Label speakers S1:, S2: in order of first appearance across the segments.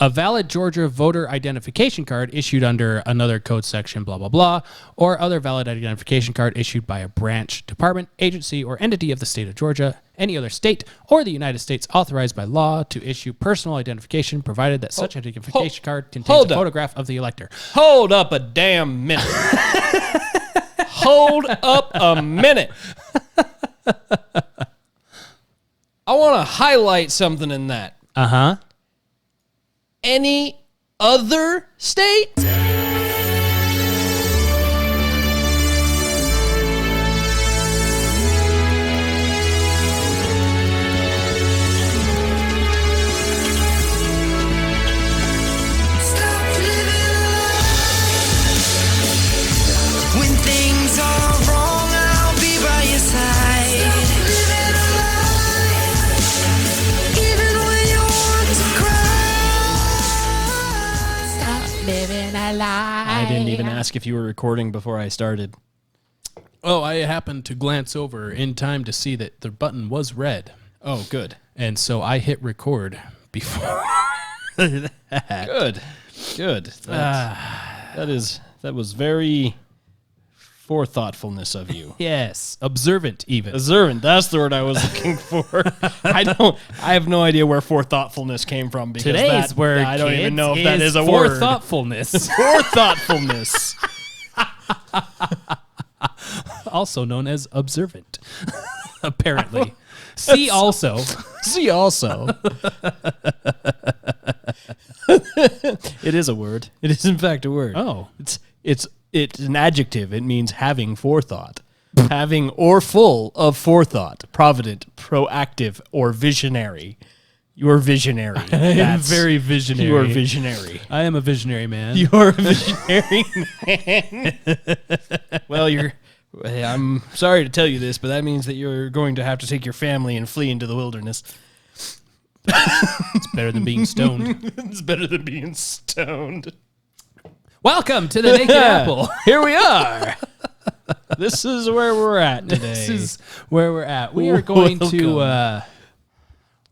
S1: a valid Georgia voter identification card issued under another code section, blah, blah, blah, or other valid identification card issued by a branch, department, agency, or entity of the state of Georgia, any other state, or the United States authorized by law to issue personal identification, provided that such identification card contains a photograph of the elector.
S2: Hold up a damn minute. Hold up a minute. I want to highlight something in that.
S1: Uh-huh.
S2: Any other state?
S1: I
S2: didn't even ask if you were recording before I started.
S1: Oh, I happened to glance over in time to see that the button was red.
S2: Oh, good.
S1: And so I hit record before that.
S2: Good. That was very forethoughtfulness of you.
S1: Yes, observant even.
S2: Observant, that's the word I was looking for. I have no idea where forethoughtfulness came from because
S1: today's word,
S2: I don't even know if that is a
S1: word.
S2: Forethoughtfulness. Forethougthfulness.
S1: Also known as observant. Apparently. See also.
S2: See also. It is a word. It is in fact a word.
S1: Oh.
S2: It's an adjective. It means having forethought. Having or full of forethought. Provident, proactive, or visionary. You're visionary.
S1: I am very visionary.
S2: You are visionary.
S1: I am a visionary man.
S2: You're a visionary man. Well, I'm sorry to tell you this, but that means that you're going to have to take your family and flee into the wilderness.
S1: It's better than being stoned.
S2: It's better than being stoned.
S1: Welcome to the Naked Apple.
S2: Here we are. This is where we're at today.
S1: This is where we're at. We are going to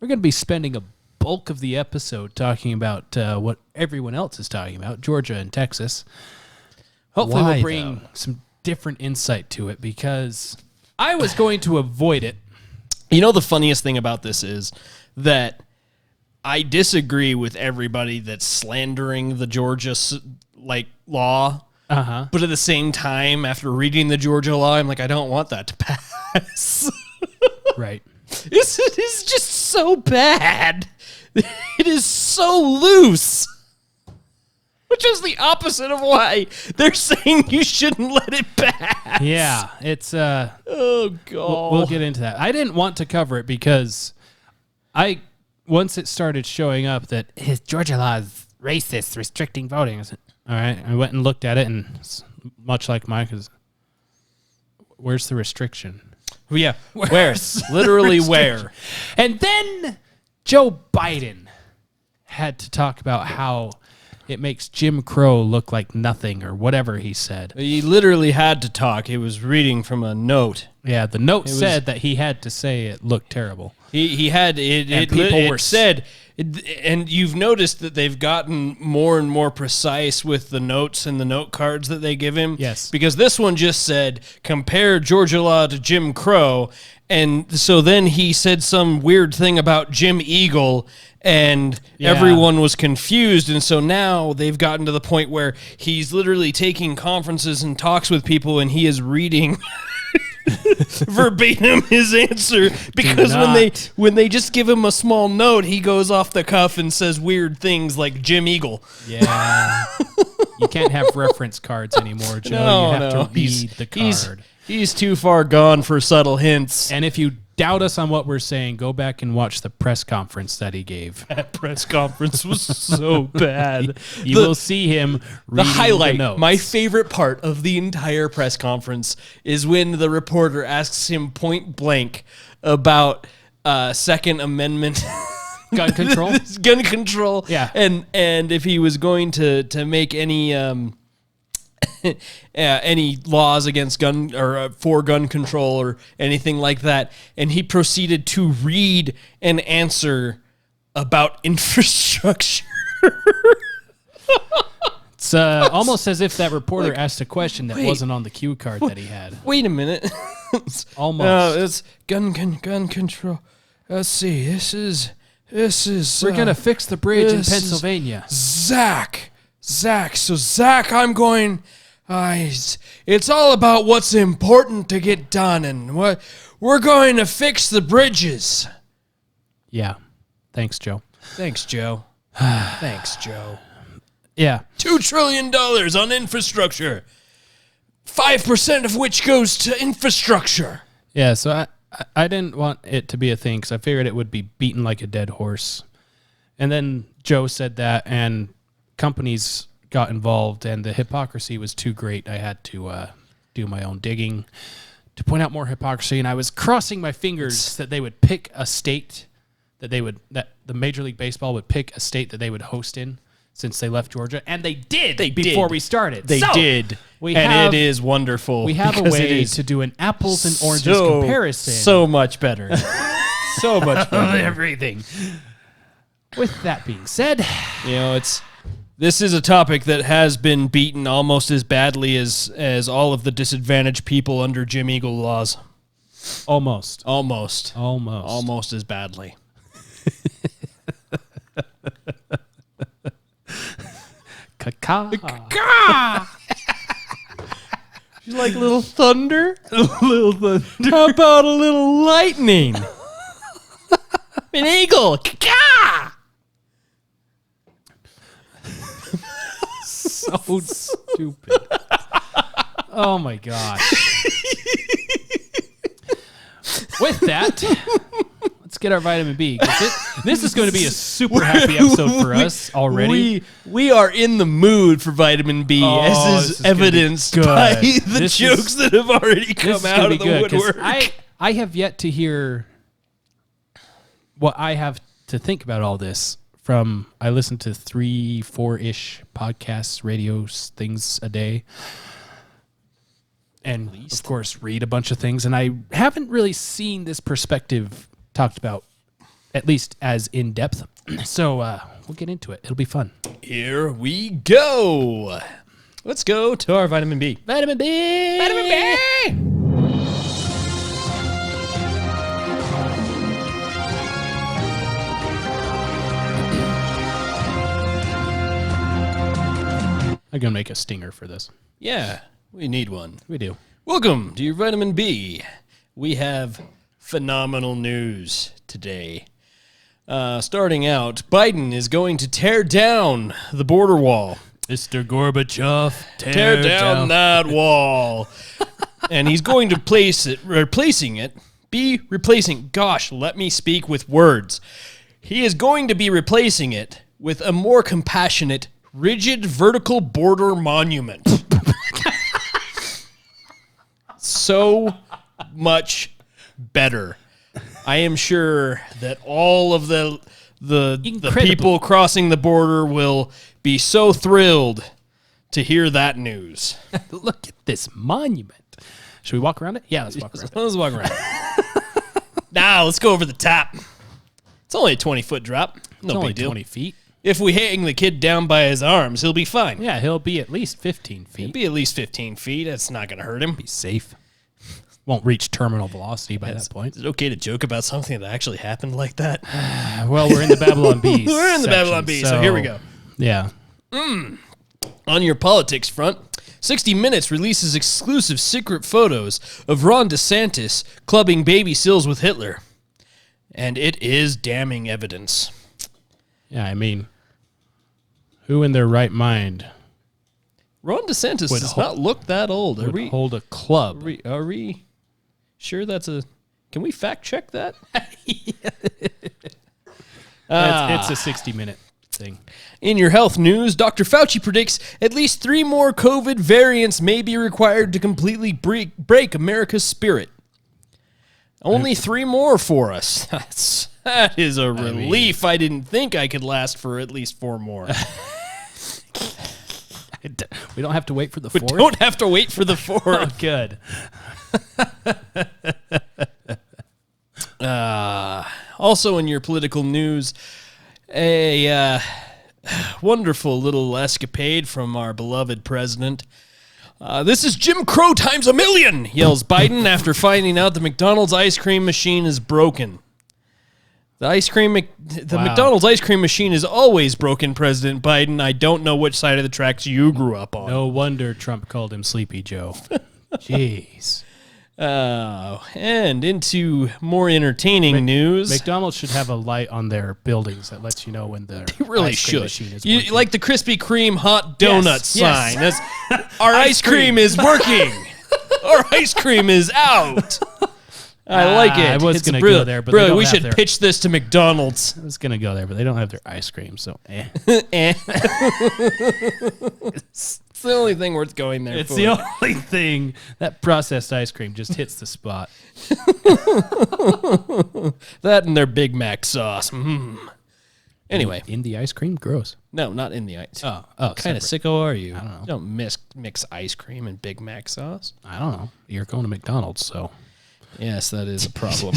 S1: we're going to be spending a bulk of the episode talking about what everyone else is talking about, Georgia and Texas. Hopefully we'll bring some different insight to it because I was going to avoid it.
S2: You know, the funniest thing about this is that I disagree with everybody that's slandering the Georgia law.
S1: Uh-huh.
S2: But at the same time, after reading the Georgia law, I'm like, I don't want that to pass.
S1: Right.
S2: It is just so bad. It is so loose. Which is the opposite of why they're saying you shouldn't let it pass.
S1: Yeah, it's
S2: oh god.
S1: We'll get into that. I didn't want to cover it because once it started showing up that his Georgia law is racist, restricting voting. I said, all right, I went and looked at it, and it's much like Mike is. Where's the restriction?
S2: Well, yeah, where? Literally where?
S1: And then Joe Biden had to talk about how it makes Jim Crow look like nothing or whatever he said.
S2: He literally had to talk. He was reading from a note.
S1: Yeah, the note said that he had to say it looked terrible.
S2: He had it. And people were said, and you've noticed that they've gotten more and more precise with the notes and the note cards that they give him.
S1: Yes,
S2: because this one just said compare Georgia law to Jim Crow, and so then he said some weird thing about Jim Eagle. And everyone was confused, and so now they've gotten to the point where he's literally taking conferences and talks with people, and he is reading verbatim his answer because when they just give him a small note, he goes off the cuff and says weird things like Jim Eagle.
S1: Yeah, you can't have reference cards anymore, Joe.
S2: No,
S1: you have to read the card.
S2: He's too far gone for subtle hints.
S1: And if you doubt us on what we're saying, go back and watch the press conference that he gave.
S2: That press conference was so bad.
S1: You will see him reading
S2: the highlight.
S1: The notes.
S2: My favorite part of the entire press conference is when the reporter asks him point blank about Second Amendment
S1: gun control.
S2: Gun control.
S1: Yeah.
S2: And if he was going to make any any laws against gun or for gun control or anything like that, and he proceeded to read an answer about infrastructure.
S1: It's almost as if that reporter asked a question that wasn't on the cue card that he had.
S2: Wait a minute.
S1: Almost.
S2: It's gun control. Let's see. This is.
S1: We're going to fix the bridge in Pennsylvania.
S2: Zach. So Zach, I'm going. It's all about what's important to get done, and what we're going to fix the bridges.
S1: Yeah. Thanks, Joe.
S2: Thanks, Joe.
S1: Yeah.
S2: $2 trillion on infrastructure. 5% of which goes to infrastructure.
S1: Yeah, so I didn't want it to be a thing because I figured it would be beaten like a dead horse. And then Joe said that, and companies got involved, and the hypocrisy was too great. I had to do my own digging to point out more hypocrisy, and I was crossing my fingers that they would pick a state that the Major League Baseball would pick a state that they would host in since they left Georgia, and they did before we started.
S2: They did. It is wonderful.
S1: We have a way to do an apples and oranges comparison.
S2: So much better. So much better.
S1: Everything. With that being said,
S2: this is a topic that has been beaten almost as badly as all of the disadvantaged people under Jim Eagle laws.
S1: Almost
S2: as badly.
S1: Caca.
S2: She's like little thunder. Little thunder. How about a little lightning? An eagle. Caca.
S1: So stupid. Oh my gosh. With that, let's get our vitamin B. This is going to be a super happy episode for us already.
S2: We are in the mood for vitamin B, as is evidenced by the jokes that have already come out of the woodwork.
S1: I have yet to hear what I have to think about all this. I listen to 3-4-ish podcasts, radios, things a day. And, of course, read a bunch of things. And I haven't really seen this perspective talked about, at least as in-depth. So we'll get into it. It'll be fun.
S2: Here we go. Let's go to our vitamin B.
S1: Vitamin B! Vitamin B! I'm going to make a stinger for this.
S2: Yeah, we need one.
S1: We do.
S2: Welcome to your vitamin B. We have phenomenal news today. Starting out, Biden is going to tear down the border wall.
S1: Mr. Gorbachev,
S2: tear down that wall. And he's going to gosh, let me speak with words. He is going to be replacing it with a more compassionate, rigid vertical border monument. So much better. I am sure that all of the people crossing the border will be so thrilled to hear that news.
S1: Look at this monument. Should we walk around it? Yeah, let's walk around it.
S2: Let's walk around. Now, let's go over the top. It's only a 20-foot drop. No big deal.
S1: 20 feet.
S2: If we hang the kid down by his arms, he'll be fine.
S1: Yeah, he'll be at least 15 feet.
S2: He'll be at least 15 feet. That's not going to hurt him.
S1: Be safe. Won't reach terminal velocity by that point.
S2: Is it okay to joke about something that actually happened like that?
S1: Well, we're in the Babylon Bee.
S2: We're in the Babylon Bee, so here we go.
S1: Yeah.
S2: On your politics front, 60 Minutes releases exclusive secret photos of Ron DeSantis clubbing baby seals with Hitler. And it is damning evidence.
S1: Yeah, I mean, who in their right mind?
S2: Ron DeSantis does not look that old.
S1: Would hold a club.
S2: Are we sure that's a... Can we fact check that?
S1: It's a 60-minute thing.
S2: In your health news, Dr. Fauci predicts at least 3 more COVID variants may be required to completely break America's spirit. Only 3 more for us. That is a relief. I didn't think I could last for at least 4 more.
S1: We don't have to wait for the 4th?
S2: We don't have to wait for the 4th.
S1: Oh, good.
S2: Also in your political news, a wonderful little escapade from our beloved president. This is Jim Crow times a million, yells Biden after finding out the McDonald's ice cream machine is broken. The McDonald's ice cream machine is always broken, President Biden. I don't know which side of the tracks you grew up on.
S1: No wonder Trump called him Sleepy Joe. Jeez.
S2: And into more entertaining news.
S1: McDonald's should have a light on their buildings that lets you know when the
S2: ice cream
S1: machine is working.
S2: Like the Krispy Kreme hot donut sign.
S1: Yes.
S2: Our ice cream is working. Our ice cream is out. I like it.
S1: I was going to go there, but
S2: bro, we should pitch this to McDonald's.
S1: I was going to go there, but they don't have their ice cream, so
S2: It's the only thing worth going there
S1: it's
S2: for.
S1: the only thing. That processed ice cream just hits the spot.
S2: That and their Big Mac sauce. Anyway.
S1: In the ice cream? Gross.
S2: No, not in the ice.
S1: Oh,
S2: kind of sicko are you?
S1: I don't know.
S2: You don't mix ice cream and Big Mac sauce.
S1: I don't know. You're going to McDonald's, so.
S2: Yes, that is a problem.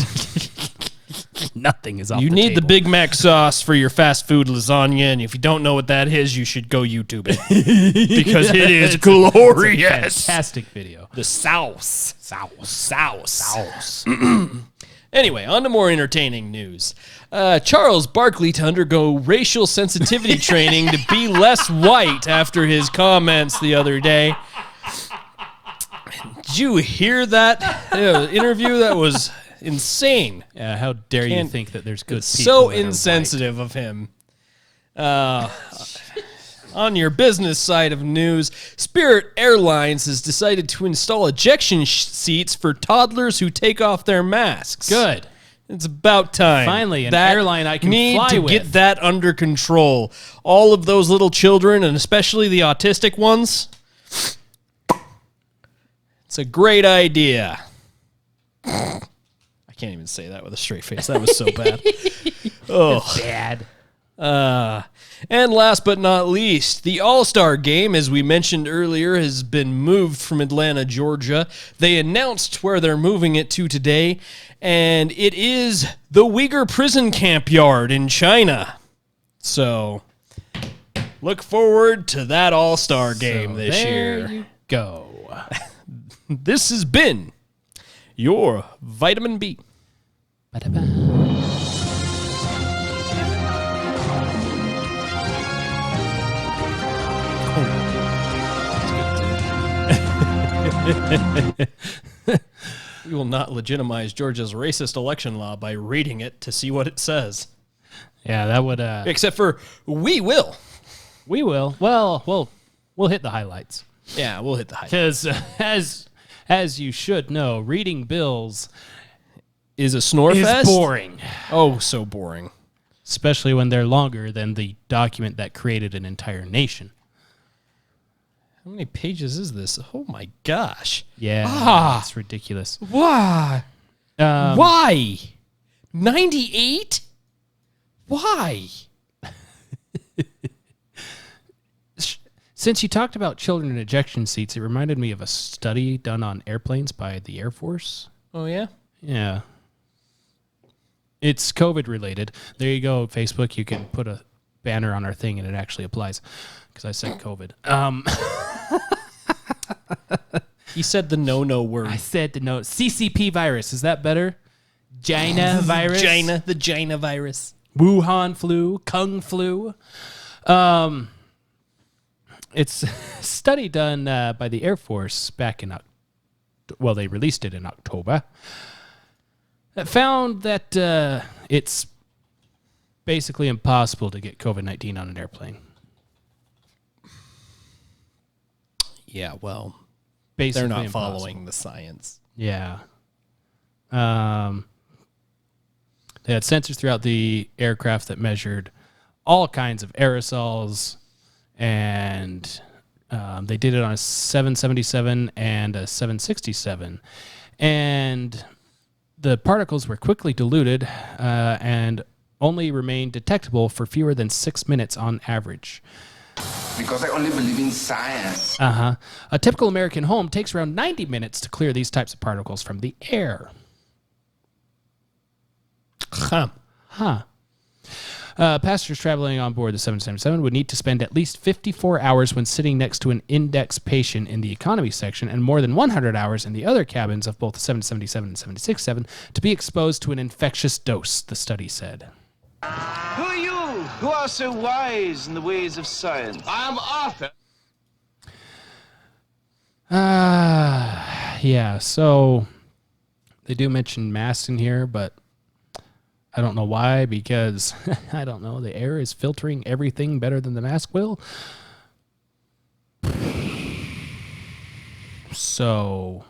S1: Nothing is off
S2: You
S1: the
S2: need the
S1: table.
S2: Big Mac sauce for your fast food lasagna, and if you don't know what that is, you should go YouTube it. Because it is glorious.
S1: Fantastic video.
S2: The sauce. Sauce. Anyway, on to more entertaining news. Charles Barkley to undergo racial sensitivity training to be less white after his comments the other day. Did you hear that interview? That was insane.
S1: How dare you think that there's good people
S2: So
S1: that are
S2: insensitive of him. On your business side of news, Spirit Airlines has decided to install ejection seats for toddlers who take off their masks.
S1: Good.
S2: It's about time.
S1: Finally, an airline I can
S2: need
S1: fly
S2: to
S1: with.
S2: get that under control. All of those little children, and especially the autistic ones. It's a great idea. I can't even say that with a straight face. That was so bad. Oh,
S1: Bad.
S2: And last but not least, the All-Star Game, as we mentioned earlier, has been moved from Atlanta, Georgia. They announced where they're moving it to today, and it is the Uyghur prison camp yard in China. So, look forward to that All-Star Game this year.
S1: There you go.
S2: This has been your Vitamin B. We will not legitimize Georgia's racist election law by reading it to see what it says.
S1: Yeah, that would.
S2: Except for we will.
S1: We will. Well, we'll hit the highlights.
S2: Yeah, we'll hit the highlights.
S1: Because as you should know, reading bills
S2: Is a snore
S1: is
S2: fest?
S1: boring,
S2: Oh, so boring.
S1: especially when they're longer than the document that created an entire nation.
S2: How many pages is this? Oh my gosh.
S1: Yeah, it's ridiculous.
S2: Why? Why? 98? Why?
S1: Since you talked about children in ejection seats, it reminded me of a study done on airplanes by the Air Force.
S2: Oh, yeah?
S1: Yeah. It's COVID related. There you go, Facebook. You can put a banner on our thing and it actually applies because I said COVID.
S2: He said the no word.
S1: I said the no. CCP virus. Is that better? China virus?
S2: The China virus.
S1: Wuhan flu, Kung flu. It's a study done by the Air Force back in they released it in October. That found that it's basically impossible to get COVID-19 on an airplane.
S2: Yeah, well,
S1: Basically
S2: they're not
S1: impossible.
S2: following the science.
S1: Yeah. They had sensors throughout the aircraft that measured all kinds of aerosols, and they did it on a 777 and a 767. And the particles were quickly diluted and only remained detectable for fewer than 6 minutes on average.
S3: Because I only believe in science.
S1: A typical American home takes around 90 minutes to clear these types of particles from the air.
S2: Huh.
S1: Passengers traveling on board the 777 would need to spend at least 54 hours when sitting next to an index patient in the economy section and more than 100 hours in the other cabins of both the 777 and 767 to be exposed to an infectious dose, the study said.
S4: Who are you who are so wise in the ways of science? I'm Arthur.
S1: Yeah, so they do mention masks in here, but I don't know why, because I don't know, the air is filtering everything better than the mask will. So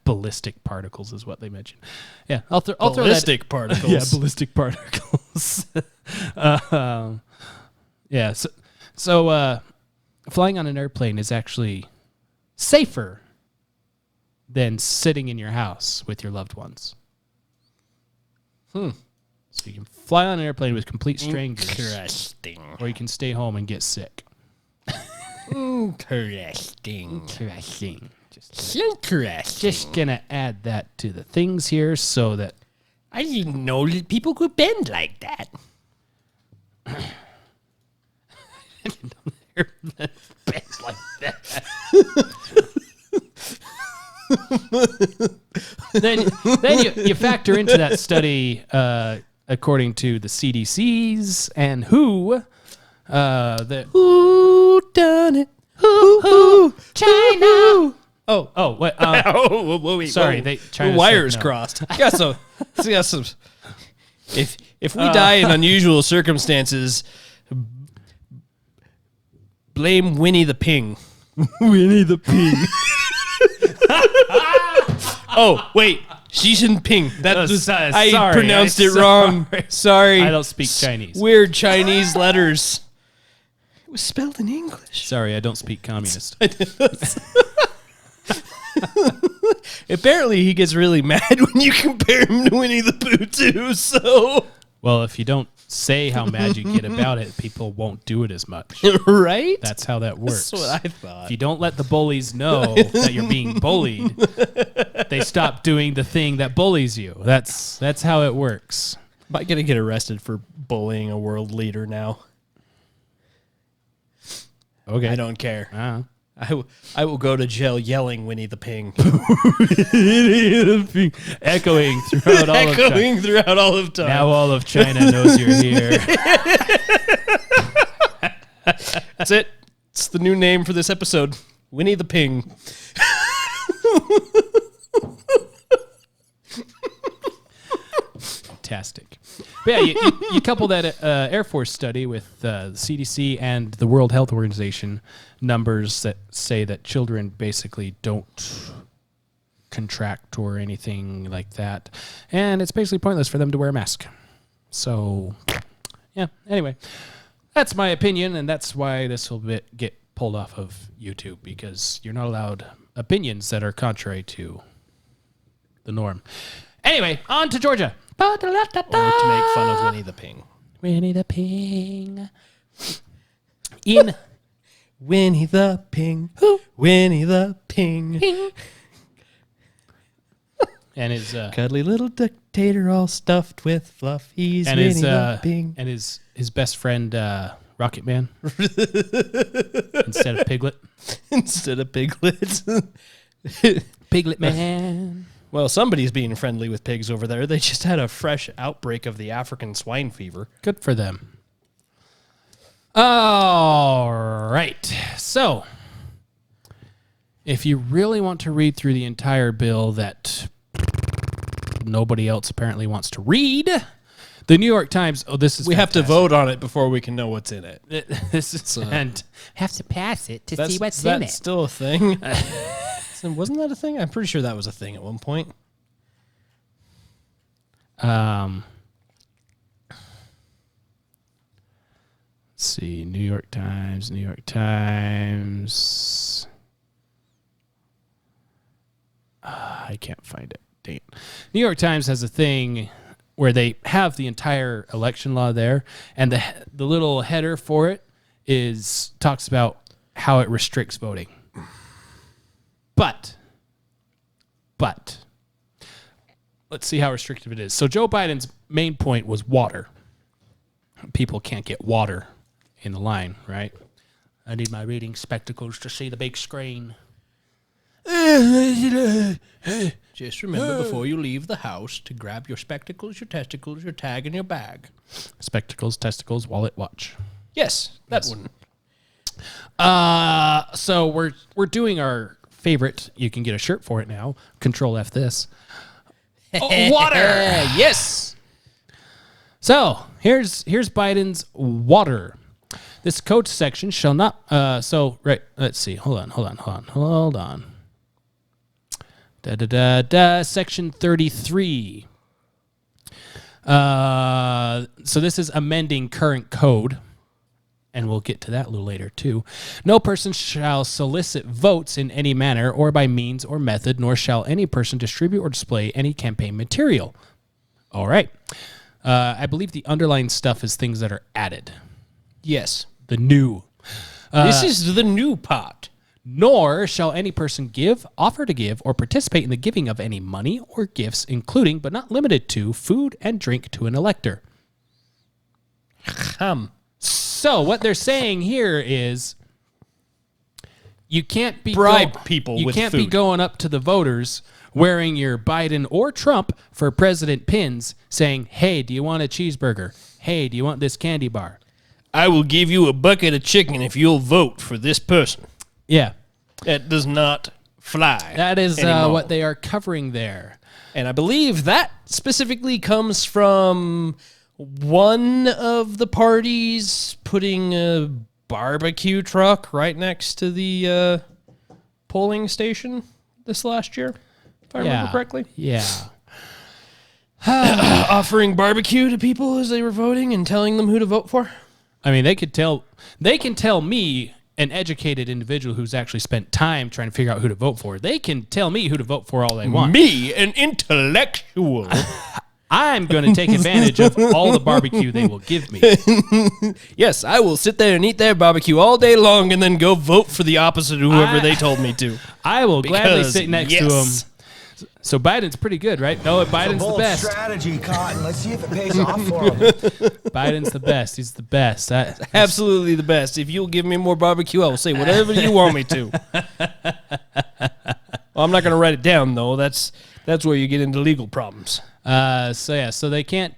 S1: ballistic particles is what they mentioned. Yeah, I'll throw that.
S2: Ballistic particles.
S1: Yeah, ballistic particles. Yeah, so flying on an airplane is actually safer than sitting in your house with your loved ones. So you can fly on an airplane with complete strangers.
S2: Interesting.
S1: Or you can stay home and get sick.
S2: Interesting.
S1: Just
S2: Interesting.
S1: gonna add that to the things here so that
S2: I didn't know that people could bend like that.
S1: bends like that. then you factor into that study, according to the CDC's and who
S2: done it? Who?
S1: China.
S2: Oh,
S1: Wait,
S2: wait,
S1: sorry, China
S2: wires
S1: said no.
S2: crossed. Got some. If we die in unusual circumstances, blame Winnie the Ping.
S1: Winnie the Pig.
S2: Oh, wait. Xi Jinping. I
S1: sorry,
S2: pronounced it wrong. Sorry.
S1: I don't speak Chinese.
S2: Weird Chinese letters. It was spelled in English.
S1: Sorry, I don't speak communist.
S2: Apparently, he gets really mad when you compare him to Winnie the Pooh, too, so...
S1: Well, if you don't say how mad you get about it, people won't do it as much.
S2: Right?
S1: That's how that works.
S2: That's what I thought.
S1: If you don't let the bullies know that you're being bullied, they stop doing the thing that bullies you. That's how it works.
S2: Am I going to get arrested for bullying a world leader now?
S1: Okay.
S2: I don't care.
S1: Uh-huh.
S2: I will go to jail yelling Winnie the Ping.
S1: Echoing throughout all of China.
S2: Echoing throughout all of time.
S1: Now all of China knows you're here.
S2: That's it. It's the new name for this episode. Winnie the Ping.
S1: Fantastic. But yeah, you couple that Air Force study with the CDC and the World Health Organization numbers that say that children basically don't contract or anything like that. And it's basically pointless for them to wear a mask. So, yeah, anyway, that's my opinion, and that's why this will get pulled off of YouTube, because you're not allowed opinions that are contrary to the norm. Anyway, on to Georgia.
S2: Or to make fun of Winnie the Ping.
S1: Winnie the Ping. In
S2: Winnie the Ping. Winnie the Ping.
S1: and his
S2: Cuddly little dictator all stuffed with fluff. He's
S1: and
S2: Winnie
S1: his
S2: the Ping.
S1: and his best friend Rocket Man instead of Piglet.
S2: Instead of Piglet.
S1: Piglet Man.
S2: Well, somebody's being friendly with pigs over there. They just had a fresh outbreak of the African swine fever.
S1: Good for them. All right. So, if you really want to read through the entire bill that nobody else apparently wants to read, the New York Times. Oh, this is
S2: We have to
S1: fantastic.
S2: vote on it before we can know what's in it.
S1: This is and have to pass it to see what's in
S2: That's
S1: it.
S2: still a thing. Wasn't that a thing? I'm pretty sure that was a thing at one point.
S1: Let's see, New York Times. I can't find it. Dang it. New York Times has a thing where they have the entire election law there, and the little header for it talks about how it restricts voting. But let's see how restrictive it is. So Joe Biden's main point was water. people can't get water in the line, right? I need my reading spectacles to see the big screen.
S2: Just remember before you leave the house to grab your spectacles, your testicles, your tag, and your bag.
S1: Spectacles, testicles, wallet, watch.
S2: Yes, that one.
S1: So we're doing our favorite. You can get a shirt for it now. Control F this. Water.
S2: Yes.
S1: So here's Biden's water. This code section shall not. Let's see. Hold on. Section 33. So this is amending current code. And we'll get to that a little later, too. No person shall solicit votes in any manner or by means or method, nor shall any person distribute or display any campaign material. All right. I believe the underlying stuff is things that are added.
S2: Yes.
S1: The new.
S2: This is the new part.
S1: Nor shall any person give, offer to give, or participate in the giving of any money or gifts, including but not limited to food and drink to an elector. So what they're saying here is you can't be
S2: bribe people
S1: you
S2: with
S1: can't
S2: food.
S1: be going up to the voters wearing your Biden or Trump for president pins saying, "Hey, do you want a cheeseburger? Hey, do you want this candy bar?
S2: I will give you a bucket of chicken if you'll vote for this person."
S1: Yeah.
S2: That does not fly.
S1: That is
S2: anymore.
S1: what they are covering there.
S2: And I believe that specifically comes from one of the parties putting a barbecue truck right next to the polling station this last year, if I remember correctly.
S1: Yeah.
S2: Offering barbecue to people as they were voting and telling them who to vote for.
S1: I mean, they can tell me, an educated individual who's actually spent time trying to figure out who to vote for. They can tell me who to vote for all they want.
S2: Me, an intellectual.
S1: I'm going to take advantage of all the barbecue they will give me.
S2: Yes, I will sit there and eat their barbecue all day long and then go vote for the opposite of whoever they told me to.
S1: I will gladly sit next to him. So Biden's pretty good, right? No, Biden's the best.
S5: Strategy, Cotton. Let's see if it pays off for him.
S1: Biden's the best. He's the best.
S2: Absolutely the best. If you'll give me more barbecue, I will say whatever you want me to. Well, I'm not going to write it down, though. That's where you get into legal problems.
S1: So they can't.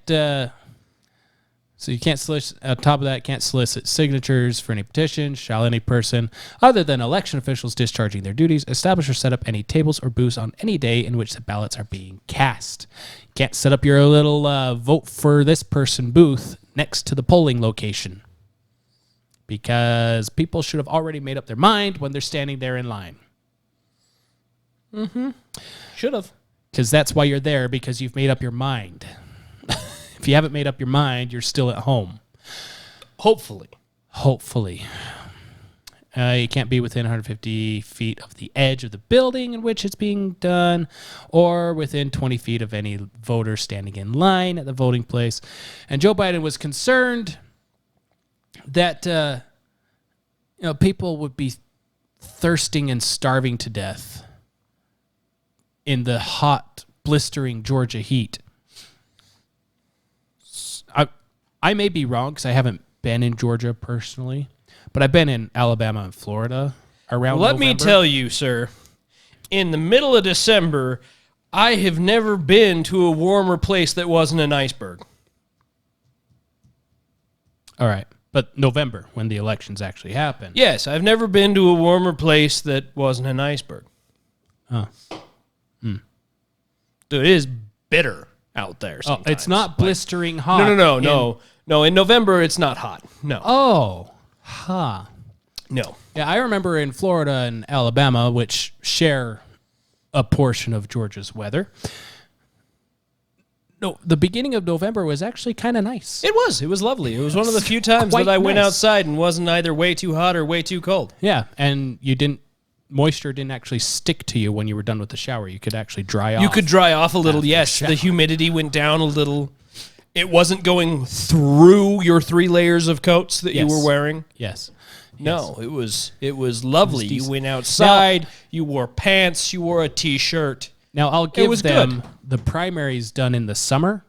S1: So you can't solicit. On top of that, can't solicit signatures for any petition. Shall any person, other than election officials discharging their duties, establish or set up any tables or booths on any day in which the ballots are being cast. You can't set up your little vote for this person booth next to the polling location, because people should have already made up their mind when they're standing there in line.
S2: Should have.
S1: Because that's why you're there, because you've made up your mind. If you haven't made up your mind, you're still at home.
S2: Hopefully.
S1: You can't be within 150 feet of the edge of the building in which it's being done, or within 20 feet of any voter standing in line at the voting place. And Joe Biden was concerned that people would be thirsting and starving to death in the hot, blistering Georgia heat. I may be wrong because I haven't been in Georgia personally, but I've been in Alabama and Florida around
S2: Let
S1: November.
S2: me tell you, sir, in the middle of December, I have never been to a warmer place that wasn't an iceberg.
S1: All right. But November, when the elections actually happen.
S2: Yes, I've never been to a warmer place that wasn't an iceberg.
S1: Oh.
S2: It is bitter out there sometimes.
S1: Oh, it's not blistering hot.
S2: No, in November, it's not hot. No.
S1: Oh. Huh.
S2: No.
S1: Yeah, I remember in Florida and Alabama, which share a portion of Georgia's weather. No, the beginning of November was actually kind of nice.
S2: It was lovely. It was one of the few times
S1: quite
S2: that I went
S1: nice.
S2: outside and wasn't either way too hot or way too cold.
S1: Yeah, and moisture didn't actually stick to you when you were done with the shower. You could actually dry off.
S2: You could dry off a little,
S1: after
S2: yes.
S1: shower.
S2: The humidity went down a little. It wasn't going through your 3 layers of coats that you
S1: Yes.
S2: were wearing.
S1: Yes.
S2: No, it was lovely. You
S1: decent.
S2: went outside, you wore pants, you wore a t-shirt.
S1: Now, I'll give
S2: was
S1: them the primaries done in the summer.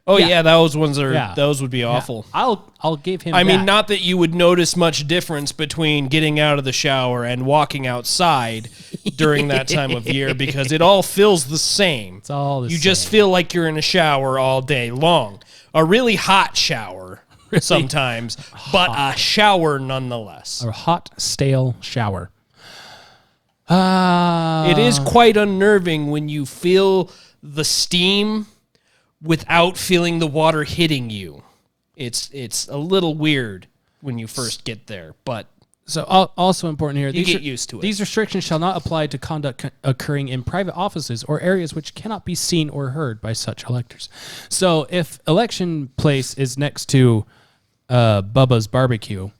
S2: Oh
S1: Yeah.
S2: yeah, those ones are.
S1: Yeah.
S2: Those would be
S1: Yeah.
S2: awful.
S1: I'll give him.
S2: I mean,
S1: that.
S2: not that you would notice much difference between getting out of the shower and walking outside during that time of year because it all feels the same.
S1: It's all the
S2: You just
S1: same.
S2: feel like you're in a shower all day long. A really hot shower sometimes, but a shower nonetheless.
S1: a hot, stale shower.
S2: It is quite unnerving when you feel the steam without feeling the water hitting you. It's a little weird when you first get there, but
S1: So also important here,
S2: You get used to it.
S1: These restrictions shall not apply to conduct occurring in private offices or areas which cannot be seen or heard by such electors. So if election place is next to Bubba's Barbecue,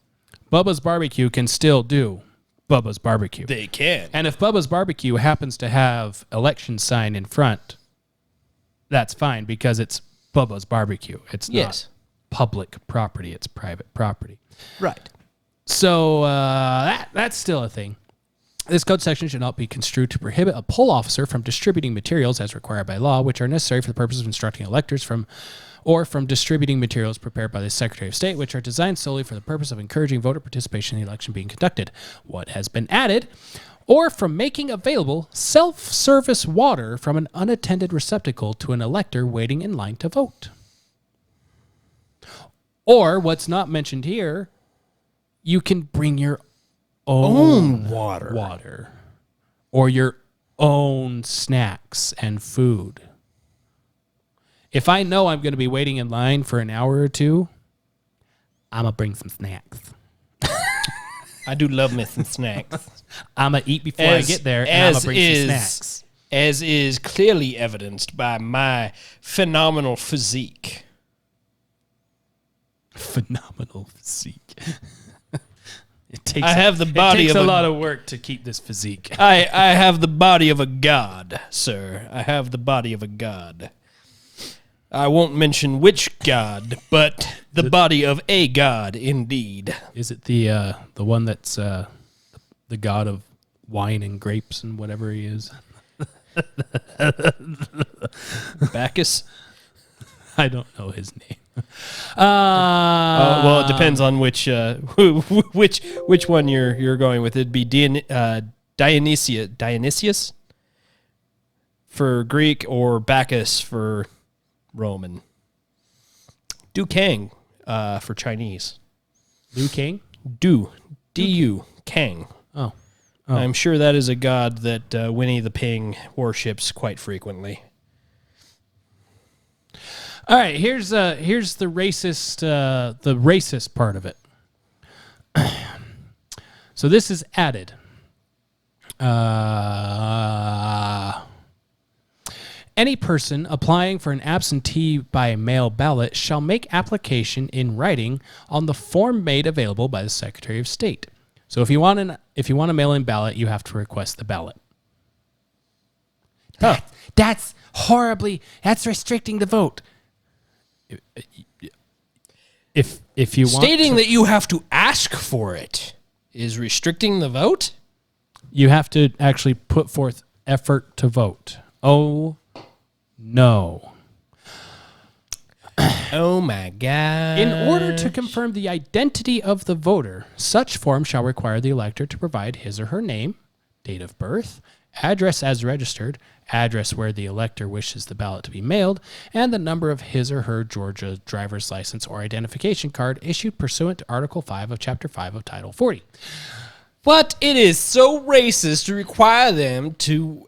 S1: Bubba's Barbecue can still do Bubba's Barbecue.
S2: they can.
S1: And if Bubba's Barbecue happens to have election sign in front, that's fine because it's Bubba's Barbecue. It's
S2: Yes.
S1: not public property. It's private property.
S2: Right.
S1: So that's still a thing. This code section should not be construed to prohibit a poll officer from distributing materials as required by law, which are necessary for the purpose of instructing electors from distributing materials prepared by the Secretary of State, which are designed solely for the purpose of encouraging voter participation in the election being conducted. What has been added, or from making available self-service water from an unattended receptacle to an elector waiting in line to vote. Or what's not mentioned here, you can bring your own water or your own snacks and food. If I know I'm going to be waiting in line for an hour or two, I'm going to bring some snacks.
S2: I do love me some snacks.
S1: I'm going to eat before I get there, and I'm going to bring some snacks.
S2: As is clearly evidenced by my phenomenal physique.
S1: Phenomenal physique. It takes
S2: I have the body
S1: it takes
S2: of
S1: a
S2: a-
S1: lot of work to keep this physique.
S2: I have the body of a god, sir. I have the body of a god. I won't mention which god, but the body of a god indeed.
S1: Is it the one that's the god of wine and grapes and whatever he is?
S2: Bacchus?
S1: I don't know his name.
S2: Well, it depends on which one you're going with. It'd be Dionysius for Greek or Bacchus for Roman. Du Kang for Chinese.
S1: Liu Kang.
S2: Du Kang.
S1: Oh,
S2: I'm sure that is a god that Winnie the Ping worships quite frequently.
S1: all right. Here's the racist part of it. So this is added. Any person applying for an absentee by mail ballot shall make application in writing on the form made available by the Secretary of State. So if you want a mail-in ballot, you have to request the ballot. That's restricting the vote. If you want
S2: Stating that you have to ask for it is restricting the vote?
S1: you have to actually put forth effort to vote. Oh no.
S2: Oh my God.
S1: In order to confirm the identity of the voter, such form shall require the elector to provide his or her name, date of birth, address as registered, address where the elector wishes the ballot to be mailed, and the number of his or her Georgia driver's license or identification card issued pursuant to Article 5 of Chapter 5 of Title 40.
S2: But it is so racist to require them to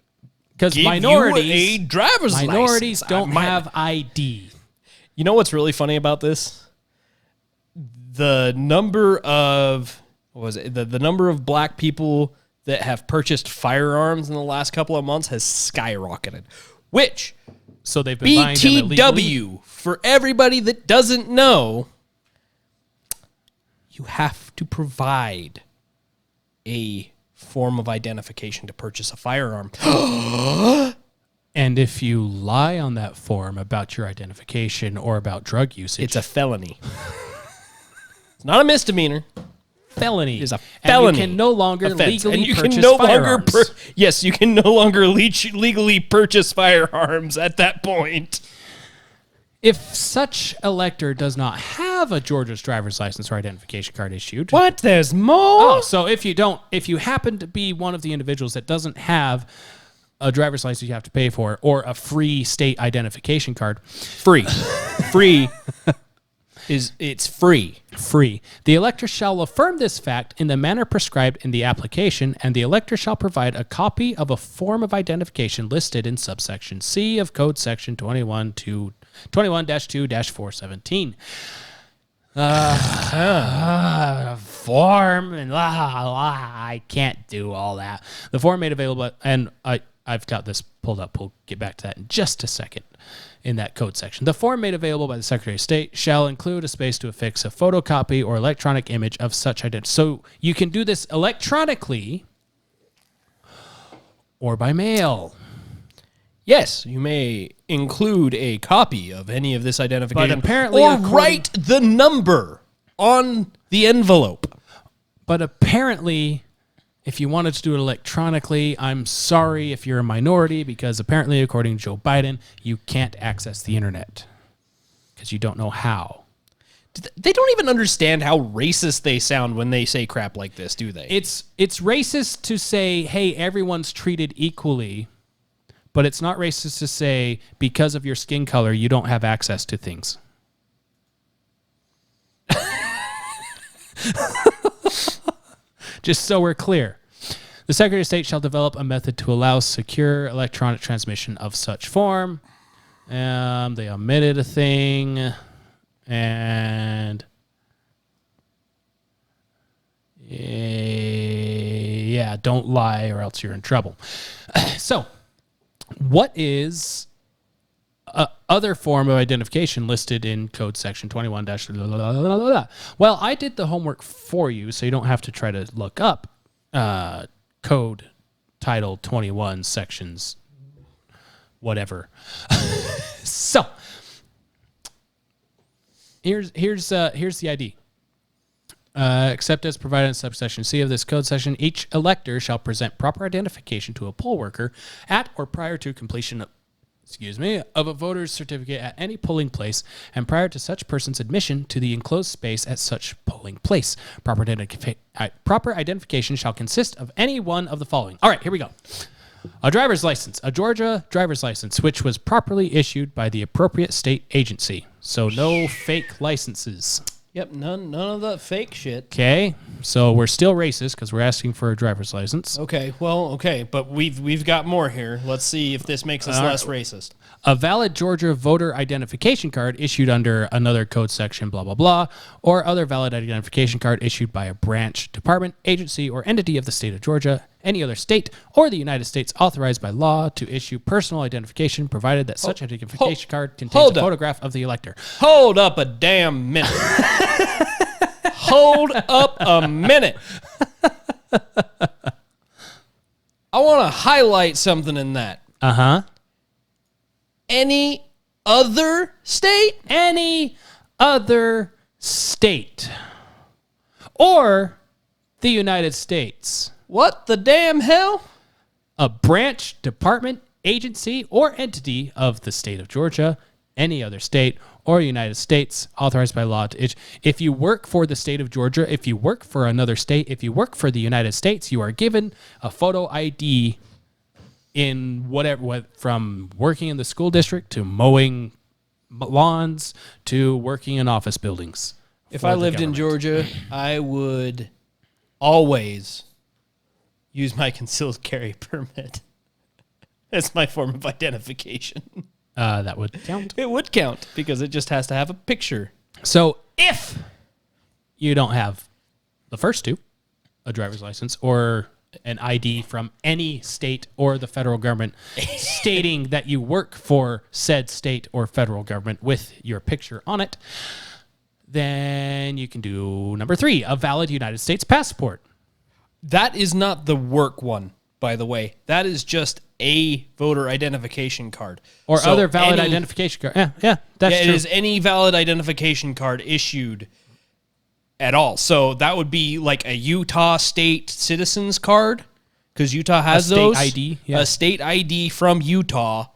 S1: Because
S2: give
S1: minorities,
S2: you a driver's
S1: minorities
S2: license.
S1: don't have ID.
S2: You know what's really funny about this? The number of the number of black people that have purchased firearms in the last couple of months has skyrocketed. Which
S1: So they've been buying them illegally.
S2: BTW, for everybody that doesn't know, you have to provide a form of identification to purchase a firearm.
S1: And if you lie on that form about your identification or about drug usage,
S2: It's a felony. It's not a misdemeanor.
S1: felony.
S2: It is a
S1: And
S2: felony.
S1: you can no longer
S2: offense.
S1: legally
S2: And you
S1: purchase
S2: can no
S1: firearms.
S2: longer yes, you can no longer legally purchase firearms at that point.
S1: If such elector does not have a Georgia's driver's license or identification card issued.
S2: What? There's more?
S1: Oh, so if you happen to be one of the individuals that doesn't have a driver's license you have to pay for, or a free state identification card.
S2: Free. It's free.
S1: Free. The elector shall affirm this fact in the manner prescribed in the application, and the elector shall provide a copy of a form of identification listed in subsection C of Code Section 21-2-417. Form and I can't do all that. The form made available, and I've got this pulled up. We'll get back to that in just a second in that code section. The form made available by the Secretary of State shall include a space to affix a photocopy or electronic image of such identity. So you can do this electronically or by mail.
S2: Yes, you may include a copy of any of this identification.
S1: But apparently,
S2: or write the number on the envelope.
S1: But apparently, if you wanted to do it electronically, I'm sorry if you're a minority, because apparently, according to Joe Biden, you can't access the internet because you don't know how.
S2: They don't even understand how racist they sound when they say crap like this, do they?
S1: It's racist to say, hey, everyone's treated equally, but it's not racist to say because of your skin color, you don't have access to things. Just so we're clear. The Secretary of State shall develop a method to allow secure electronic transmission of such form. They omitted a thing. And yeah, don't lie or else you're in trouble. So, what is other form of identification listed in Code Section 21 Well, I did the homework for you, so you don't have to try to look up Code Title 21 sections, whatever. So, here's the ID. Except as provided in subsection C of this code section, each elector shall present proper identification to a poll worker at or prior to completion of a voter's certificate at any polling place and prior to such person's admission to the enclosed space at such polling place. Proper identification shall consist of any one of the following. All right, here we go. A driver's license, a Georgia driver's license, which was properly issued by the appropriate state agency. So no fake licenses.
S2: Yep, none of that fake shit.
S1: Okay, so we're still racist because we're asking for a driver's license.
S2: Okay, but we've got more here. Let's see if this makes us less racist.
S1: A valid Georgia voter identification card issued under another code section, blah, blah, blah, or other valid identification card issued by a branch, department, agency, or entity of the state of Georgia, any other state, or the United States authorized by law to issue personal identification, provided that such identification card contains a photograph of the elector.
S2: Hold up a damn minute. Hold up a minute. I want to highlight something in that.
S1: Uh-huh.
S2: Any other state?
S1: Any other state. Or the United States.
S2: What the damn hell?
S1: A branch, department, agency, or entity of the state of Georgia, any other state, or United States authorized by law to issue. If you work for the state of Georgia, if you work for another state, if you work for the United States, you are given a photo ID in whatever, from working in the school district to mowing lawns to working in office buildings.
S2: If I lived in Georgia, I would always use my concealed carry permit as my form of identification.
S1: That would count.
S2: It would count because it just has to have a picture.
S1: So if you don't have the first two, a driver's license or an ID from any state or the federal government stating that you work for said state or federal government with your picture on it, then you can do number 3, a valid United States passport.
S2: That is not the work one, by the way. That is just a voter identification card.
S1: Or so other valid identification card. Yeah, that's true.
S2: It is any valid identification card issued at all. So that would be like a Utah state citizens card, because Utah has those.
S1: A state ID. Yeah.
S2: A state ID from Utah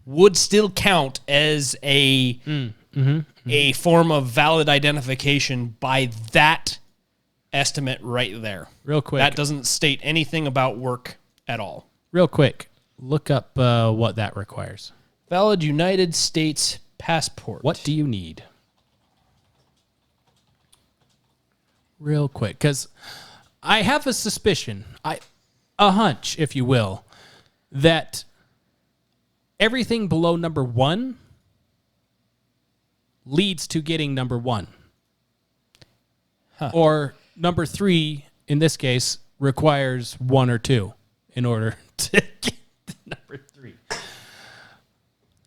S2: would still count as a form of valid identification by that estimate right there.
S1: Real quick.
S2: That doesn't state anything about work at all.
S1: Real quick. Look up what that requires.
S2: Valid United States passport.
S1: What do you need? Real quick, because I have a suspicion, a hunch, if you will, that everything below number 1 leads to getting number 1. Or number 3, in this case, requires 1 or 2 in order to get number 3.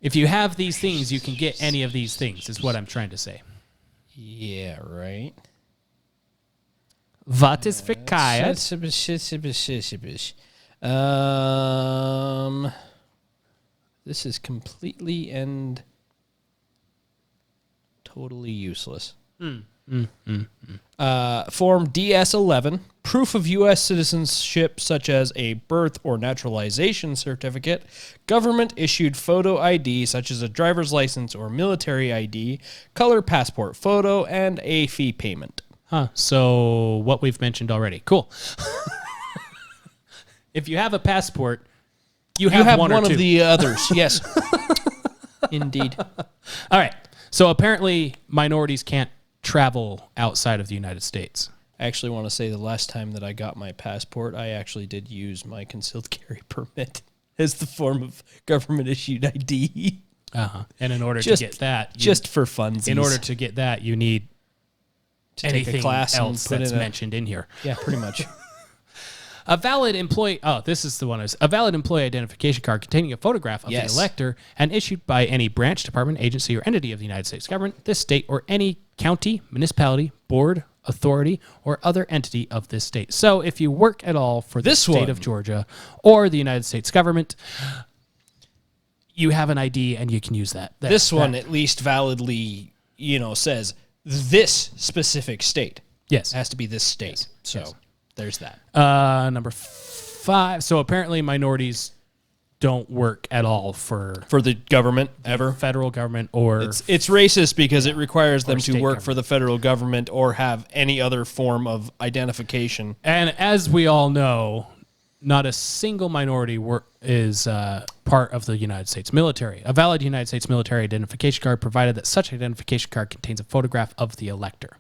S1: If you have these things, you can get any of these things, is what I'm trying to say.
S2: Yeah, right.
S1: Wat is verkeerd?
S2: This is completely and totally useless. Form DS-11, proof of U.S. citizenship such as a birth or naturalization certificate, government-issued photo ID such as a driver's license or military ID, color passport photo, and a fee payment.
S1: So what we've mentioned already. Cool. If you have a passport, you have one or two.
S2: Of the others. Yes. Indeed.
S1: All right. So apparently minorities can't travel outside of the United States.
S2: I actually want to say the last time that I got my passport, I actually did use my concealed carry permit as the form of government-issued ID.
S1: And in order to get that...
S2: just for funsies.
S1: In order to get that, you need
S2: to take a class
S1: else
S2: and put
S1: that's
S2: in
S1: mentioned in here.
S2: Yeah, pretty much.
S1: A valid employee... Oh, this is the one. A valid employee identification card containing a photograph of the elector and issued by any branch, department, agency, or entity of the United States government, this state, or any county, municipality, board, authority, or other entity of this state. So if you work at all for the state of Georgia or the United States government, you have an ID and you can use that.
S2: This one at least validly, says this specific state.
S1: Yes.
S2: It has to be this state. So there's that.
S1: Number 5. So apparently minorities don't work at all for
S2: the government ever.
S1: Federal government or...
S2: It's racist because it requires them to work
S1: government.
S2: for the federal government or have any other form of identification.
S1: And as we all know, not a single minority is part of the United States military. A valid United States military identification card provided that such identification card contains a photograph of the elector.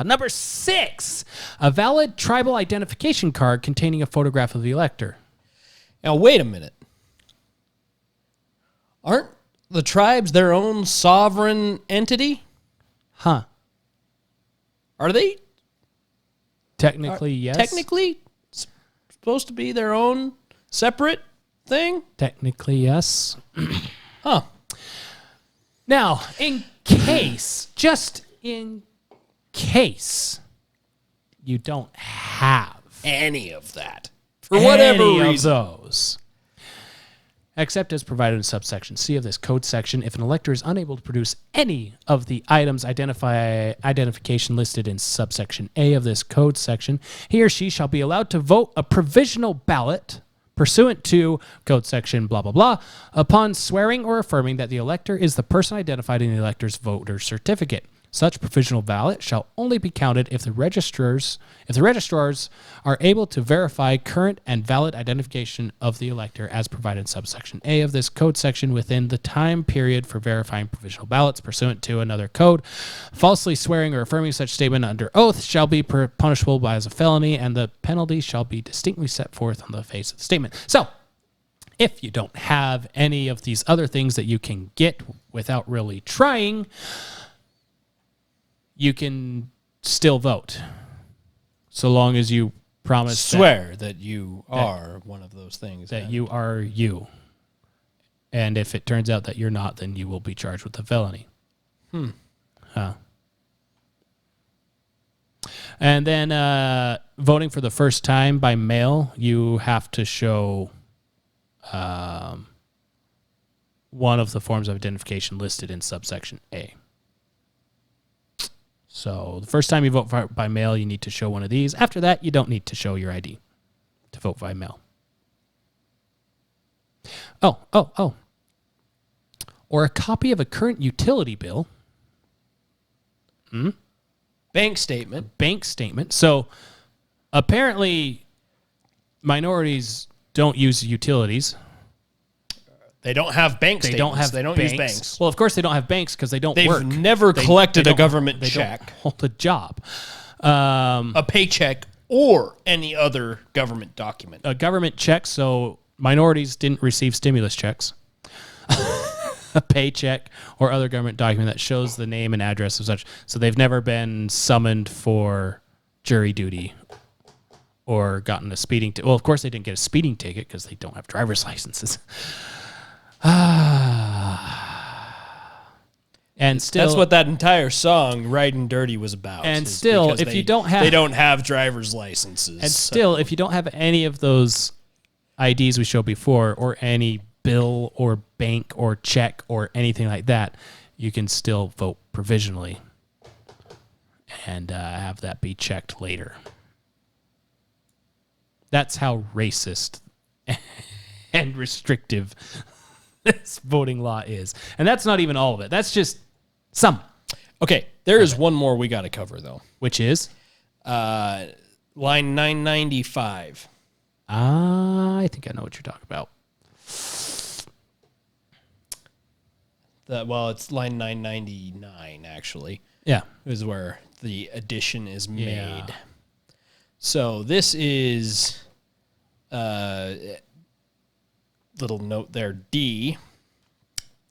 S1: Number 6, a valid tribal identification card containing a photograph of the elector.
S2: Now, wait a minute. Aren't the tribes their own sovereign entity?
S1: Huh.
S2: Are they?
S1: Technically, yes.
S2: Technically supposed to be their own separate thing?
S1: Technically, yes.
S2: Huh.
S1: Now, just in case you don't have
S2: any of that, for whatever reason,
S1: of those, except as provided in subsection C of this code section, if an elector is unable to produce any of the items identification listed in subsection A of this code section, he or she shall be allowed to vote a provisional ballot pursuant to code section blah, blah, blah, upon swearing or affirming that the elector is the person identified in the elector's voter certificate. Such provisional ballot shall only be counted if the registrars are able to verify current and valid identification of the elector as provided in subsection A of this code section within the time period for verifying provisional ballots pursuant to another code. Falsely swearing or affirming such statement under oath shall be punishable as a felony, and the penalty shall be distinctly set forth on the face of the statement. So, if you don't have any of these other things that you can get without really trying, you can still vote, so long as you
S2: swear that you are one of those things.
S1: That you are you. And if it turns out that you're not, then you will be charged with a felony. And then voting for the first time by mail, you have to show one of the forms of identification listed in subsection A. So the first time you vote by mail, you need to show one of these. After that, you don't need to show your ID to vote by mail. Oh. Or a copy of a current utility bill.
S2: Bank statement.
S1: Bank statement. So apparently minorities don't use utilities.
S2: They don't have bank
S1: They
S2: statements.
S1: don't have
S2: use banks.
S1: Well, of course they don't have banks because they don't
S2: They've
S1: work.
S2: never collected a government
S1: They
S2: check,
S1: don't hold a job.
S2: a paycheck, or any other government document.
S1: A government check, so minorities didn't receive stimulus checks. A paycheck or other government document that shows the name and address of such. So they've never been summoned for jury duty or gotten a speeding ticket. Well, of course they didn't get a speeding ticket because they don't have driver's licenses. And still,
S2: That's what that entire song "Riding Dirty" was about.
S1: And
S2: is
S1: still,
S2: because
S1: if you don't have-
S2: they don't have driver's licenses.
S1: and still, if you don't have any of those IDs we showed before, or any bill or bank or check or anything like that, you can still vote provisionally and have that be checked later. That's how racist and restrictive this voting law is. And that's not even all of it. That's just some,
S2: Okay, there is one more we got to cover though.
S1: which is
S2: Line 995.
S1: I think I know what you're talking about.
S2: It's line 999 actually.
S1: Yeah.
S2: Is where the addition is made.
S1: Yeah.
S2: So this is little note there, D.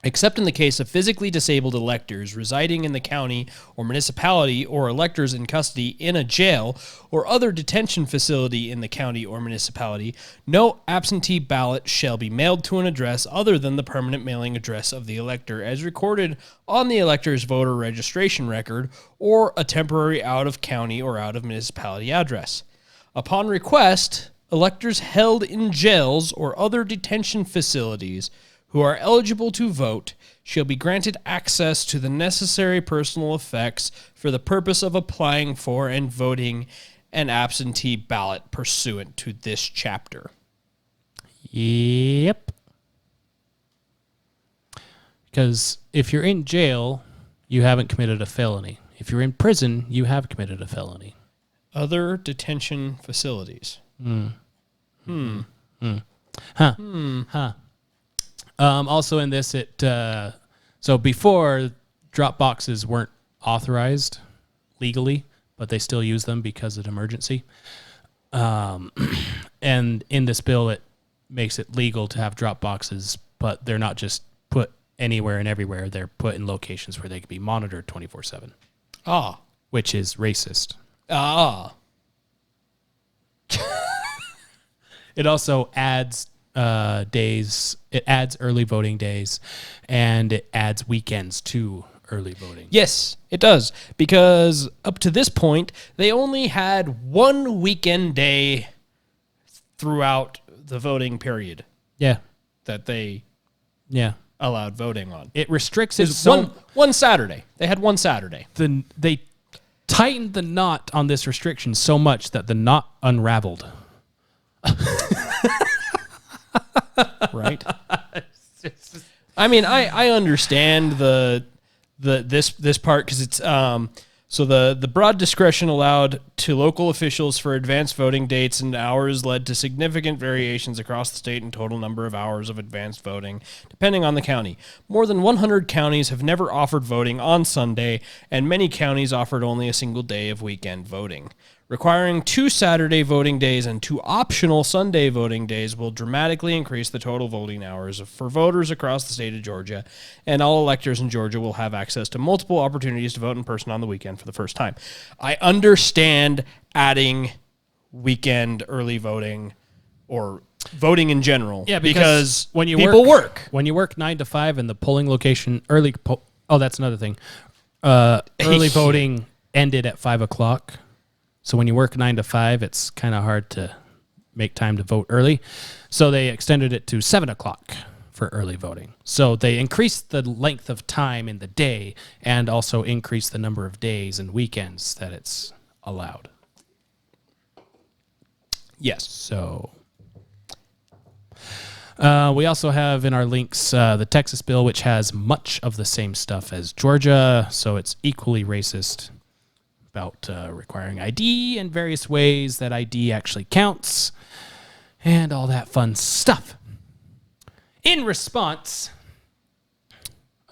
S2: Except in the case of physically disabled electors residing in the county or municipality, or electors in custody in a jail or other detention facility in the county or municipality, no absentee ballot shall be mailed to an address other than the permanent mailing address of the elector as recorded on the elector's voter registration record, or a temporary out-of-county or out-of-municipality address. Upon request, electors held in jails or other detention facilities who are eligible to vote shall be granted access to the necessary personal effects for the purpose of applying for and voting an absentee ballot pursuant to this chapter.
S1: Yep. Because if you're in jail, you haven't committed a felony. If you're in prison, you have committed a felony.
S2: Other detention facilities.
S1: Also in this, so before, drop boxes weren't authorized legally, but they still use them because of emergency. And in this bill, it makes it legal to have drop boxes, but they're not just put anywhere and everywhere. They're put in locations where they can be monitored 24/7, which is racist. It also adds days. It adds early voting days, and it adds weekends to early voting.
S2: Yes, it does. Because up to this point, they only had one weekend day throughout the voting period
S1: Yeah,
S2: that they
S1: yeah.
S2: allowed voting on.
S1: It restricts it
S2: It's
S1: so.
S2: one Saturday. They had one Saturday.
S1: They tightened the knot on this restriction so much that the knot unraveled.
S2: Right. I mean, I understand this part because it's so the broad discretion allowed to local officials for advanced voting dates and hours led to significant variations across the state in total number of hours of advanced voting, depending on the county. More than 100 counties have never offered voting on Sunday, and many counties offered only a single day of weekend voting. Requiring 2 Saturday voting days and 2 optional Sunday voting days will dramatically increase the total voting hours for voters across the state of Georgia, and all electors in Georgia will have access to multiple opportunities to vote in person on the weekend for the first time. I understand adding weekend early voting or voting in general.
S1: Yeah,
S2: because
S1: when you
S2: people work.
S1: When you work 9 to 5 and the polling location that's another thing. Early voting ended at 5:00. So when you work 9 to 5, it's kind of hard to make time to vote early. So they extended it to 7:00 for early voting. So they increased the length of time in the day and also increased the number of days and weekends that it's allowed.
S2: Yes.
S1: So, We also have in our links the Texas bill, which has much of the same stuff as Georgia, so it's equally racist about requiring ID and various ways that ID actually counts and all that fun stuff. In response,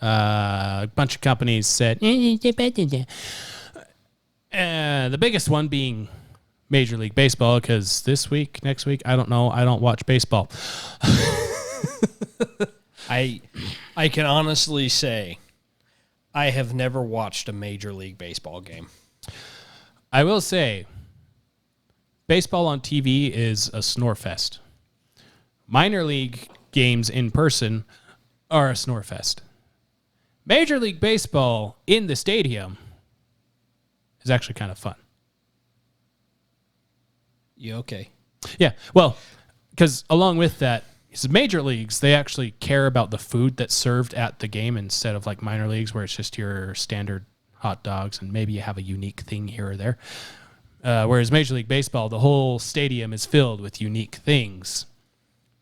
S1: a bunch of companies said, the biggest one being Major League Baseball, because this week, next week, I don't know. I don't watch baseball.
S2: I can honestly say I have never watched a Major League Baseball game.
S1: I will say, baseball on TV is a snore fest. Minor league games in person are a snore fest. Major League Baseball in the stadium is actually kind of fun.
S2: You okay?
S1: Yeah, well, because along with that, major leagues, they actually care about the food that's served at the game instead of like minor leagues where it's just your standard hot dogs and maybe you have a unique thing here or there. Whereas Major League Baseball, the whole stadium is filled with unique things.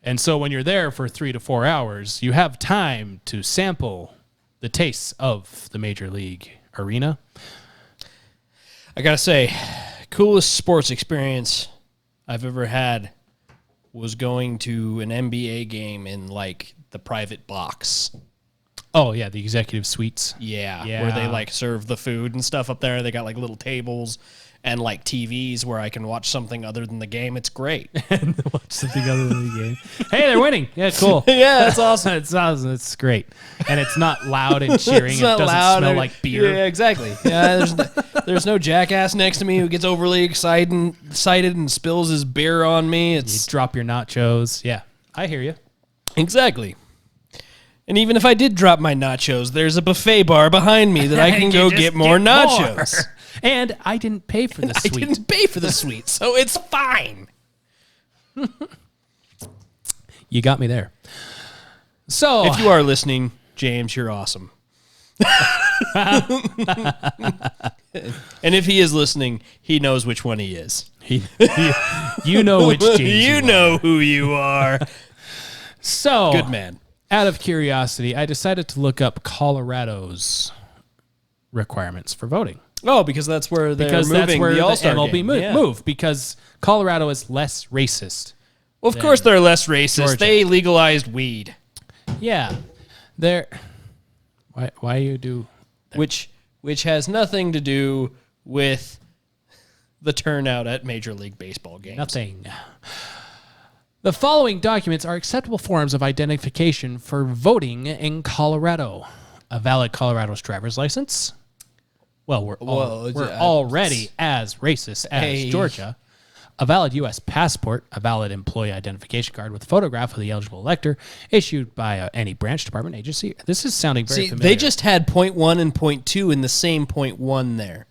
S1: And so when you're there for 3 to 4 hours, you have time to sample the tastes of the Major League arena.
S2: I gotta say, coolest sports experience I've ever had was going to an NBA game in like the private box.
S1: Oh yeah, the executive suites.
S2: Yeah, where they like serve the food and stuff up there. They got like little tables and like TVs where I can watch something other than the game. It's great.
S1: And watch something other than the game. Hey, they're winning. Yeah, cool.
S2: Yeah, that's awesome.
S1: It's awesome. It's great. And it's not loud and cheering. It doesn't smell like beer.
S2: Yeah, exactly. Yeah, there's no jackass next to me who gets overly excited and spills his beer on me.
S1: You drop your nachos. Yeah, I hear you.
S2: Exactly. And even if I did drop my nachos, there's a buffet bar behind me that I can go get more nachos.
S1: And I didn't pay for the suite.
S2: I didn't pay for the suite, so it's fine.
S1: You got me there. So,
S2: if you are listening, James, you're awesome. And if he is listening, he knows which one he is.
S1: You know which James
S2: you know who you are.
S1: So,
S2: good man.
S1: Out of curiosity, I decided to look up Colorado's requirements for voting.
S2: Oh, because that's where they're moving the All-Star
S1: MLB
S2: game.
S1: move, because Colorado is less racist.
S2: Well, of course they're less racist.
S1: Georgia.
S2: They legalized weed.
S1: Yeah. They're... Why you do...
S2: Which has nothing to do with the turnout at Major League Baseball games.
S1: Nothing. The following documents are acceptable forms of identification for voting in Colorado. A valid Colorado's driver's license. Well, we're already as racist as Georgia. A valid U.S. passport, a valid employee identification card with a photograph of the eligible elector issued by any branch, department, agency. This is sounding very familiar.
S2: They just had point 1 and point 2 in the same point 1 there.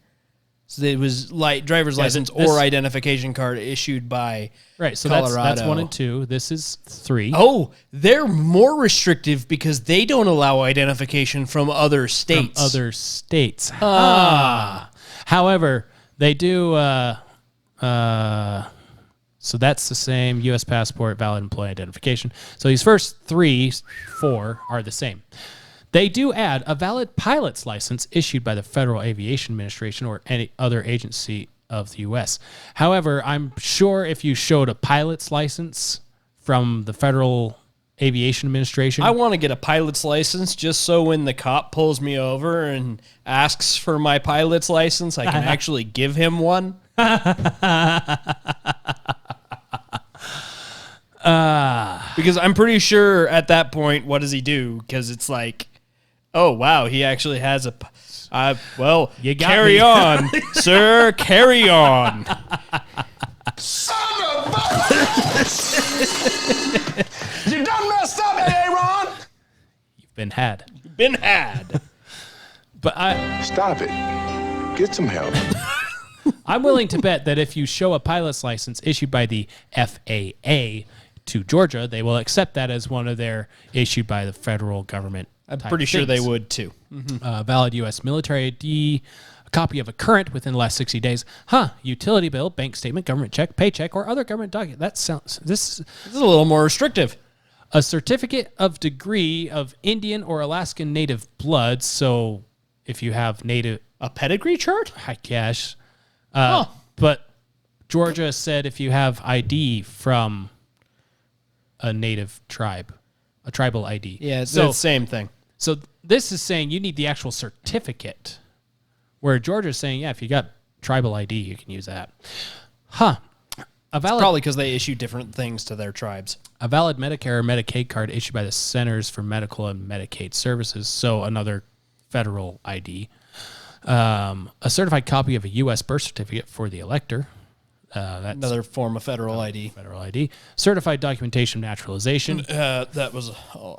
S2: So it was like driver's license or identification card issued by Colorado.
S1: That's 1 and 2. This is 3.
S2: Oh, they're more restrictive because they don't allow identification from other states.
S1: However, they do... so that's the same. U.S. passport, valid employee identification. So these first 4 are the same. They do add a valid pilot's license issued by the Federal Aviation Administration or any other agency of the U.S. However, I'm sure if you showed a pilot's license from the Federal Aviation Administration...
S2: I want to get a pilot's license just so when the cop pulls me over and asks for my pilot's license, I can actually give him one. Because I'm pretty sure at that point, what does he do? Because it's like... Oh, wow, he actually has a... well,
S1: you got
S2: carry
S1: me.
S2: on, sir, carry on.
S3: Son of a... You done messed up, Aaron!
S1: You've been had.
S2: Been had.
S1: But
S3: Stop it. Get some help.
S1: I'm willing to bet that if you show a pilot's license issued by the FAA to Georgia, they will accept that as one of their issued by the federal government.
S2: I'm pretty sure they would, too.
S1: Valid U.S. military ID, a copy of a current within the last 60 days. Utility bill, bank statement, government check, paycheck, or other government document. This is
S2: a little more restrictive.
S1: A certificate of degree of Indian or Alaskan native blood. So if you have native...
S2: A pedigree chart?
S1: I guess. But Georgia said if you have ID from a native tribe, a tribal ID.
S2: Yeah, it's the same thing.
S1: So this is saying you need the actual certificate, where Georgia's saying, yeah, if you got tribal ID, you can use that.
S2: Probably because they issue different things to their tribes.
S1: A valid Medicare or Medicaid card issued by the Centers for Medical and Medicaid Services, so another federal ID. A certified copy of a U.S. birth certificate for the elector. That's
S2: another form of federal ID.
S1: Federal ID. Certified documentation of naturalization.
S2: That was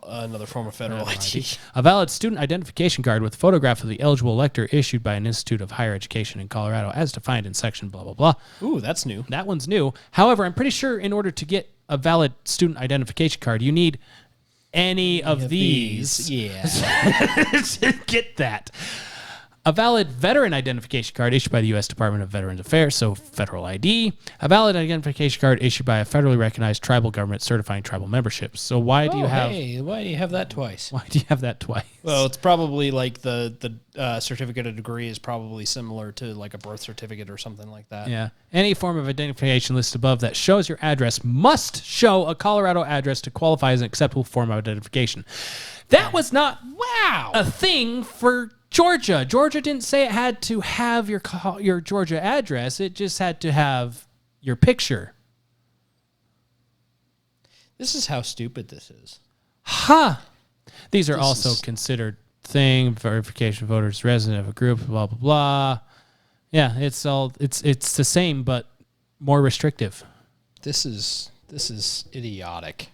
S2: another form of federal ID.
S1: A valid student identification card with a photograph of the eligible elector issued by an institute of higher education in Colorado as defined in section blah, blah, blah.
S2: Ooh, that's new.
S1: That one's new. However, I'm pretty sure in order to get a valid student identification card, you need any of these.
S2: Yeah.
S1: To get that. A valid veteran identification card issued by the U.S. Department of Veterans Affairs, so federal ID. A valid identification card issued by a federally recognized tribal government certifying tribal membership. So why do you have...
S2: Hey, why do you have that twice?
S1: Why do you have that twice?
S2: Well, it's probably like the certificate of degree is probably similar to like a birth certificate or something like that.
S1: Yeah. Any form of identification listed above that shows your address must show a Colorado address to qualify as an acceptable form of identification. That was not a thing for Georgia. Georgia didn't say it had to have your Georgia address. It just had to have your picture.
S2: This is how stupid this is.
S1: These are also considered verification of voters resident of a group, blah, blah, blah. Yeah, it's the same, but more restrictive.
S2: This is idiotic.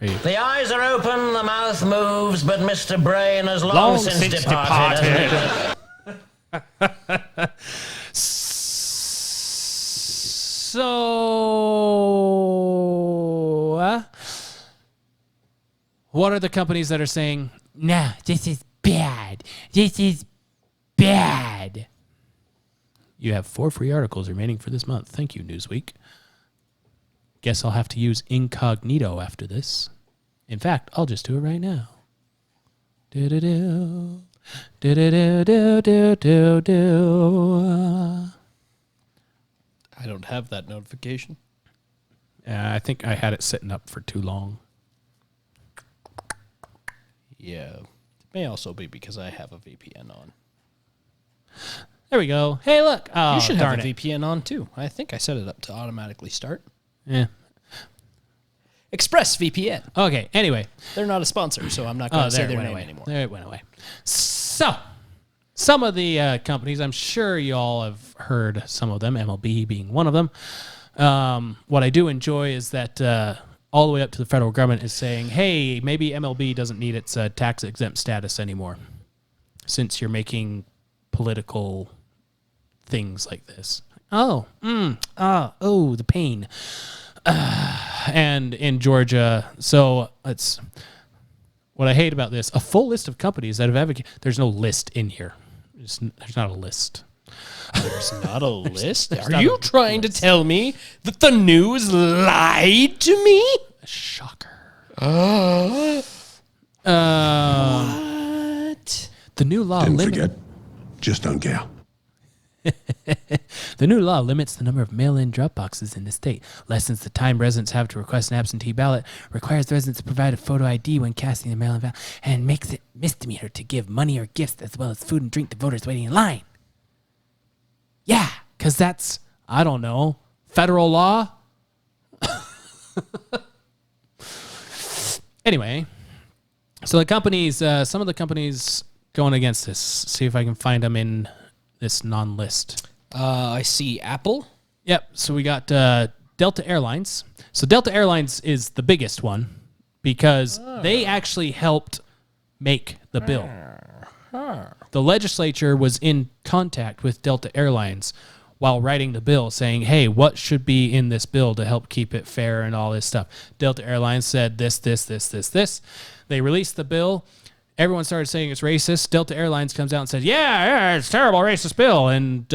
S6: The eyes are open, the mouth moves, but Mr. Brain has long since departed.
S1: So, what are the companies that are saying, nah, this is bad. This is bad. You have 4 free articles remaining for this month. Thank you, Newsweek. Guess I'll have to use incognito after this. In fact, I'll just do it right now. Do-do-do. Do-do-do-do-do-do-do.
S2: I don't have that notification.
S1: I think I had it sitting up for too long.
S2: Yeah. It may also be because I have a VPN on.
S1: There we go. Hey, look. Oh,
S2: you should have
S1: darn
S2: a
S1: it.
S2: VPN on, too. I think I set it up to automatically start.
S1: Yeah.
S2: ExpressVPN.
S1: Okay, anyway.
S2: They're not a sponsor, so I'm not going to say their name
S1: away.
S2: anymore.
S1: There it went away. So, some of the companies, I'm sure you all have heard some of them, MLB being one of them. What I do enjoy is that all the way up to the federal government is saying, hey, maybe MLB doesn't need its tax-exempt status anymore since you're making political things like this. The pain. And in Georgia, so it's what I hate about this. A full list of companies that have advocated. There's no list in here. There's not a list.
S2: There's not a list? Are you trying to tell me that the news lied to me?
S1: Shocker.
S2: What?
S1: The new law
S3: Didn't forget. Just don't care.
S1: The new law limits the number of mail-in drop boxes in the state, lessens the time residents have to request an absentee ballot, requires the residents to provide a photo ID when casting the mail-in ballot, and makes it misdemeanor to give money or gifts as well as food and drink to voters waiting in line. Yeah, because that's, I don't know, federal law? Anyway, so the companies, some of the companies going against this, see if I can find them in this non-list.
S2: I see Apple.
S1: Yep. So we got Delta Airlines. So Delta Airlines is the biggest one because they actually helped make the bill. The legislature was in contact with Delta Airlines while writing the bill saying, hey, what should be in this bill to help keep it fair and all this stuff. Delta Airlines said this. They released the bill. Everyone started saying it's racist. Delta Airlines comes out and says, yeah, it's a terrible racist bill. And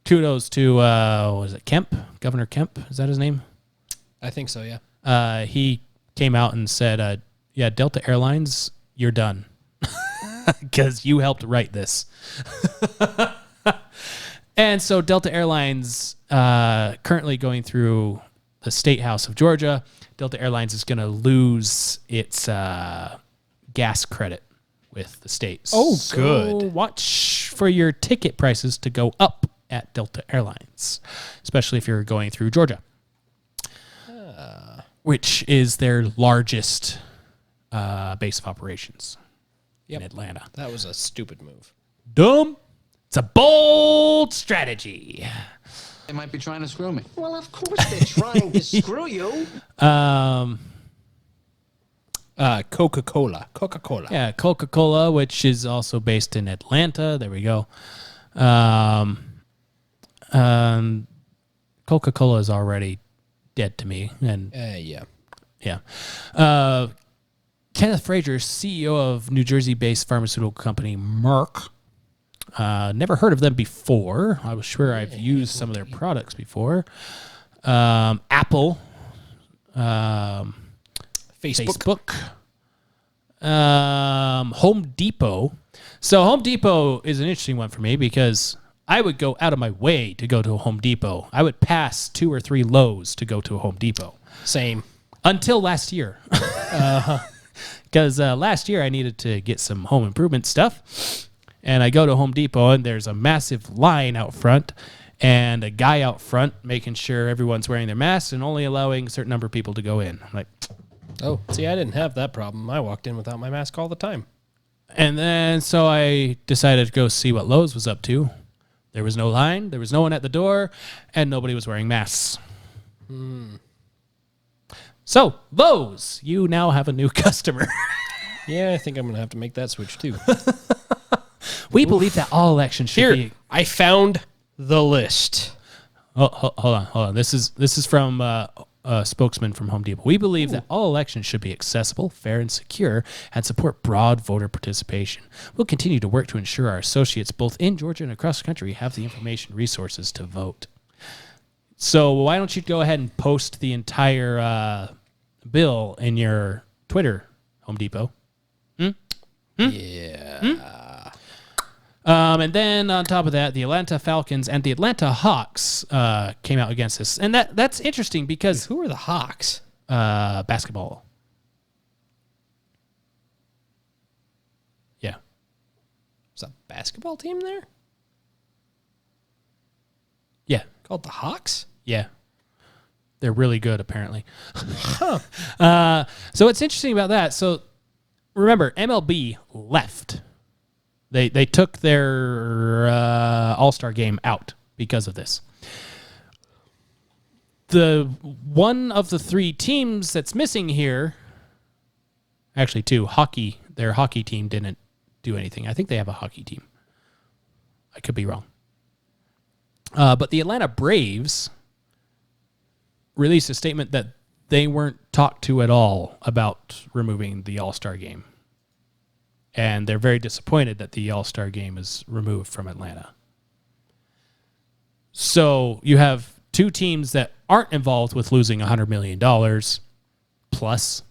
S1: kudos to, was it Kemp? Governor Kemp? Is that his name?
S2: I think so, yeah.
S1: He came out and said, yeah, Delta Airlines, you're done. Because you helped write this. And so Delta Airlines, currently going through the State House of Georgia, Delta Airlines is going to lose its gas credit with the state.
S2: Oh,
S1: so
S2: good.
S1: Watch for your ticket prices to go up at Delta Airlines, especially if you're going through Georgia, which is their largest base of operations in Atlanta.
S2: That was a stupid move.
S1: Dumb. It's a bold strategy.
S7: They might be trying to screw me.
S8: Well, of course they're trying to screw you.
S2: Coca-Cola.
S1: Yeah, Coca-Cola, which is also based in Atlanta. There we go. Coca-Cola is already dead to me. And
S2: yeah.
S1: Kenneth Frazier, CEO of New Jersey-based pharmaceutical company Merck. Never heard of them before. I was sure I've used some of their products before. Apple. Facebook. Home Depot. So Home Depot is an interesting one for me because I would go out of my way to go to a Home Depot. I would pass 2 or 3 Lowe's to go to a Home Depot.
S2: Same.
S1: Until last year. Because last year I needed to get some home improvement stuff. And I go to Home Depot and there's a massive line out front and a guy out front making sure everyone's wearing their masks and only allowing a certain number of people to go in. I'm like,
S2: oh, see, I didn't have that problem. I walked in without my mask all the time.
S1: And then so I decided to go see what Lowe's was up to. There was no line, there was no one at the door, and nobody was wearing masks. So, Lowe's, you now have a new customer.
S2: Yeah, I think I'm going to have to make that switch too.
S1: We believe that all elections should be...
S2: I found the list.
S1: Oh, hold on. This is from a spokesman from Home Depot. We believe that all elections should be accessible, fair, and secure, and support broad voter participation. We'll continue to work to ensure our associates, both in Georgia and across the country, have the information and resources to vote. So why don't you go ahead and post the entire bill in your Twitter, Home Depot?
S2: Yeah.
S1: And then on top of that, the Atlanta Falcons and the Atlanta Hawks came out against this. And that's interesting because...
S2: Who are the Hawks?
S1: Basketball. Yeah.
S2: Is a basketball team there?
S1: Yeah.
S2: Called the Hawks?
S1: Yeah. They're really good, apparently. So what's interesting about that, so remember, MLB left. They took their All-Star game out because of this. The one of the 3 teams that's missing here, actually 2, their hockey team didn't do anything. I think they have a hockey team. I could be wrong. But the Atlanta Braves released a statement that they weren't talked to at all about removing the All-Star game. And they're very disappointed that the All-Star game is removed from Atlanta. So you have 2 teams that aren't involved with losing $100 million plus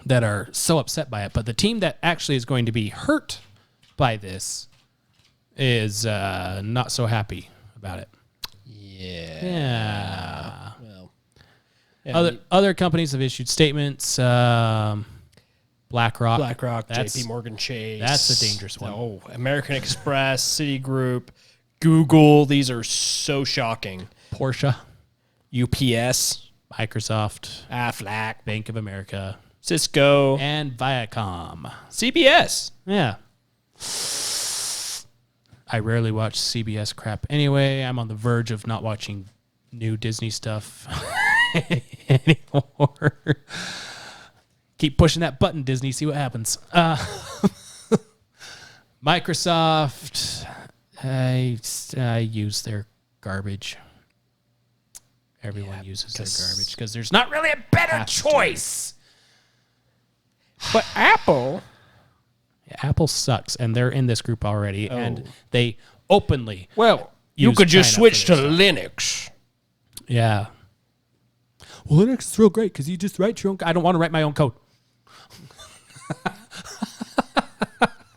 S1: that are so upset by it. But the team that actually is going to be hurt by this is not so happy about it. Yeah.
S2: Well, yeah,
S1: other companies have issued statements. BlackRock,
S2: JP Morgan Chase.
S1: That's a dangerous one.
S2: Oh, American Express, Citigroup, Google. These are so shocking.
S1: Porsche,
S2: UPS,
S1: Microsoft,
S2: Aflac,
S1: Bank of America,
S2: Cisco,
S1: and Viacom.
S2: CBS.
S1: Yeah. I rarely watch CBS crap anyway. I'm on the verge of not watching new Disney stuff anymore. Keep pushing that button, Disney. See what happens. Microsoft, I use their garbage. Everyone uses their garbage because there's not really a better choice.
S2: But Apple...
S1: Yeah, Apple sucks, and they're in this group already, and they openly
S2: you could just
S1: China
S2: switch to
S1: stuff.
S2: Linux.
S1: Yeah. well, Linux is real great because you just write your own. I don't want to write my own code.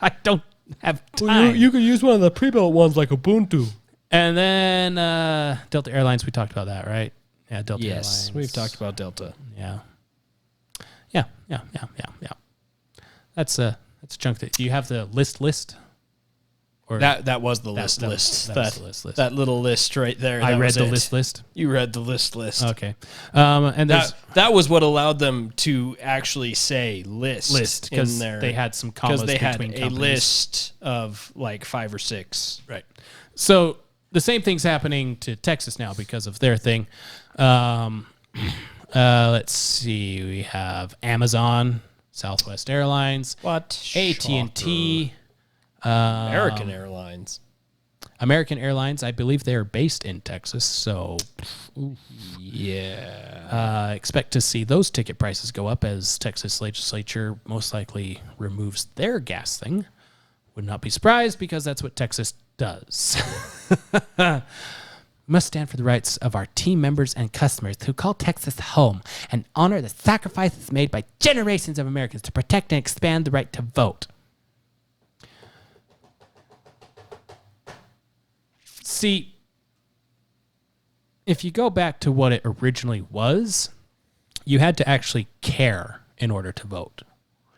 S1: I don't have time.
S2: Well, you could use one of the pre-built ones like Ubuntu.
S1: And then Delta Airlines, we talked about that, right? Yeah, Delta
S2: Yes,
S1: Airlines.
S2: we've talked about Delta.
S1: Yeah. That's a chunk. Do you have the list? Or
S2: That was the list.
S1: That was the list.
S2: That little list right there.
S1: I
S2: that
S1: read
S2: was
S1: the
S2: it.
S1: list.
S2: You read the list.
S1: Okay. And there's
S2: That was what allowed them to actually say list
S1: because
S2: in there.
S1: they had some commas
S2: they had
S1: between
S2: a
S1: companies.
S2: list of like 5 or 6.
S1: Right. So the same thing's happening to Texas now because of their thing. Let's see. We have Amazon, Southwest Airlines, AT&T,
S2: American Airlines.
S1: American Airlines. I believe they're based in Texas, so
S2: Yeah.
S1: expect to see those ticket prices go up as Texas legislature most likely removes their gas thing. Would not be surprised because that's what Texas does. We must stand for the rights of our team members and customers who call Texas home and honor the sacrifices made by generations of Americans to protect and expand the right to vote. See, if you go back to what it originally was, you had to actually care in order to vote.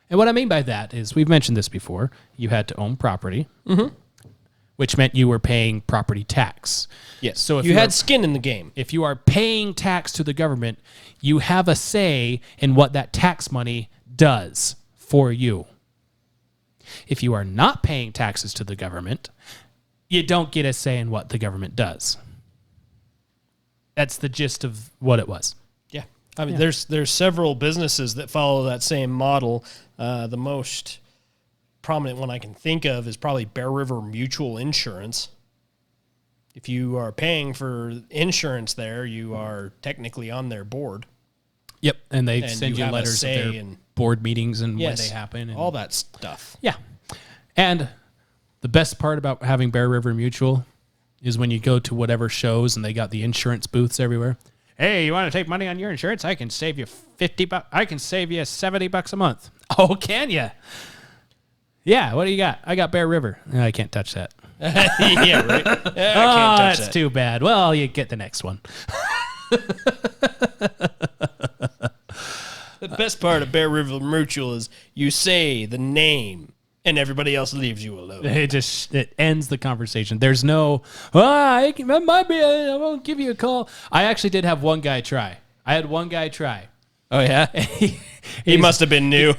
S1: And what I mean by that is, we've mentioned this before, you had to own property, which meant you were paying property tax.
S2: Yes.
S1: So if
S2: you
S1: you
S2: had
S1: are-
S2: skin in the game.
S1: If you are paying tax to the government, you have a say in what that tax money does for you. If you are not paying taxes to the government, you don't get a say in what the government does. That's the gist of what it was.
S2: Yeah. I mean, there's several businesses that follow that same model. The most prominent one I can think of is probably Bear River Mutual Insurance. If you are paying for insurance there, you are technically on their board.
S1: Yep, and they
S2: And
S1: send
S2: you
S1: you
S2: have a
S1: letters of
S2: say
S1: their
S2: in-
S1: board meetings and
S2: Yes.
S1: when they happen. And
S2: All that stuff.
S1: Yeah. And the best part about having Bear River Mutual is when you go to whatever shows and they got the insurance booths everywhere. Hey, you want to take money on your insurance? I can save you $50. I can save you $70 a month. Oh, can you? Yeah. What do you got? I got Bear River. No, I can't touch that.
S2: Yeah, right. I can't touch
S1: That's
S2: that.
S1: too bad. Well, you get the next one.
S2: The best part of Bear River Mutual is you say the name and everybody else leaves you alone.
S1: It ends the conversation. There's no, I won't give you a call. I actually did have one guy try. I had one guy try.
S2: Oh, yeah? He must have been new.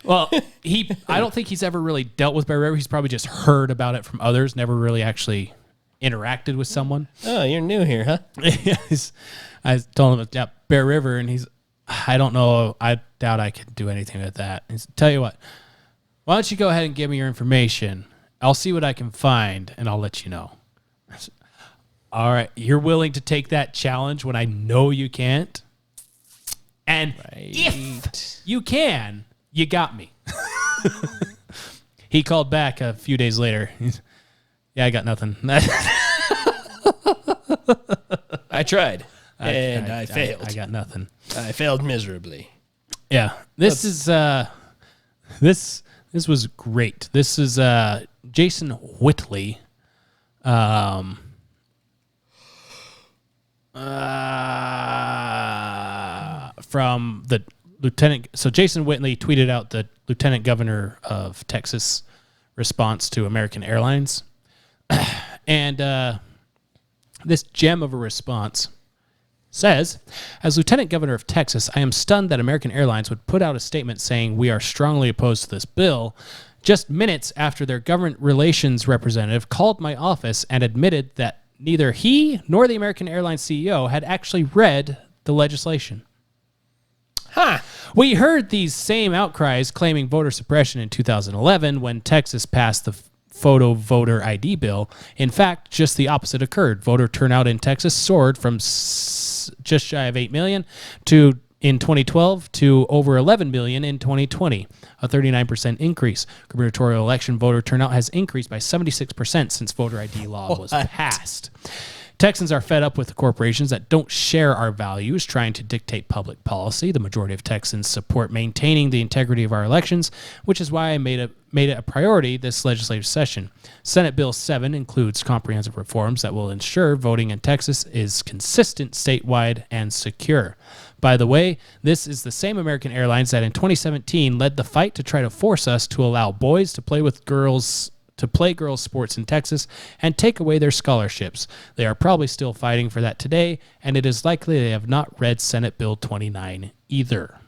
S1: I don't think he's ever really dealt with Bear River. He's probably just heard about it from others, never really actually interacted with someone.
S2: Oh, you're new here, huh?
S1: I told him, yeah, Bear River, and I don't know. I doubt I could do anything with that. He said, tell you what, why don't you go ahead and give me your information? I'll see what I can find, and I'll let you know. I said, all right, you're willing to take that challenge when I know you can't? And if you can, you got me. He called back a few days later. Yeah, I got nothing.
S2: I tried, and I failed.
S1: I got nothing.
S2: I failed miserably.
S1: Yeah, this was great. This is Jason Whitley. From the lieutenant. So Jason Whitley tweeted out the lieutenant governor of Texas response to American Airlines. And this gem of a response says, as lieutenant governor of Texas, I am stunned that American Airlines would put out a statement saying we are strongly opposed to this bill just minutes after their government relations representative called my office and admitted that neither he nor the American Airlines CEO had actually read the legislation. We heard these same outcries claiming voter suppression in 2011 when Texas passed the photo voter ID bill. In fact, just the opposite occurred. Voter turnout in Texas soared from just shy of 8 million in 2012 to over 11 million in 2020, a 39% increase. Gubernatorial election voter turnout has increased by 76% since voter ID law was passed. Texans are fed up with the corporations that don't share our values, trying to dictate public policy. The majority of Texans support maintaining the integrity of our elections, which is why I made it a priority this legislative session. Senate Bill 7 includes comprehensive reforms that will ensure voting in Texas is consistent statewide and secure. By the way, this is the same American Airlines that in 2017 led the fight to try to force us to allow boys to play girls sports in Texas and take away their scholarships. They are probably still fighting for that today, and it is likely they have not read Senate Bill 29 either.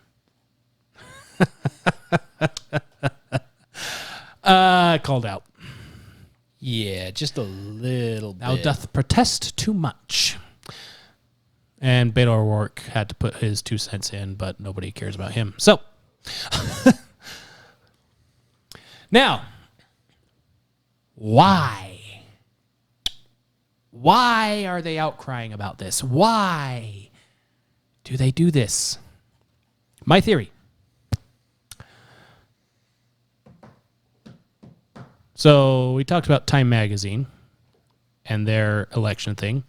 S1: Called out.
S2: Yeah, just a little bit.
S1: Thou doth protest too much. And Beto O'Rourke had to put his 2 cents in, but nobody cares about him. So, now, why? Why are they outcrying about this? Why do they do this? My theory. So we talked about Time Magazine and their election thing.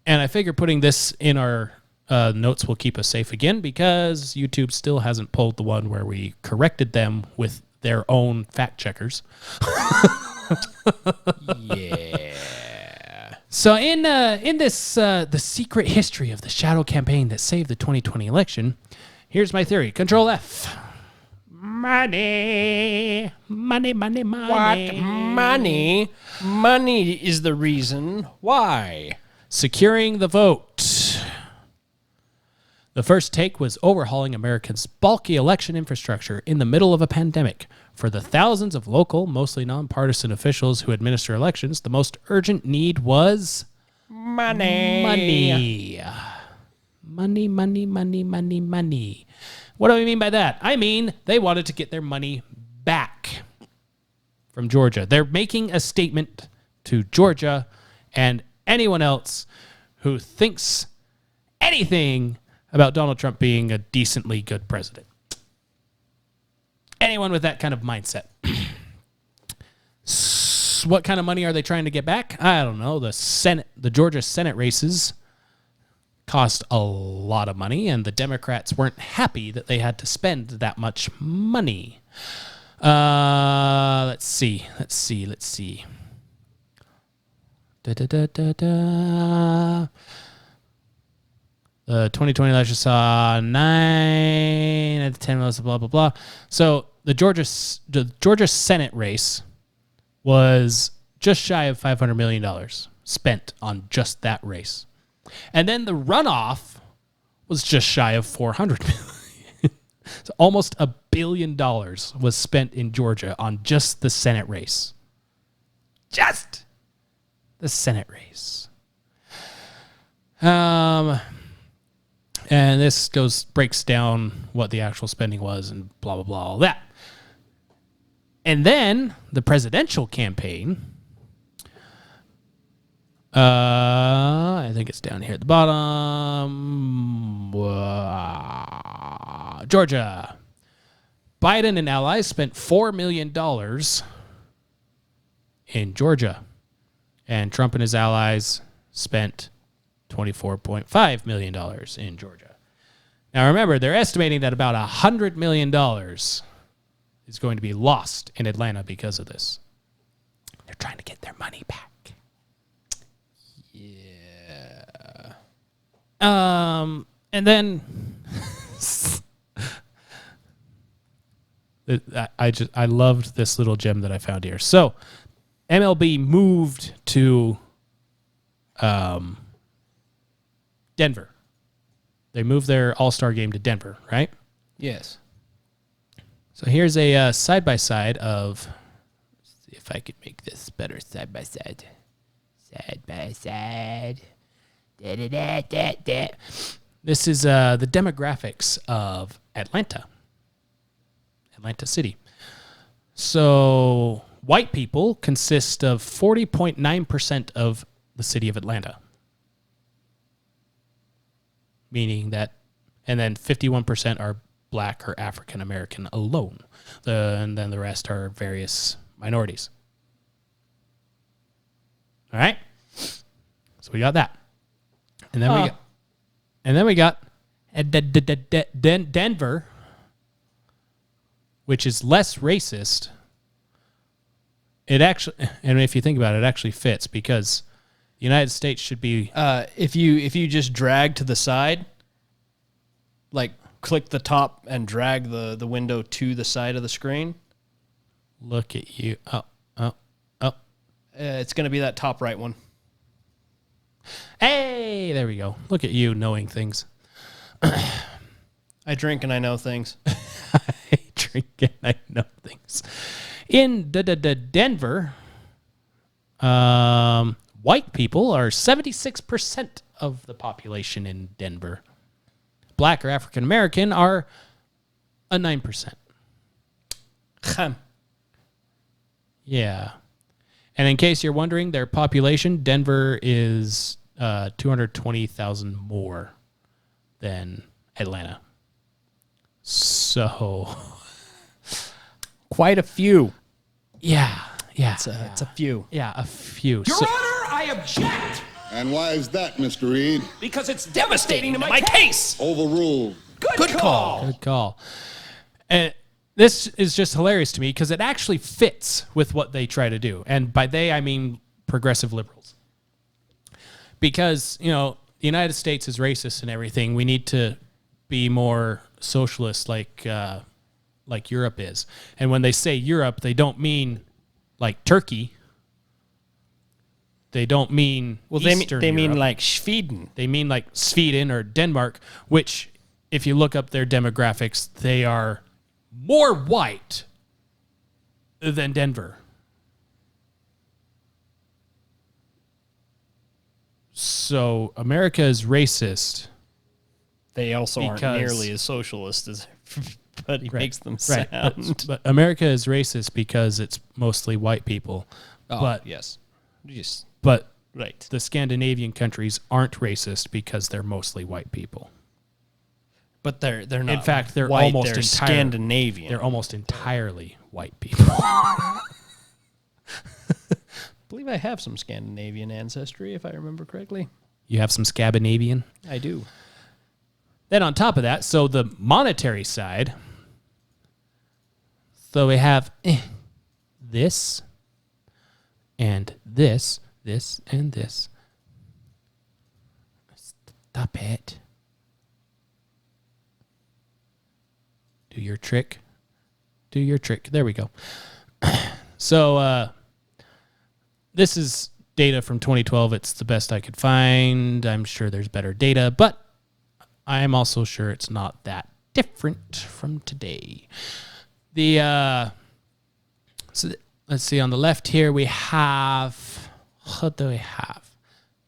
S1: And I figure putting this in our notes will keep us safe again because YouTube still hasn't pulled the one where we corrected them with their own fact checkers.
S2: Yeah.
S1: So in this the secret history of the shadow campaign that saved the 2020 election, here's my theory. Control F. Money. Money, money, money.
S2: What? Money? Money is the reason why.
S1: Securing the vote. The first take was overhauling Americans' bulky election infrastructure in the middle of a pandemic. For the thousands of local, mostly nonpartisan officials who administer elections, the most urgent need was
S2: Money.
S1: money. Money, money, money, money, money. What do I mean by that? I mean they wanted to get their money back from Georgia. They're making a statement to Georgia and anyone else who thinks anything about Donald Trump being a decently good president. Anyone with that kind of mindset. What kind of money are they trying to get back? I don't know. The Georgia Senate races cost a lot of money, and the Democrats weren't happy that they had to spend that much money. Let's see. The 2020 election saw 9 out of 10 votes, blah, blah, blah. So the Georgia Senate race was just shy of $500 million spent on just that race. And then the runoff was just shy of $400 million. So almost $1 billion was spent in Georgia on just the Senate race. Just the Senate race. And this breaks down what the actual spending was and blah, blah, blah, all that. And then the presidential campaign, I think it's down here at the bottom. Georgia. Biden and allies spent $4 million in Georgia. And Trump and his allies spent $24.5 million in Georgia. Now remember, they're estimating that about $100 million is going to be lost in Atlanta because of this. They're trying to get their money back.
S2: Yeah.
S1: And then I loved this little gem that I found here. So MLB moved to Denver. They moved their All-Star game to Denver, right?
S2: Yes.
S1: So here's a side-by-side of... Let's see if I could make this better side-by-side. Side-by-side. Da-da-da-da-da. This is the demographics of Atlanta City. So white people consist of 40.9% of the city of Atlanta. Meaning that, and then 51% are black or African American alone. And then the rest are various minorities. All right? So we got that. And then we got Denver, which is less racist. It actually, and if you think about it, it actually fits because the United States should be.
S2: If you just drag to the side, like click the top and drag the window to the side of the screen.
S1: Look at you. Oh.
S2: It's going to be that top right one.
S1: Hey, there we go. Look at you knowing things.
S2: I drink and I know things.
S1: I drink and I know things. In Denver, white people are 76% of the population in Denver. Black or African American are a 9%. Yeah. And in case you're wondering, their population, Denver is 220,000 more than Atlanta. So,
S2: quite a few.
S1: Yeah.
S2: It's a few.
S1: Yeah, a few.
S8: Your Honor, I object!
S3: And why is that, Mr. Reed?
S8: Because it's devastating to my case!
S3: Overruled.
S8: Good call!
S1: Good call. And this is just hilarious to me because it actually fits with what they try to do. And by they, I mean progressive liberals. Because, the United States is racist and everything. We need to be more socialist like Europe is. And when they say Europe, they don't mean like Turkey. They don't mean Eastern
S2: they mean
S1: Europe.
S2: like Sweden.
S1: They mean like Sweden or Denmark, which if you look up their demographics, they are more white than Denver. So America is racist.
S2: They also aren't
S1: Because-
S2: nearly as socialist as everybody makes them
S1: Right.
S2: sound.
S1: But America is racist because it's mostly white people.
S2: Yes.
S1: But
S2: Right.
S1: the Scandinavian countries aren't racist because they're mostly white people.
S2: But they're not.
S1: In fact, they're
S2: white,
S1: almost
S2: they're
S1: entirely
S2: Scandinavian.
S1: They're almost entirely white people.
S2: I believe I have some Scandinavian ancestry, if I remember correctly.
S1: You have some Scandinavian.
S2: I do.
S1: Then on top of that, so the monetary side, so we have this and this, and this. Stop it. Do your trick. There we go. So this is data from 2012. It's the best I could find. I'm sure there's better data, but I'm also sure it's not that different from today. Let's see, on the left here we have, what do we have?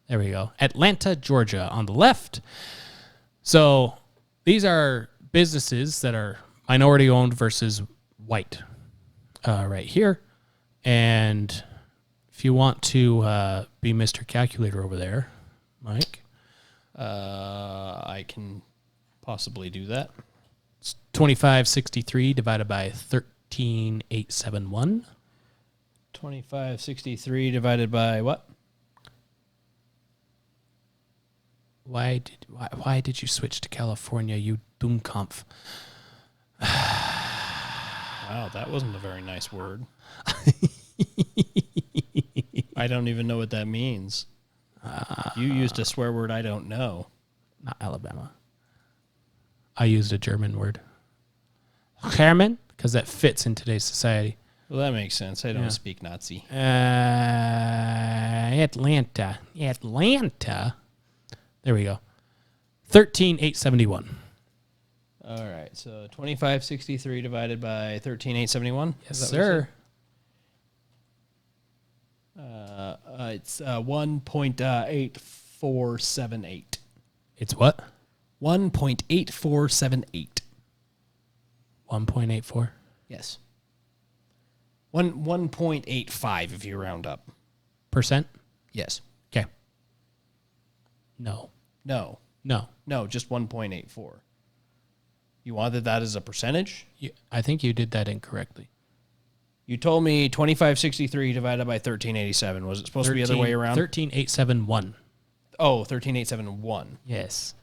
S1: There we go. Atlanta, Georgia on the left. So these are businesses that are minority owned versus white right here. And if you want to be Mr. Calculator over there, Mike.
S2: I can possibly do that.
S1: It's 2563 divided by 13,871.
S2: 2563 divided by what?
S1: Why did you switch to California, you Dummkopf?
S2: Wow, that wasn't a very nice word. I don't even know what that means. You used a swear word I don't know.
S1: Not Alabama. I used a German word. German? Because that fits in today's society.
S2: Well, that makes sense. I don't speak Nazi.
S1: Atlanta. There we go. 13,871.
S2: All right, so 2563 divided by 13,871?
S1: Yes, sir.
S2: It's 1.8478.
S1: It's what?
S2: 1.8478.
S1: 1.84?
S2: Yes. 1.85 if you round up.
S1: Percent?
S2: Yes.
S1: Okay. No.
S2: No, just 1.84. You wanted that as a percentage?
S1: I think you did that incorrectly.
S2: You told me 2563 divided by 1387. Was it supposed to be the other way around?
S1: 13,871.
S2: Oh, 13,871.
S1: Yes.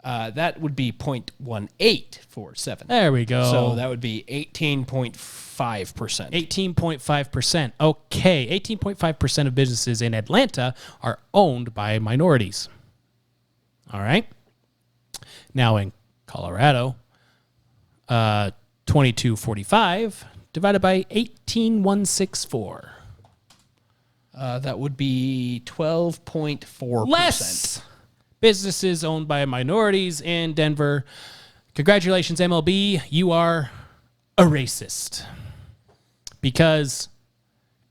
S2: That would be 0.1847.
S1: There we go.
S2: So that would be 18.5%.
S1: 18.5%. Okay, 18.5% of businesses in Atlanta are owned by minorities. All right. Now in Colorado, 2245 divided by 18,164.
S2: That would be 12.4%.
S1: Less businesses owned by minorities in Denver. Congratulations, MLB. You are a racist. Because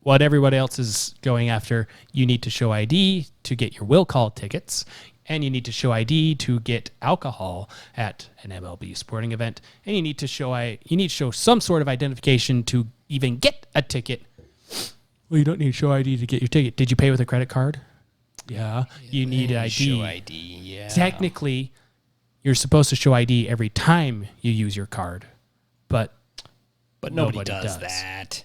S1: what everybody else is going after, you need to show ID to get your will call tickets, and you need to show ID to get alcohol at an MLB sporting event, and you need to show some sort of identification to even get a ticket. Well, you don't need to show ID to get your ticket. Did you pay with a credit card? Yeah. You need ID.
S2: Show ID, yeah.
S1: Technically, you're supposed to show ID every time you use your card, but
S2: nobody does that.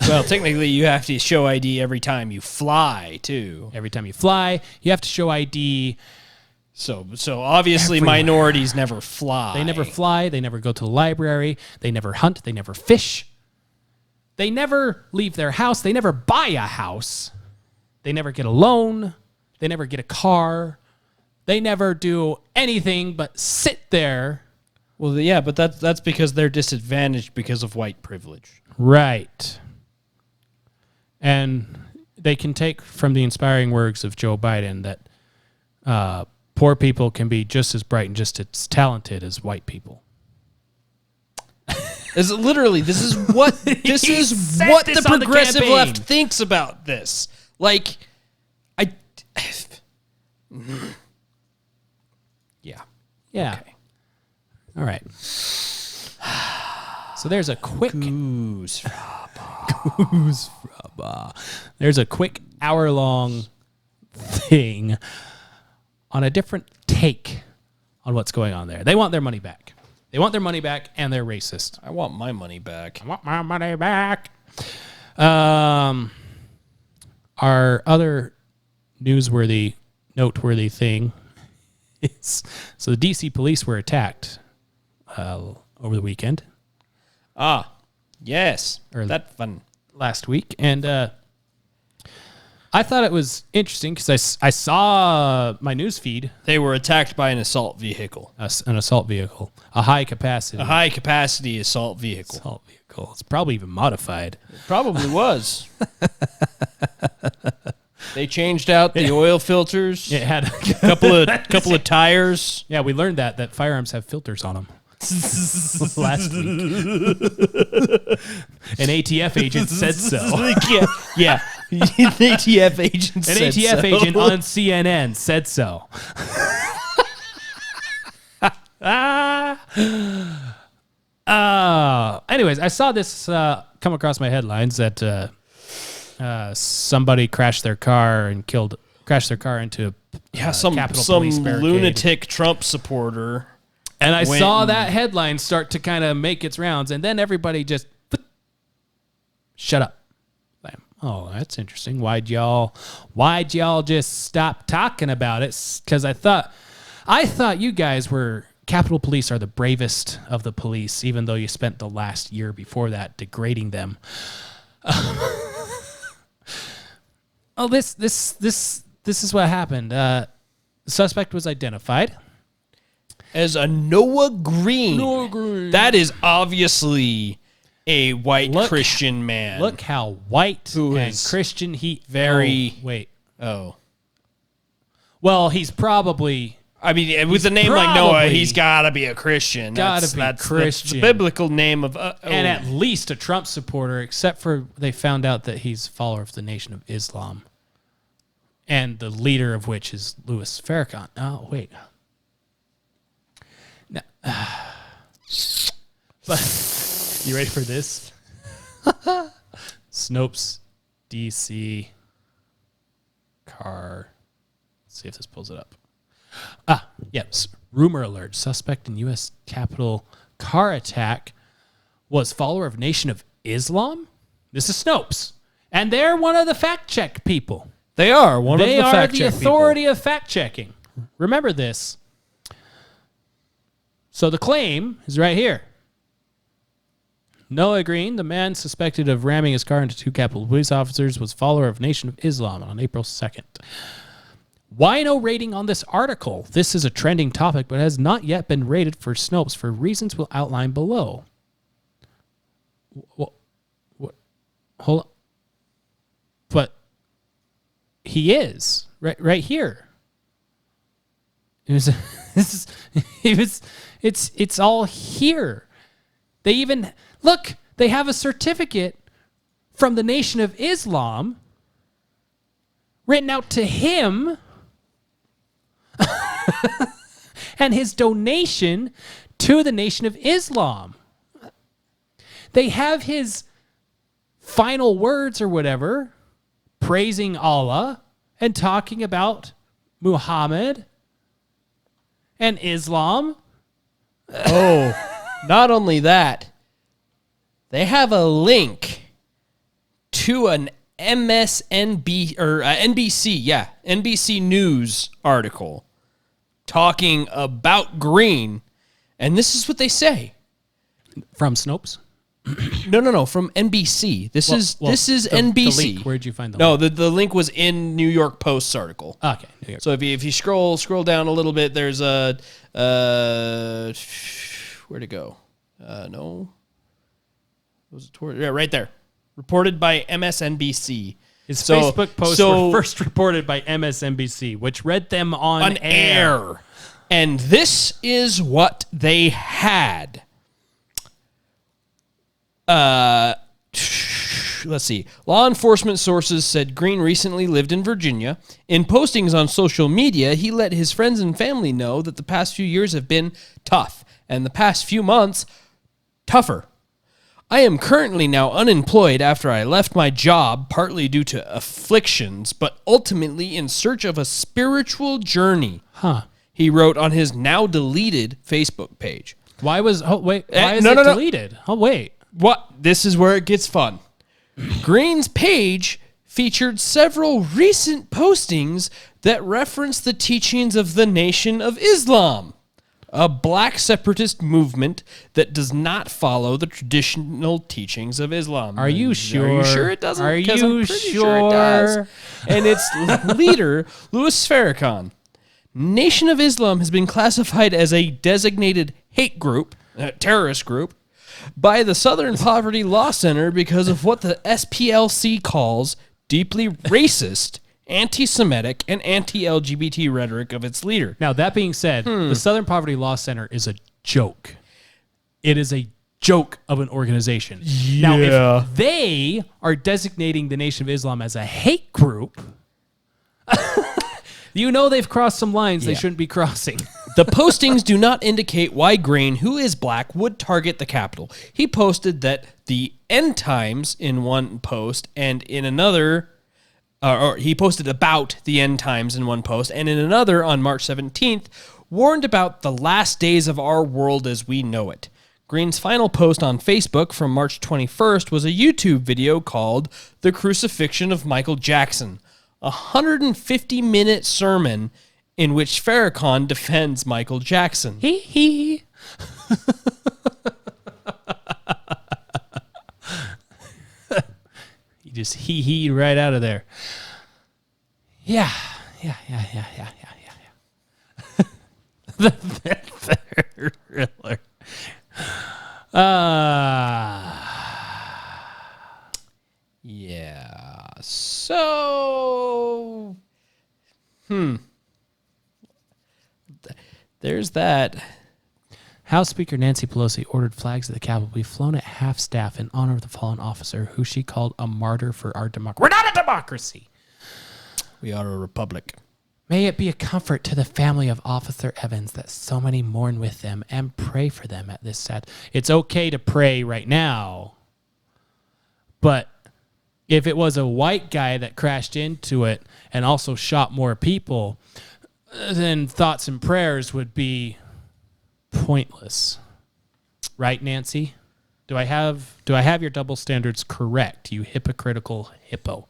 S2: Well, technically, you have to show ID every time you fly, too.
S1: Every time you fly, you have to show ID.
S2: So obviously,
S1: Everywhere.
S2: minorities never fly.
S1: They never fly. They never go to the library. They never hunt. They never fish. They never leave their house. They never buy a house. They never get a loan. They never get a car. They never do anything but sit there.
S2: Well, yeah, but that's because they're disadvantaged because of white privilege.
S1: Right. And they can take from the inspiring words of Joe Biden that poor people can be just as bright and just as talented as white people.
S2: This is what the progressive
S1: campaign.
S2: left thinks about this. Like, yeah.
S1: Yeah.
S2: Okay.
S1: All right. So there's a quick There's a quick hour-long thing on a different take on what's going on there. They want their money back. They want their money back, and they're racist.
S2: I want my money back.
S1: I want my money back. Our other noteworthy thing is, so the DC police were attacked over the weekend.
S2: Ah, yes.
S1: Or
S2: that fun.
S1: Last week. And I thought it was interesting because I saw my news feed.
S2: They were attacked by an assault vehicle.
S1: An assault vehicle. A high capacity.
S2: A high capacity assault vehicle.
S1: Assault vehicle. It's probably even modified.
S2: It probably was. They changed out the oil filters.
S1: It had
S2: a couple of tires.
S1: Yeah, we learned that firearms have filters on them. Last week. An ATF agent said so.
S2: Yeah. An ATF agent
S1: An ATF agent on CNN said so. Anyways, I saw this come across my headlines that somebody crashed their car into
S2: some
S1: Capitol Police barricade.
S2: lunatic Trump supporter.
S1: And I saw that headline start to kind of make its rounds, and then everybody just shut up. Oh, that's interesting. Why'd y'all just stop talking about it? Because I thought you guys were Capitol Police are the bravest of the police, even though you spent the last year before that degrading them. Oh, this is what happened. The suspect was identified
S2: as a Noah Green. That is obviously a white Christian man.
S1: Look how white and Christian he... Well, he's probably...
S2: I mean, with a name like Noah, he's got to be a Christian.
S1: That's Christian.
S2: That's the biblical name of...
S1: And at least a Trump supporter, except for they found out that he's a follower of the Nation of Islam. And the leader of which is Louis Farrakhan. Oh, wait. No. But you ready for this? Snopes, DC car. Let's see if this pulls it up. Yes. Rumor alert. Suspect in U.S. Capitol car attack was follower of Nation of Islam. This is Snopes. And they're one of the fact-check people.
S2: They are one of the
S1: They are
S2: fact
S1: the
S2: check
S1: authority of fact-checking. Remember this. So the claim is right here. Noah Green, the man suspected of ramming his car into 2 Capitol Police officers, was a follower of Nation of Islam on April 2nd. Why no rating on this article? This is a trending topic, but has not yet been rated for Snopes for reasons we'll outline below. What? Hold on. But he is right here. It's all here. They even look. They have a certificate from the Nation of Islam written out to him. And his donation to the Nation of Islam. They have his final words or whatever, praising Allah and talking about Muhammad and Islam.
S2: Oh, not only that, they have a link to an NBC News article talking about Green, and this is what they say
S1: From Snopes?
S2: No, from NBC. This is NBC.
S1: The link, where'd you find the
S2: No,
S1: link?
S2: the link was in New York Post's article.
S1: Okay. New York.
S2: So if you scroll down a little bit, there's a where'd it go? No, was it toward? Yeah, right there. Reported by MSNBC.
S1: His Facebook posts were first reported by MSNBC, which read them on air.
S2: And this is what they had. Let's see. Law enforcement sources said Green recently lived in Virginia. In postings on social media, he let his friends and family know that the past few years have been tough, and the past few months, tougher. I am currently now unemployed after I left my job, partly due to afflictions, but ultimately in search of a spiritual journey. He wrote on his now deleted Facebook page.
S1: Why is it deleted? Oh, wait.
S2: What? This is where it gets fun. Green's page featured several recent postings that reference the teachings of the Nation of Islam, a black separatist movement that does not follow the traditional teachings of Islam.
S1: Are you sure?
S2: Are you sure it doesn't?
S1: Are you
S2: 'Cause I'm pretty sure it does. And its leader, Louis Farrakhan. Nation of Islam has been classified as a designated hate group, a terrorist group, by the Southern Poverty Law Center because of what the SPLC calls deeply racist, anti-Semitic, and anti-LGBT rhetoric of its leader.
S1: Now, that being said, the Southern Poverty Law Center is a joke. It is a joke of an organization. Now, if they are designating the Nation of Islam as a hate group, you know they've crossed some lines they shouldn't be crossing.
S2: The postings do not indicate why Green, who is black, would target the Capitol. He posted that the end times in one post, and in another, or he posted about the end times in one post, and in another on March 17th, warned about the last days of our world as we know it. Green's final post on Facebook from March 21st was a YouTube video called The Crucifixion of Michael Jackson, a 150-minute sermon in which Farrakhan defends Michael Jackson.
S1: He. You just he right out of there. Yeah. The thriller.
S2: Yeah. So, there's that.
S1: House Speaker Nancy Pelosi ordered flags at the Capitol be flown at half-staff in honor of the fallen officer, who she called a martyr for our democracy. We're not a democracy!
S2: We are a republic.
S1: May it be a comfort to the family of Officer Evans that so many mourn with them and pray for them at this sad... It's okay to pray right now, but if it was a white guy that crashed into it and also shot more people, then thoughts and prayers would be pointless. Right, Nancy? Do I have your double standards correct? You hypocritical hippo.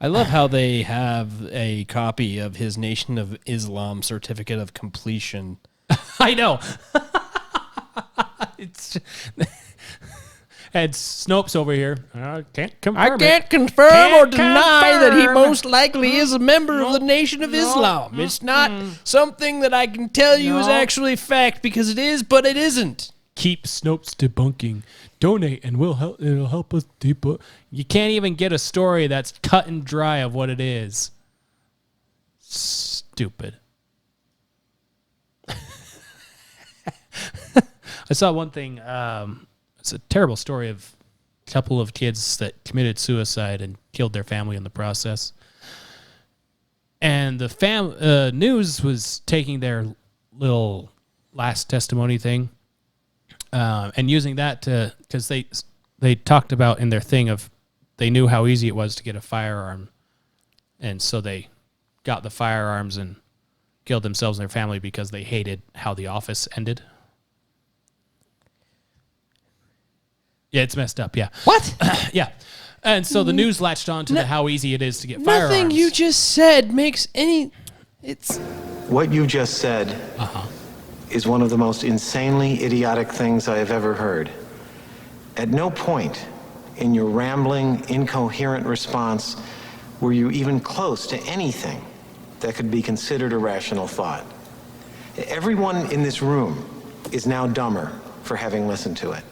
S2: I love how they have a copy of his Nation of Islam certificate of completion.
S1: I know. It's and Snopes over here. I can't confirm
S2: or deny that he most likely is a member of the Nation of Islam. It's not something that I can tell you is actually fact because it is, but it isn't.
S1: Keep Snopes debunking. Donate and it'll help us debunk. You can't even get a story that's cut and dry of what it is. Stupid. I saw one thing. It's a terrible story of a couple of kids that committed suicide and killed their family in the process. And the news was taking their little last testimony thing and using that because they talked about in their thing of they knew how easy it was to get a firearm, and so they got the firearms and killed themselves and their family because they hated how The Office ended. Yeah, it's messed up. Yeah.
S2: What?
S1: Yeah. And so the news latched on to how easy it is to get firearms.
S2: Nothing you just said makes any... It's...
S9: What you just said is one of the most insanely idiotic things I have ever heard. At no point in your rambling, incoherent response were you even close to anything that could be considered a rational thought. Everyone in this room is now dumber for having listened to it.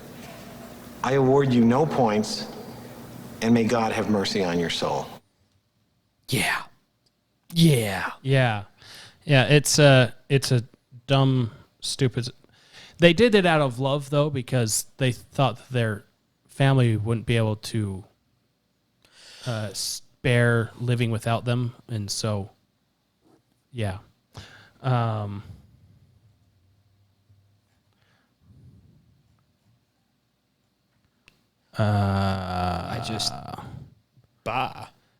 S9: I award you no points, and may God have mercy on your soul.
S2: Yeah. Yeah.
S1: Yeah. Yeah, it's a dumb, stupid... They did it out of love, though, because they thought that their family wouldn't be able to bear living without them, and so, yeah.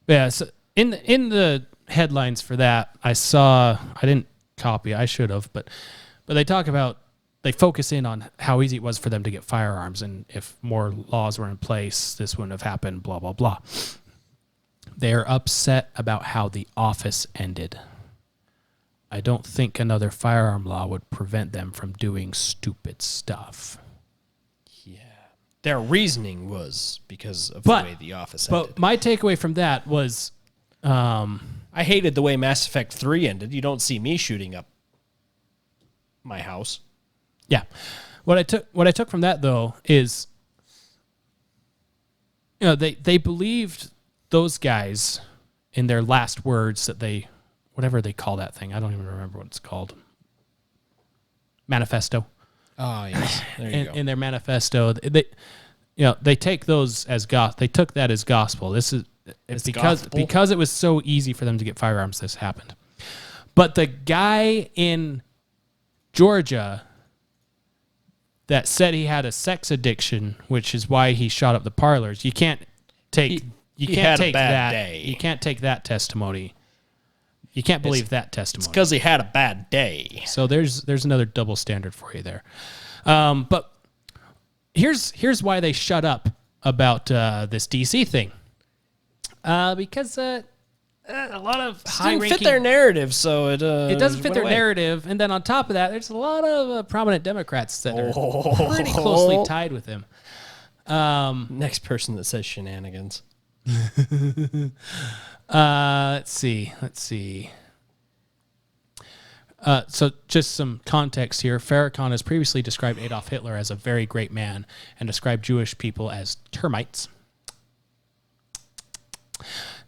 S1: Yeah, so in the headlines for that, I didn't copy, I should have, but they talk about, they focus in on how easy it was for them to get firearms, and if more laws were in place, this wouldn't have happened, blah, blah, blah. They're upset about how The Office ended. I don't think another firearm law would prevent them from doing stupid stuff.
S2: Their reasoning was because of the way The Office ended.
S1: But my takeaway from that was...
S2: I hated the way Mass Effect 3 ended. You don't see me shooting up my house.
S1: Yeah. What I took from that, though, is... You know, they believed those guys in their last words that they... Whatever they call that thing. I don't even remember what it's called. Manifesto.
S2: Oh, yes. There you go.
S1: In their manifesto, they take those as they took that as gospel. This is because it was so easy for them to get firearms. This happened, but the guy in Georgia that said he had a sex addiction, which is why he shot up the parlors. You can't take that. You can't take that testimony. You can't believe that testimony.
S2: It's because he had a bad day.
S1: So there's another double standard for you there. But here's why they shut up about this DC thing. Because a lot of high-ranking...
S2: It didn't fit their narrative, so it
S1: doesn't fit their narrative. And then on top of that, there's a lot of prominent Democrats that are pretty closely tied with him.
S2: Next person that says shenanigans.
S1: Let's see. So just some context here. Farrakhan has previously described Adolf Hitler as a very great man and described Jewish people as termites.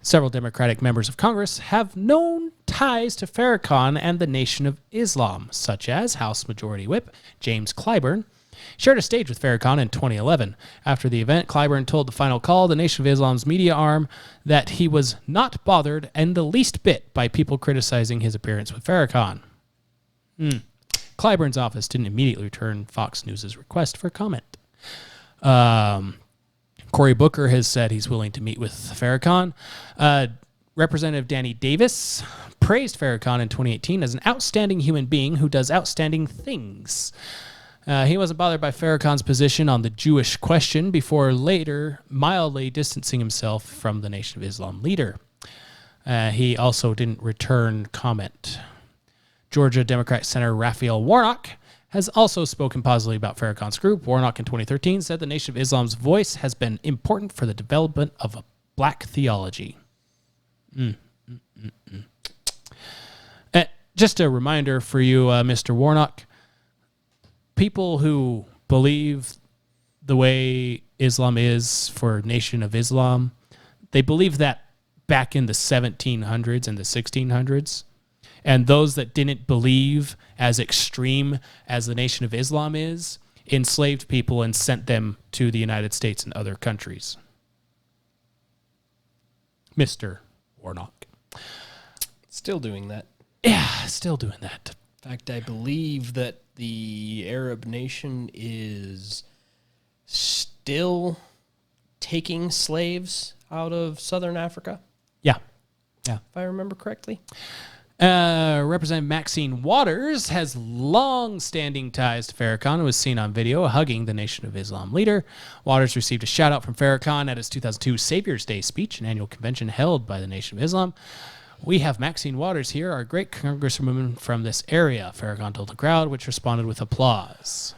S1: Several Democratic members of Congress have known ties to Farrakhan and the Nation of Islam, such as House Majority Whip James Clyburn. Shared a stage with Farrakhan in 2011. After the event, Clyburn told the Final Call, the Nation of Islam's media arm, that he was not bothered in the least bit by people criticizing his appearance with Farrakhan. Clyburn's office didn't immediately return Fox News' request for comment. Cory Booker has said he's willing to meet with Farrakhan. Representative Danny Davis praised Farrakhan in 2018 as an outstanding human being who does outstanding things. He wasn't bothered by Farrakhan's position on the Jewish question before later mildly distancing himself from the Nation of Islam leader. He also didn't return comment. Georgia Democrat Senator Raphael Warnock has also spoken positively about Farrakhan's group. Warnock in 2013 said the Nation of Islam's voice has been important for the development of a black theology. Just a reminder for you, Mr. Warnock, people who believe the way Islam is for Nation of Islam, they believe that back in the 1700s and the 1600s. And those that didn't believe as extreme as the Nation of Islam is, enslaved people and sent them to the United States and other countries. Mr. Warnock.
S2: Still doing that.
S1: Yeah, still doing that.
S2: In fact, I believe that the Arab nation is still taking slaves out of southern Africa.
S1: Yeah.
S2: If I remember correctly.
S1: Representative Maxine Waters has long-standing ties to Farrakhan and was seen on video hugging the Nation of Islam leader. Waters received a shout-out from Farrakhan at his 2002 Savior's Day speech, an annual convention held by the Nation of Islam. We have Maxine Waters here, our great congresswoman from this area, Farrakhan told the crowd, which responded with applause.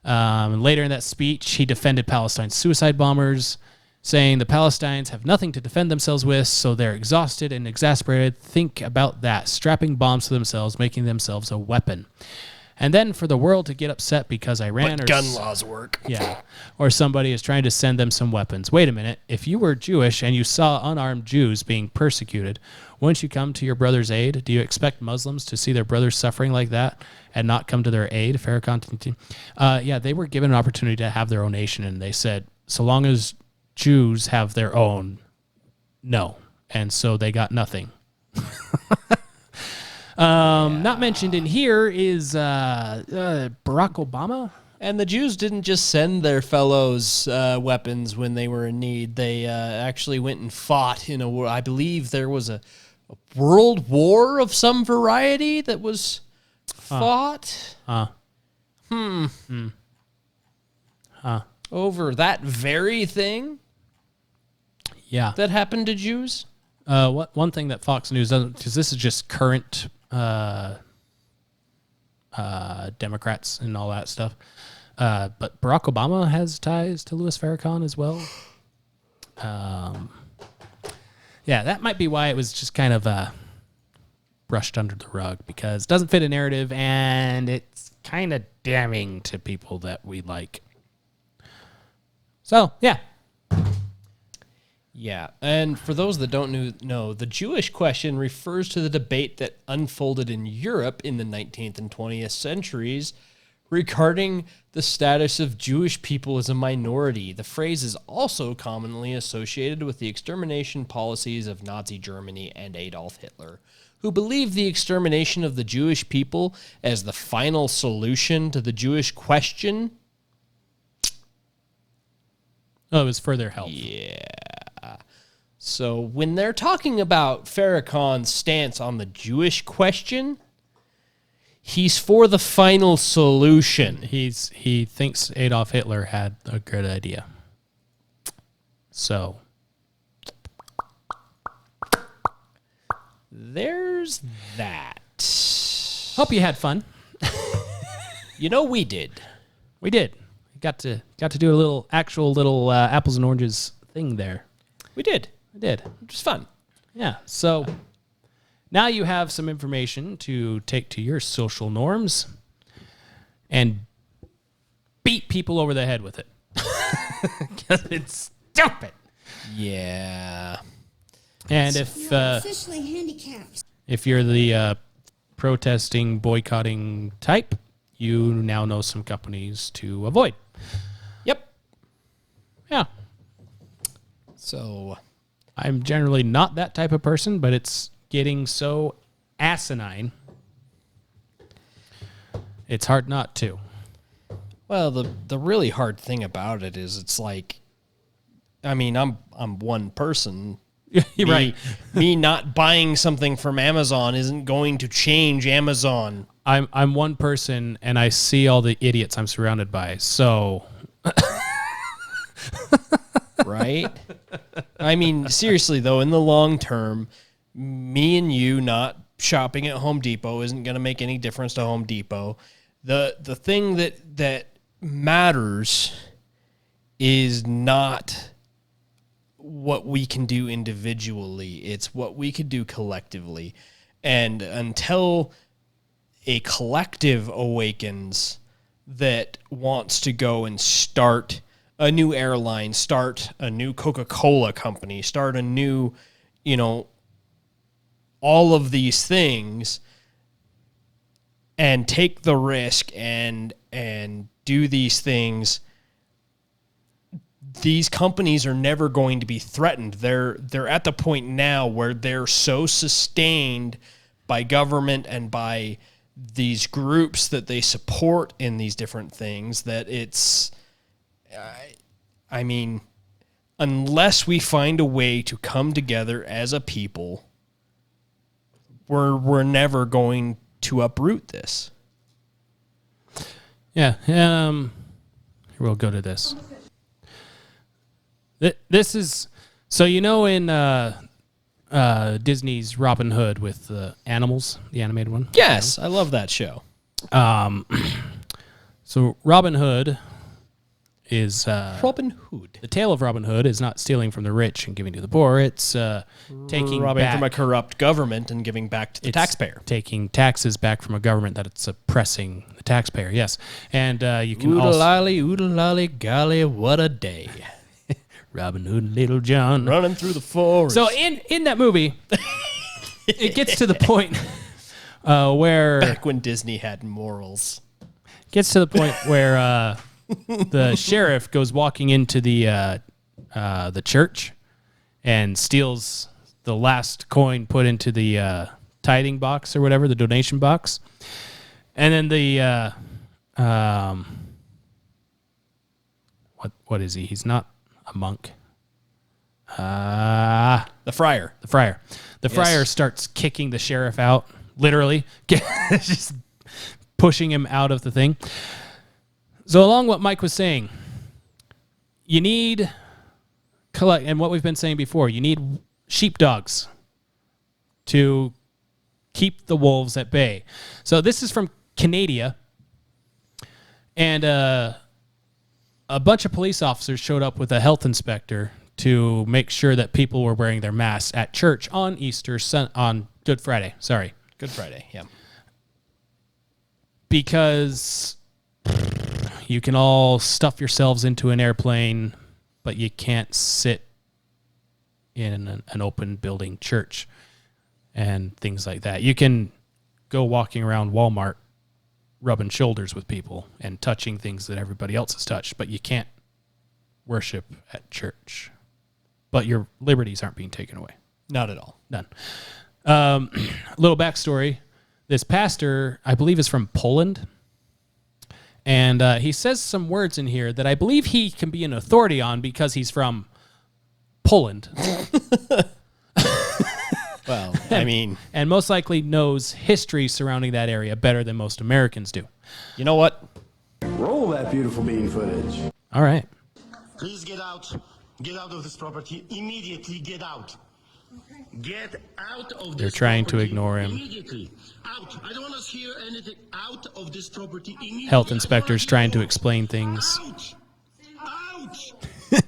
S1: Later in that speech, he defended Palestine's suicide bombers, saying the Palestinians have nothing to defend themselves with, so they're exhausted and exasperated. Think about that, strapping bombs to themselves, making themselves a weapon. And then for the world to get upset because Iran
S2: But gun laws work.
S1: Yeah, or somebody is trying to send them some weapons. Wait a minute, if you were Jewish and you saw unarmed Jews being persecuted, wouldn't you come to your brother's aid? Do you expect Muslims to see their brothers suffering like that and not come to their aid? Farrakhan, yeah, they were given an opportunity to have their own nation, and they said, so long as Jews have their own, no. And so they got nothing. Not mentioned in here is Barack Obama.
S2: And the Jews didn't just send their fellows weapons when they were in need. They actually went and fought in a war. I believe there was a world war of some variety that was fought. Over that very thing.
S1: Yeah,
S2: that happened to Jews.
S1: One thing that Fox News doesn't, because this is just current Democrats and all that stuff. But Barack Obama has ties to Louis Farrakhan as well. Yeah, that might be why it was just kind of brushed under the rug, because it doesn't fit a narrative and it's kind of damning to people that we like. So, yeah.
S2: Yeah, and for those that don't know, the Jewish question refers to the debate that unfolded in Europe in the 19th and 20th centuries regarding the status of Jewish people as a minority. The phrase is also commonly associated with the extermination policies of Nazi Germany and Adolf Hitler, who believed the extermination of the Jewish people as the final solution to the Jewish question.
S1: Oh, it was for their health.
S2: Yeah. So when they're talking about Farrakhan's stance on the Jewish question, he's for the final solution.
S1: He thinks Adolf Hitler had a good idea. So
S2: there's that.
S1: Hope you had fun.
S2: You know, we did.
S1: We did. Got to do a little apples and oranges thing there.
S2: We did.
S1: I did.
S2: Which was fun.
S1: Yeah. So now you have some information to take to your social norms and beat people over the head with it. Because it's stupid.
S2: Yeah.
S1: And if
S10: officially handicapped.
S1: If you're the protesting, boycotting type, you now know some companies to avoid.
S2: Yep.
S1: Yeah.
S2: So
S1: I'm generally not that type of person, but it's getting so asinine. It's hard not to.
S2: Well, the really hard thing about it is it's like, I mean, I'm one person,
S1: You're right.
S2: Me not buying something from Amazon isn't going to change Amazon.
S1: I'm one person, and I see all the idiots I'm surrounded by. So,
S2: right? I mean, seriously though, in the long term, me and you not shopping at Home Depot isn't going to make any difference to Home Depot. The thing that matters is not what we can do individually. It's what we could do collectively. And until a collective awakens that wants to go and start a new airline, start a new Coca-Cola company, start a new, all of these things, and take the risk and do these things, these companies are never going to be threatened. They're at the point now where they're so sustained by government and by these groups that they support in these different things that it's, I mean, unless we find a way to come together as a people, we're never going to uproot this.
S1: Yeah. We'll go to this. This is so in Disney's Robin Hood with the animals, the animated one.
S2: Yes, I love that show.
S1: So Robin Hood is
S2: Robin Hood.
S1: The tale of Robin Hood is not stealing from the rich and giving to the poor. It's taking
S2: robbing
S1: back
S2: from a corrupt government and giving back to the taxpayer.
S1: Taking taxes back from a government that it's oppressing the taxpayer. Yes, and you can also
S2: Oodle-lolly, golly, what a day.
S1: Robin Hood, Little John,
S2: running through the forest.
S1: So in that movie, it gets to the point where
S2: back when Disney had morals,
S1: gets to the point where the sheriff goes walking into the church and steals the last coin put into the tithing box or whatever, the donation box, and then the what is he? He's not a monk.
S2: The friar.
S1: The friar starts kicking the sheriff out, literally, just pushing him out of the thing. So along what Mike was saying, you need and what we've been saying before, you need sheepdogs to keep the wolves at bay. So this is from Canada, and a bunch of police officers showed up with a health inspector to make sure that people were wearing their masks at church on on Good Friday. Sorry.
S2: Good Friday, yeah.
S1: Because you can all stuff yourselves into an airplane, but you can't sit in an open building church and things like that. You can go walking around Walmart rubbing shoulders with people and touching things that everybody else has touched, but you can't worship at church. But your liberties aren't being taken away.
S2: Not at all.
S1: None. Little backstory. This pastor, I believe, is from Poland. And he says some words in here that I believe he can be an authority on because he's from Poland.
S2: Well, I mean...
S1: And most likely knows history surrounding that area better than most Americans do.
S2: You know what?
S11: Roll that beautiful bean footage.
S1: All right.
S12: Please get out. Get out of this property. Immediately get out. Get out of this
S1: They're trying to ignore him.
S12: Immediately. Out. I don't want to hear anything. Out of this property immediately.
S1: Health inspectors trying to explain things.
S12: Out. Out.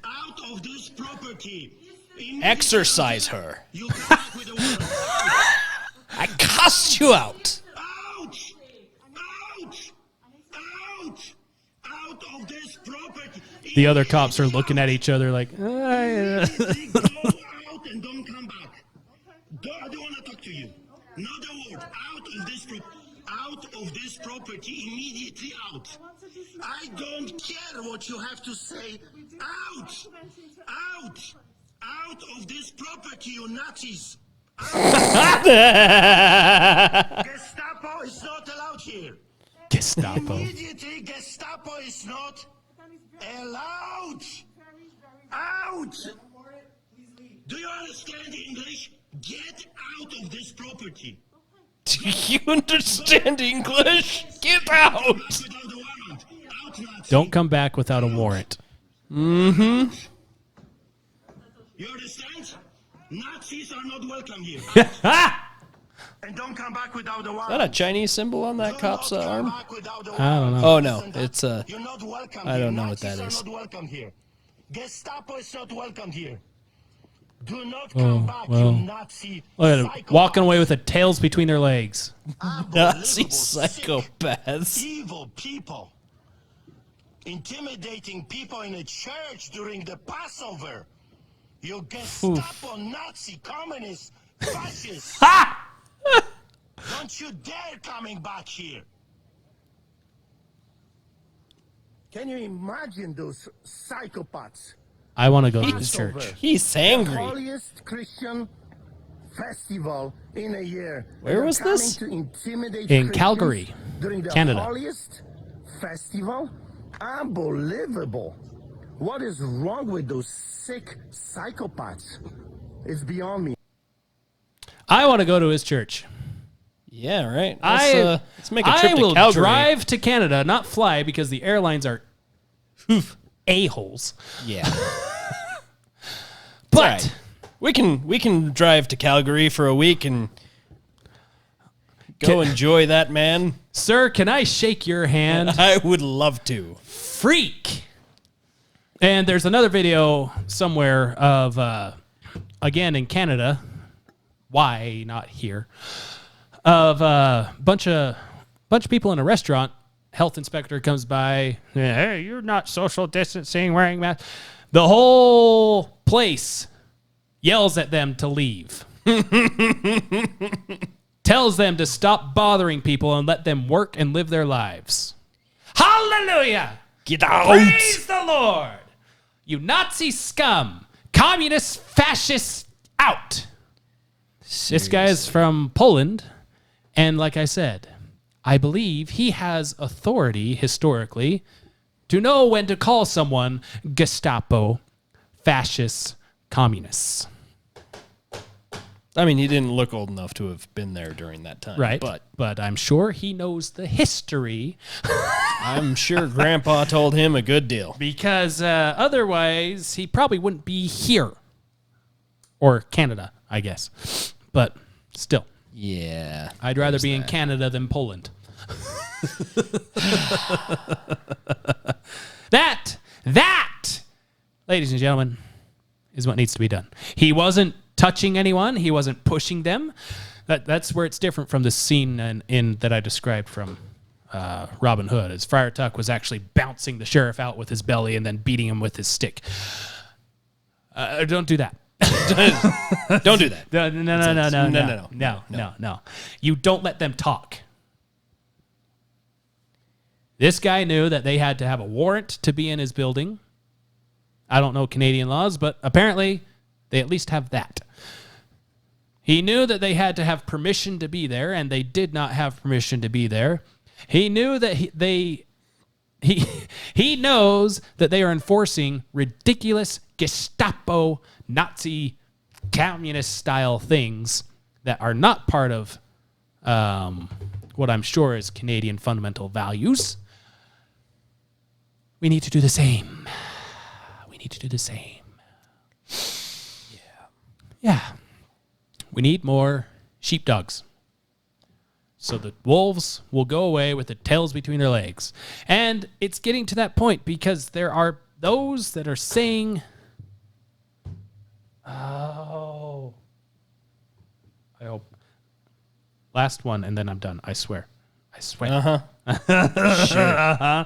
S12: Out of this property.
S2: Exercise her. I cussed you out.
S12: Ouch! Ouch! Ouch! Out of this property.
S1: The other cops are looking at each other like,
S12: Go out and don't come back. I don't want to talk to you. Not a word. Out of this property. Immediately out. I don't care what you have to say. Out! Out! Out of this property, you Nazis! Gestapo is not allowed here.
S1: Gestapo.
S12: Immediately, Gestapo is not allowed. Out! Do you understand English? Get out of this property.
S2: Do you understand English? Get out!
S1: Don't come back without a warrant.
S2: Mm-hmm.
S12: You understand? Nazis are not welcome here. And don't come back without a warrant.
S2: Is that a Chinese symbol on that cop's arm?
S1: I don't know.
S2: Oh, no. It's
S12: You're not welcome
S2: I
S12: here.
S2: don't know what
S12: Nazis
S2: that is.
S12: are not welcome here. Gestapo is not welcome here. Do not come back, you Nazi
S1: Look at him
S12: psychopath.
S1: walking away with the tails between their legs.
S2: Nazi psychopaths.
S12: Evil people. Intimidating people in a church during the Passover. You Gestapo, Nazi, communist, fascist. Don't you dare coming back here. Can you imagine those psychopaths?
S1: I want to go to this church.
S2: He's
S12: The
S2: angry.
S12: holiest Christian festival in a year.
S2: Where was this?
S12: To intimidate
S1: In
S12: Christians
S1: Calgary,
S12: during the
S1: Canada.
S12: holiest festival? Unbelievable. What is wrong with those sick psychopaths? It's beyond me.
S1: I want to go to his church.
S2: Yeah, right. Let's make a
S1: I
S2: trip to
S1: will
S2: Calgary.
S1: drive to Canada, not fly, because the airlines are a-holes.
S2: Yeah.
S1: But
S2: Right. We can drive to Calgary for a week and go enjoy that, man.
S1: Sir, can I shake your hand?
S2: I would love to.
S1: Freak. And there's another video somewhere of, again, in Canada. Why not here? Of a bunch of people in a restaurant. Health inspector comes by. Hey, you're not social distancing, wearing masks. The whole place yells at them to leave. Tells them to stop bothering people and let them work and live their lives. Hallelujah!
S2: Get out!
S1: Praise the Lord! You Nazi scum! Communist fascists out! This guy is from Poland, and like I said, I believe he has authority historically to know when to call someone Gestapo, fascists, communists.
S2: I mean, he didn't look old enough to have been there during that time.
S1: Right,
S2: But
S1: I'm sure he knows the history.
S2: I'm sure Grandpa told him a good deal.
S1: Because otherwise, he probably wouldn't be here. Or Canada, I guess. But still.
S2: Yeah.
S1: I'd rather be in Canada than Poland. That, ladies and gentlemen, is what needs to be done. He wasn't touching anyone. He wasn't pushing them. That's where it's different from the scene in that I described from Robin Hood. As Friar Tuck was actually bouncing the sheriff out with his belly and then beating him with his stick. Don't do that.
S2: Don't do that.
S1: No. You don't let them talk. This guy knew that they had to have a warrant to be in his building. I don't know Canadian laws, but apparently they at least have that. He knew that they had to have permission to be there, and they did not have permission to be there. He knew that he knows that they are enforcing ridiculous Gestapo, Nazi, communist-style things that are not part of what I'm sure is Canadian fundamental values. We need to do the same. Yeah. We need more sheepdogs. So the wolves will go away with the tails between their legs. And it's getting to that point because there are those that are saying, oh, I hope. Last one, and then I'm done. I swear.
S2: Uh-huh. Sure.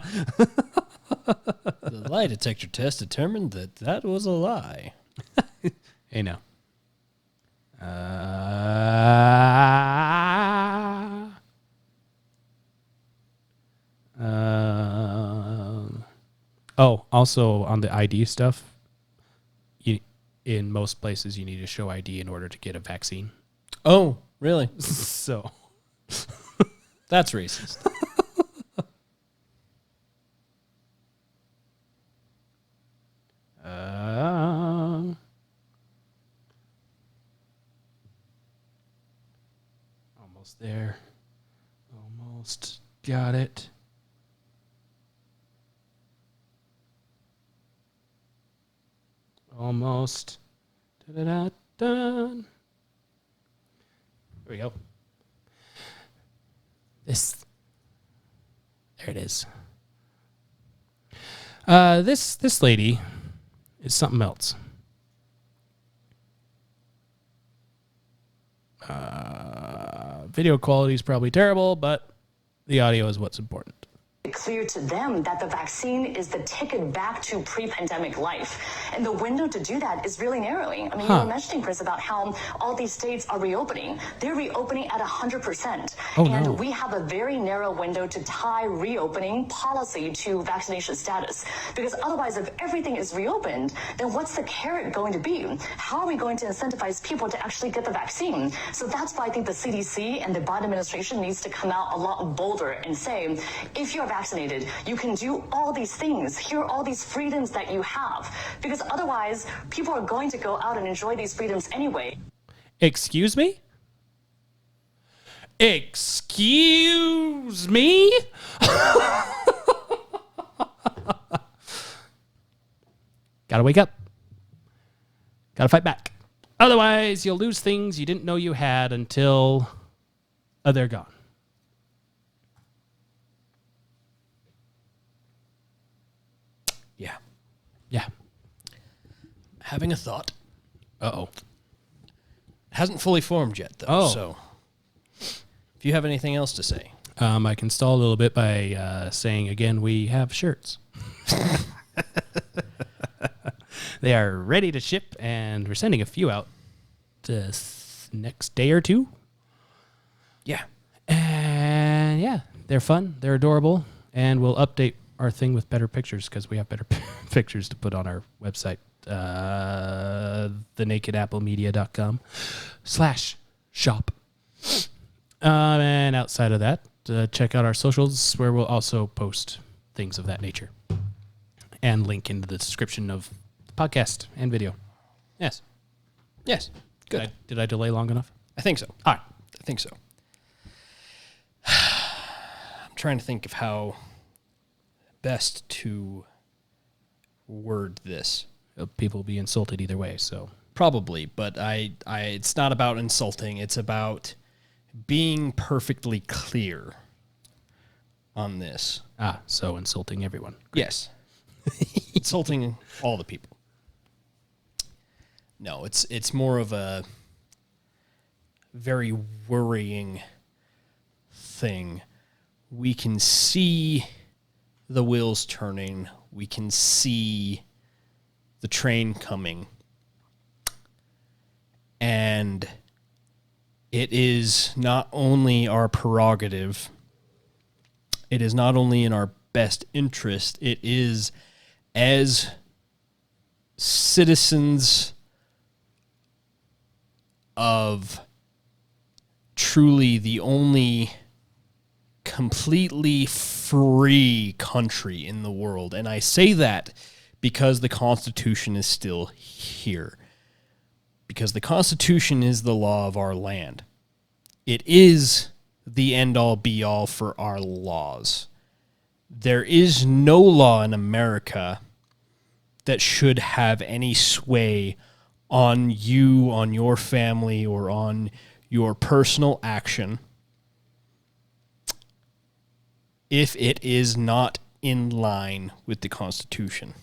S2: The lie detector test determined that was a lie.
S1: Hey, no. Also on the ID stuff, in most places you need to show ID in order to get a vaccine.
S2: Oh, really?
S1: So
S2: that's racist.
S1: Almost there. Almost got it. Almost. Dun. Here we go. There it is. This lady is something else. Video quality is probably terrible, but the audio is what's important.
S13: Clear to them that the vaccine is the ticket back to pre-pandemic life. And the window to do that is really narrowing. I mean, you were mentioning, Chris, about how all these states are reopening. They're reopening at 100%. And we have a very narrow window to tie reopening policy to vaccination status. Because otherwise, if everything is reopened, then what's the carrot going to be? How are we going to incentivize people to actually get the vaccine? So that's why I think the CDC and the Biden administration needs to come out a lot bolder and say, if you're vaccinated, you can do all these things. Here are all these freedoms that you have. Because otherwise, people are going to go out and enjoy these freedoms anyway.
S1: Excuse me? Excuse me? Gotta wake up. Gotta fight back. Otherwise, you'll lose things you didn't know you had until they're gone. Yeah.
S2: Having a thought.
S1: Uh-oh.
S2: Hasn't fully formed yet, though.
S1: Oh.
S2: So if you have anything else to say.
S1: I can stall a little bit by saying, again, we have shirts. They are ready to ship, and we're sending a few out this next day or two.
S2: Yeah.
S1: And, yeah, they're fun. They're adorable. And we'll update our thing with better pictures because we have better pictures to put on our website, thenakedapplemedia.com/shop. And outside of that, check out our socials where we'll also post things of that nature and link into the description of the podcast and video. Yes.
S2: Good.
S1: Did I delay long enough?
S2: I think so.
S1: All right.
S2: I think so. I'm trying to think of how best to word this.
S1: People will be insulted either way, so
S2: probably, but I it's not about insulting, it's about being perfectly clear on this.
S1: So insulting everyone. Great.
S2: Yes. Insulting all the people. No, it's more of a very worrying thing. We can see the wheels turning. We can see the train coming. And it is not only our prerogative, it is not only in our best interest, it is as citizens of truly the only completely free country in the world. And I say that because the Constitution is still here. Because the Constitution is the law of our land. It is the end-all, be-all for our laws. There is no law in America that should have any sway on you, on your family, or on your personal action if it is not in line with the Constitution.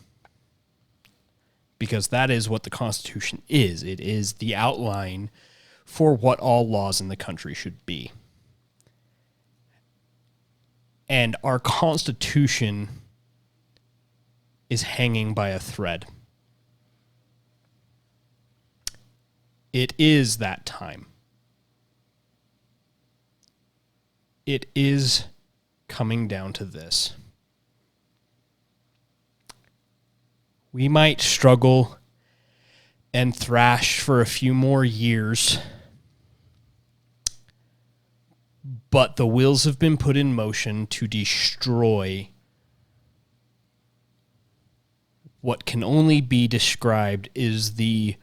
S2: Because that is what the Constitution is. It is the outline for what all laws in the country should be. And our Constitution is hanging by a thread. It is that time. It is coming down to this. We might struggle and thrash for a few more years, but the wheels have been put in motion to destroy what can only be described as the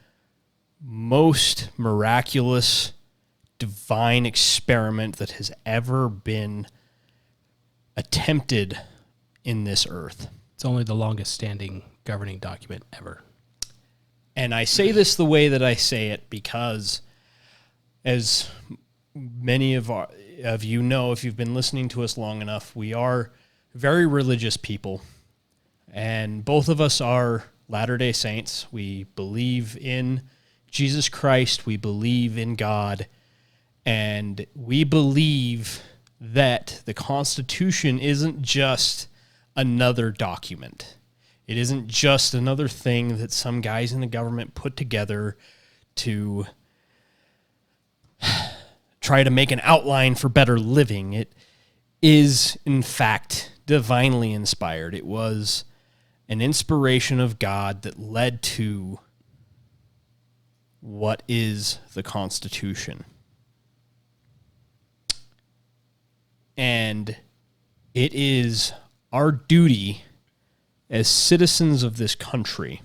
S2: most miraculous divine experiment that has ever been attempted in this earth.
S1: It's only the longest standing governing document ever.
S2: And I say this the way that I say it because, as many of you know, if you've been listening to us long enough, we are very religious people. And both of us are Latter-day Saints. We believe in Jesus Christ. We believe in God. And we believe that the Constitution isn't just another document. It isn't just another thing that some guys in the government put together to try to make an outline for better living. It is, in fact, divinely inspired. It was an inspiration of God that led to what is the Constitution. And it is our duty as citizens of this country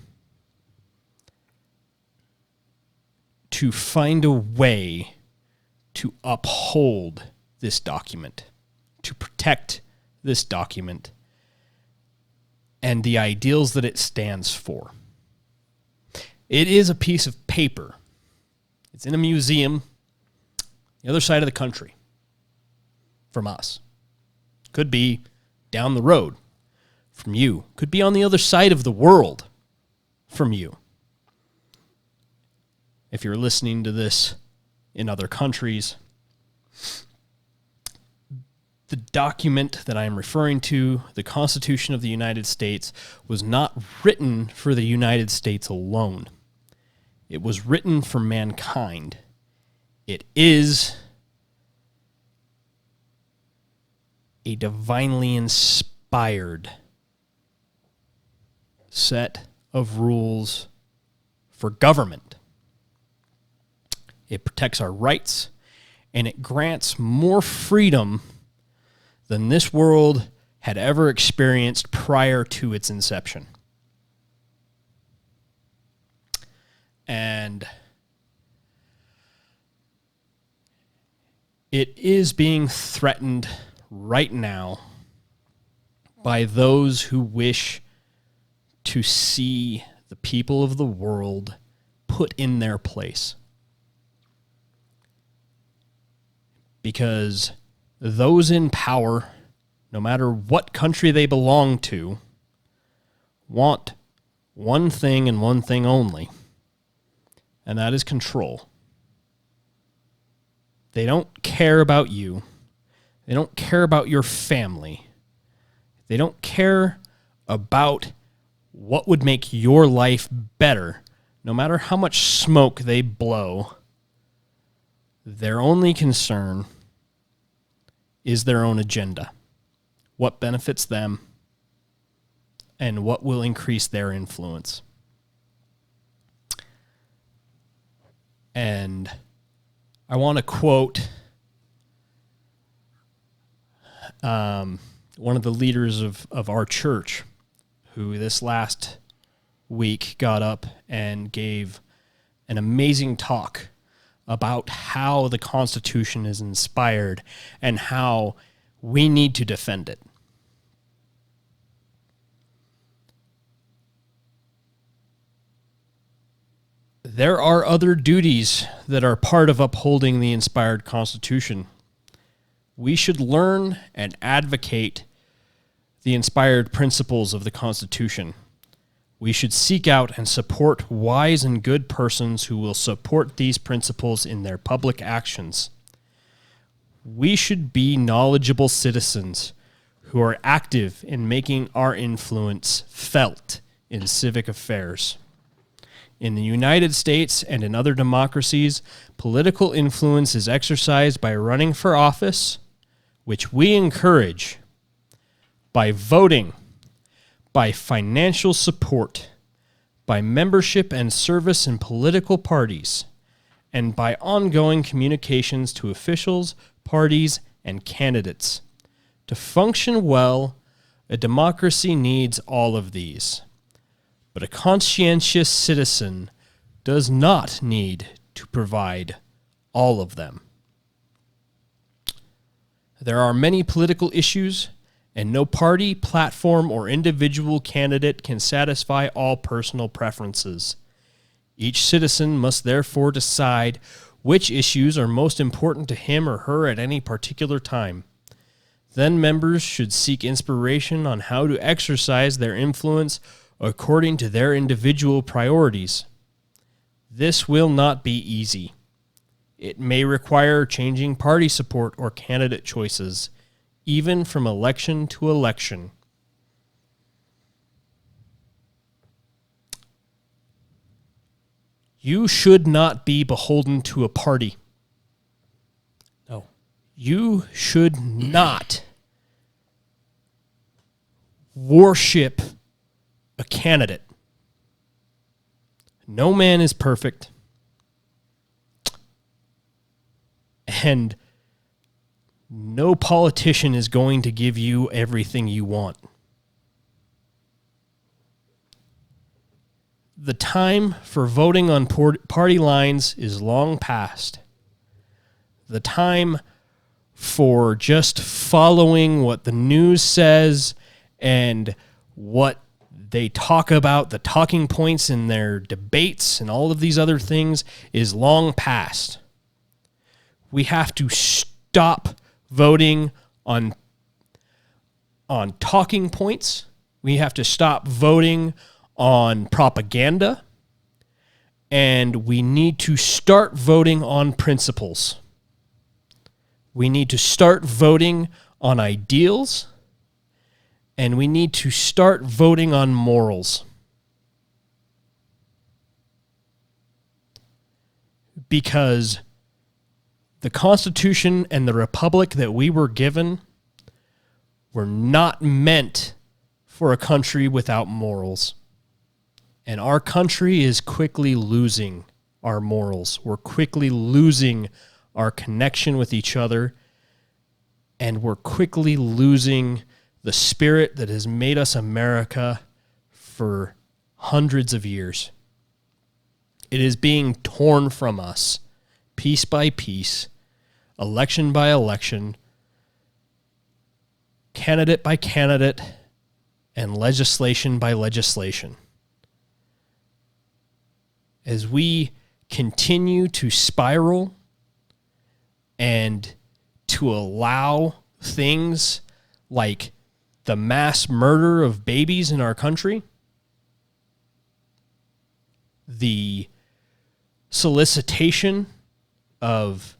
S2: to find a way to uphold this document, to protect this document, and the ideals that it stands for. It is a piece of paper. It's in a museum, the other side of the country from us. Could be down the road from you. Could be on the other side of the world from you. If you're listening to this in other countries, the document that I am referring to, the Constitution of the United States, was not written for the United States alone. It was written for mankind. It is a divinely inspired set of rules for government. It protects our rights, and it grants more freedom than this world had ever experienced prior to its inception. And it is being threatened right now by those who wish to see the people of the world put in their place. Because those in power, no matter what country they belong to, want one thing and one thing only, and that is control. They don't care about you. They don't care about your family. They don't care about what would make your life better, no matter how much smoke they blow. Their only concern is their own agenda, what benefits them, and what will increase their influence. And I want to quote one of the leaders of our church, who this last week got up and gave an amazing talk about how the Constitution is inspired and how we need to defend it. There are other duties that are part of upholding the inspired Constitution. We should learn and advocate the inspired principles of the Constitution. We should seek out and support wise and good persons who will support these principles in their public actions. We should be knowledgeable citizens who are active in making our influence felt in civic affairs. In the United States and in other democracies, political influence is exercised by running for office, which we encourage, by voting, by financial support, by membership and service in political parties, and by ongoing communications to officials, parties, and candidates. To function well, a democracy needs all of these. But a conscientious citizen does not need to provide all of them. There are many political issues, and no party, platform, or individual candidate can satisfy all personal preferences. Each citizen must therefore decide which issues are most important to him or her at any particular time. Then members should seek inspiration on how to exercise their influence according to their individual priorities. This will not be easy. It may require changing party support or candidate choices, even from election to election. You should not be beholden to a party.
S1: No.
S2: You should not worship a candidate. No man is perfect. And no politician is going to give you everything you want. The time for voting on party lines is long past. The time for just following what the news says and what they talk about, the talking points in their debates and all of these other things is long past. We have to stop voting on talking points. We have to stop voting on propaganda. And we need to start voting on principles. We need to start voting on ideals. And we need to start voting on morals. Because the Constitution and the Republic that we were given were not meant for a country without morals. And our country is quickly losing our morals. We're quickly losing our connection with each other. And we're quickly losing the spirit that has made us America for hundreds of years. It is being torn from us, piece by piece, election by election, candidate by candidate, and legislation by legislation. As we continue to spiral and to allow things like the mass murder of babies in our country, the solicitation of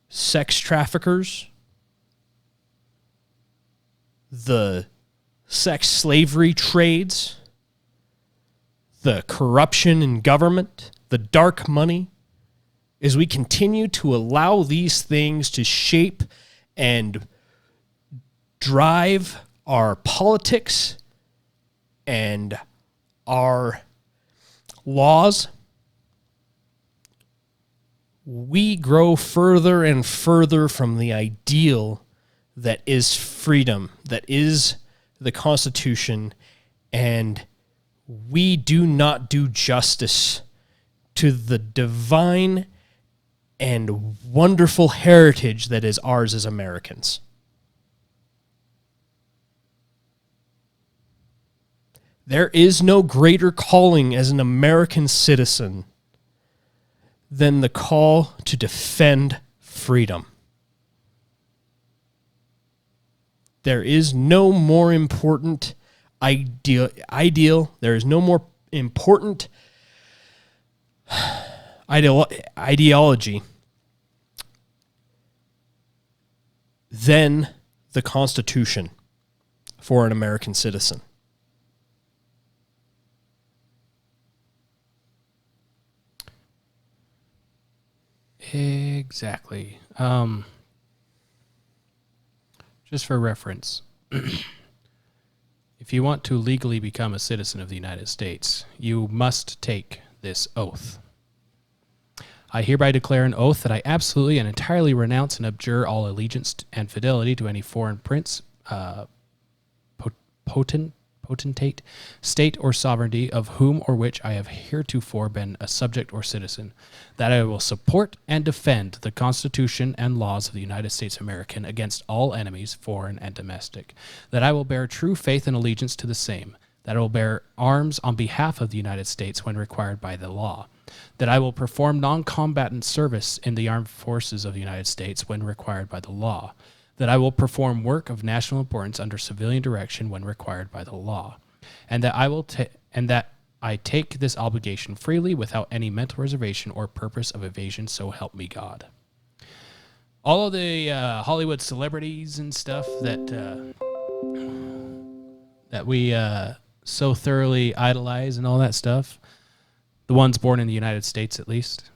S2: sex traffickers, the sex slavery trades, the corruption in government, the dark money, as we continue to allow these things to shape and drive our politics and our laws, we grow further and further from the ideal that is freedom, that is the Constitution, and we do not do justice to the divine and wonderful heritage that is ours as Americans. There is no greater calling as an American citizen than the call to defend freedom. There is no more important ideal. There is no more important ideology than the Constitution for an American citizen.
S1: Exactly. Just for reference, if you want to legally become a citizen of the United States, you must take this oath. I hereby declare an oath that I absolutely and entirely renounce and abjure all allegiance and fidelity to any foreign prince, potentate, potentate, state or sovereignty of whom or which I have heretofore been a subject or citizen, that I will support and defend the Constitution and laws of the United States American against all enemies, foreign and domestic, that I will bear true faith and allegiance to the same, that I will bear arms on behalf of the United States when required by the law, that I will perform non-combatant service in the armed forces of the United States when required by the law, that I will perform work of national importance under civilian direction when required by the law, and that I take this obligation freely without any mental reservation or purpose of evasion, so help me God. All of the Hollywood celebrities and stuff that we so thoroughly idolize and all that stuff, the ones born in the United States at least,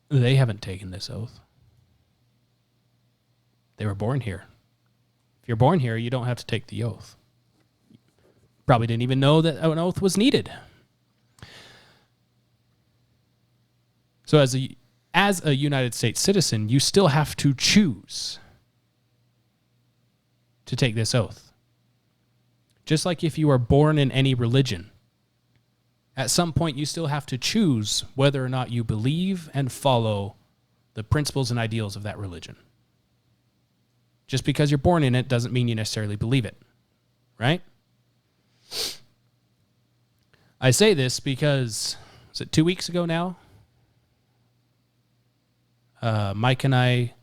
S1: they haven't taken this oath. They were born here. If you're born here, you don't have to take the oath. Probably didn't even know that an oath was needed. So as a United States citizen, you still have to choose to take this oath. Just like if you are born in any religion, at some point you still have to choose whether or not you believe and follow the principles and ideals of that religion. Just because you're born in it doesn't mean you necessarily believe it, right? I say this because, was it 2 weeks ago now? Mike and I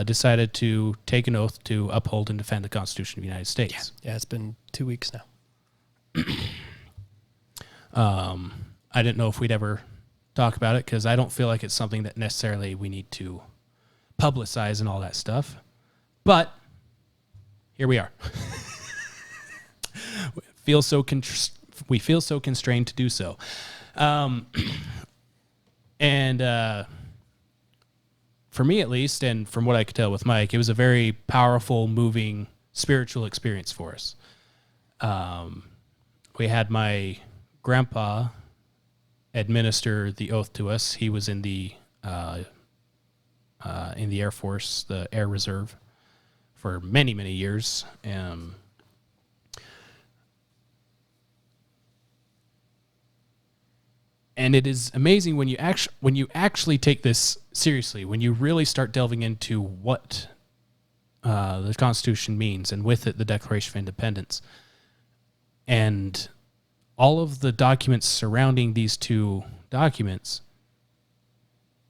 S1: decided to take an oath to uphold and defend the Constitution of the United States.
S2: Yeah, it's been 2 weeks now.
S1: I didn't know if we'd ever talk about it because I don't feel like it's something that necessarily we need to publicize and all that stuff. But here we are. we feel so constrained to do so. And for me at least, and from what I could tell with Mike, it was a very powerful, moving, spiritual experience for us. We had my grandpa administer the oath to us. He was in the Air Force, the Air Reserve, for many, many years. And it is amazing when you actually take this seriously, when you really start delving into what the Constitution means, and with it, the Declaration of Independence, and all of the documents surrounding these two documents.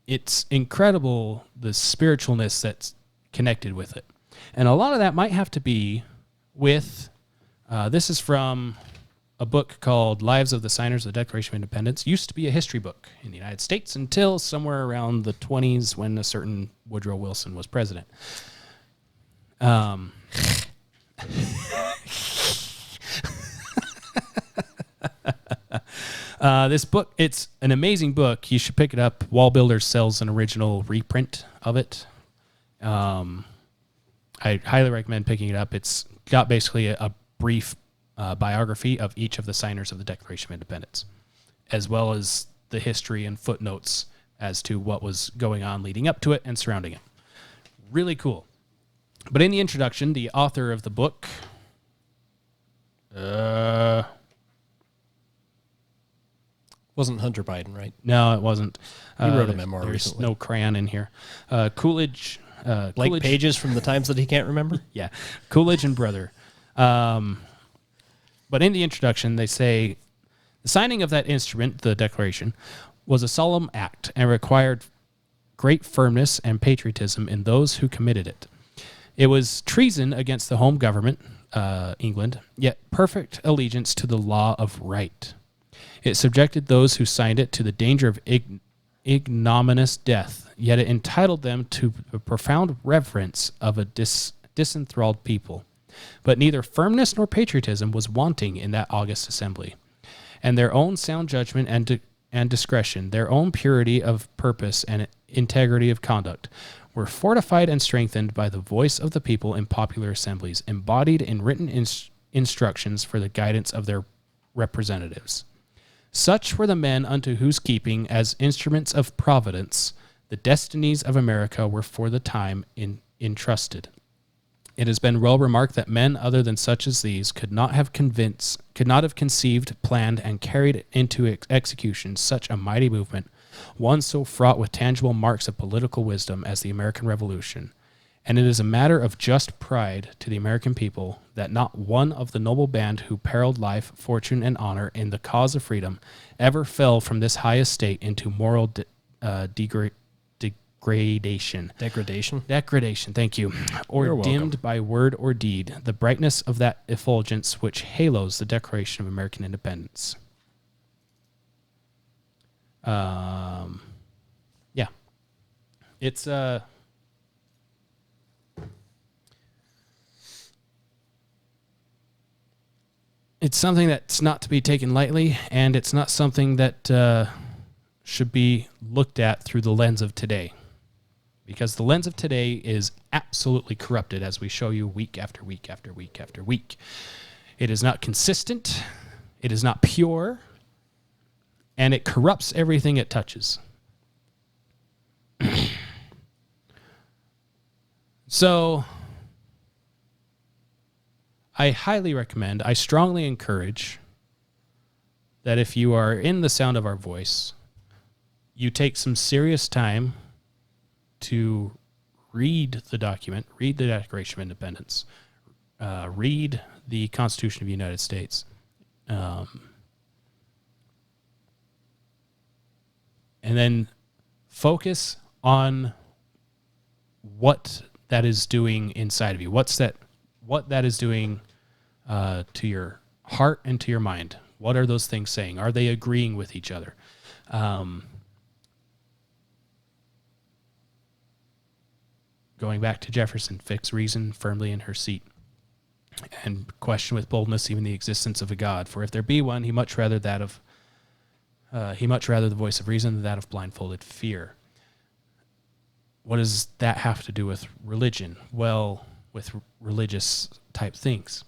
S1: It's incredible the spiritualness that's connected with it. And a lot of that might have to be with, this is from a book called Lives of the Signers of the Declaration of Independence. Used to be a history book in the United States until somewhere around the 20s when a certain Woodrow Wilson was president. This book, it's an amazing book. You should pick it up. Wall Builders sells an original reprint of it. I highly recommend picking it up. It's got basically a brief biography of each of the signers of the Declaration of Independence, as well as the history and footnotes as to what was going on leading up to it and surrounding it. Really cool. But in the introduction, the author of the book,
S2: wasn't Hunter Biden, right?
S1: No, it wasn't.
S2: He wrote a memoir
S1: There's
S2: recently.
S1: no crayon in here. Coolidge.
S2: Like pages from the times that he can't remember?
S1: Yeah. Coolidge and Brother. But in the introduction, they say, the signing of that instrument, the Declaration, was a solemn act and required great firmness and patriotism in those who committed it. It was treason against the home government, England, yet perfect allegiance to the law of right. It subjected those who signed it to the danger of ignominious death, yet it entitled them to a profound reverence of a disenthralled people. But neither firmness nor patriotism was wanting in that august assembly. And their own sound judgment and discretion, their own purity of purpose and integrity of conduct, were fortified and strengthened by the voice of the people in popular assemblies, embodied in written instructions for the guidance of their representatives. Such were the men unto whose keeping, as instruments of providence, the destinies of America were for the time entrusted. It has been well remarked that men other than such as these could not have conceived, planned, and carried into execution such a mighty movement, one so fraught with tangible marks of political wisdom as the American Revolution. And it is a matter of just pride to the American people that not one of the noble band who periled life, fortune, and honor in the cause of freedom ever fell from this high estate into moral degradation. Degradation, thank you. Or
S2: You're welcome.
S1: dimmed by word or deed, the brightness of that effulgence which halos the Declaration of American Independence. Yeah. It's it's something that's not to be taken lightly, and it's not something that should be looked at through the lens of today. Because the lens of today is absolutely corrupted, as we show you week after week after week after week. It is not consistent, it is not pure, and it corrupts everything it touches. So, I highly recommend, I strongly encourage that if you are in the sound of our voice, you take some serious time to read the document, read the Declaration of Independence, read the Constitution of the United States, and then focus on what that is doing inside of you. What that is doing to your heart and to your mind. What are those things saying? Are they agreeing with each other? Going back to Jefferson, fix reason firmly in her seat, and question with boldness even the existence of a God. For if there be one, he much rather the voice of reason than that of blindfolded fear. What does that have to do with religion? Well, with religious type things.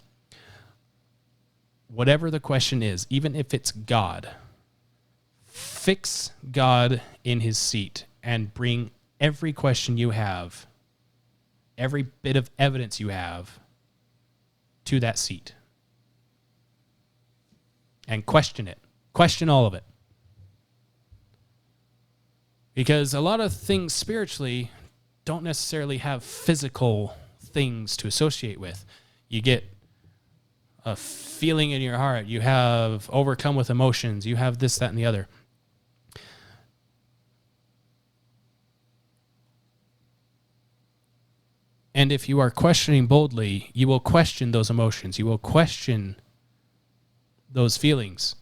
S1: Whatever the question is, even if it's God, fix God in his seat and bring every question you have, every bit of evidence you have, to that seat. And question it. Question all of it. Because a lot of things spiritually don't necessarily have physical things to associate with. You get a feeling in your heart. You have overcome with emotions. You have this, that, and the other. And if you are questioning boldly, you will question those emotions. You will question those feelings.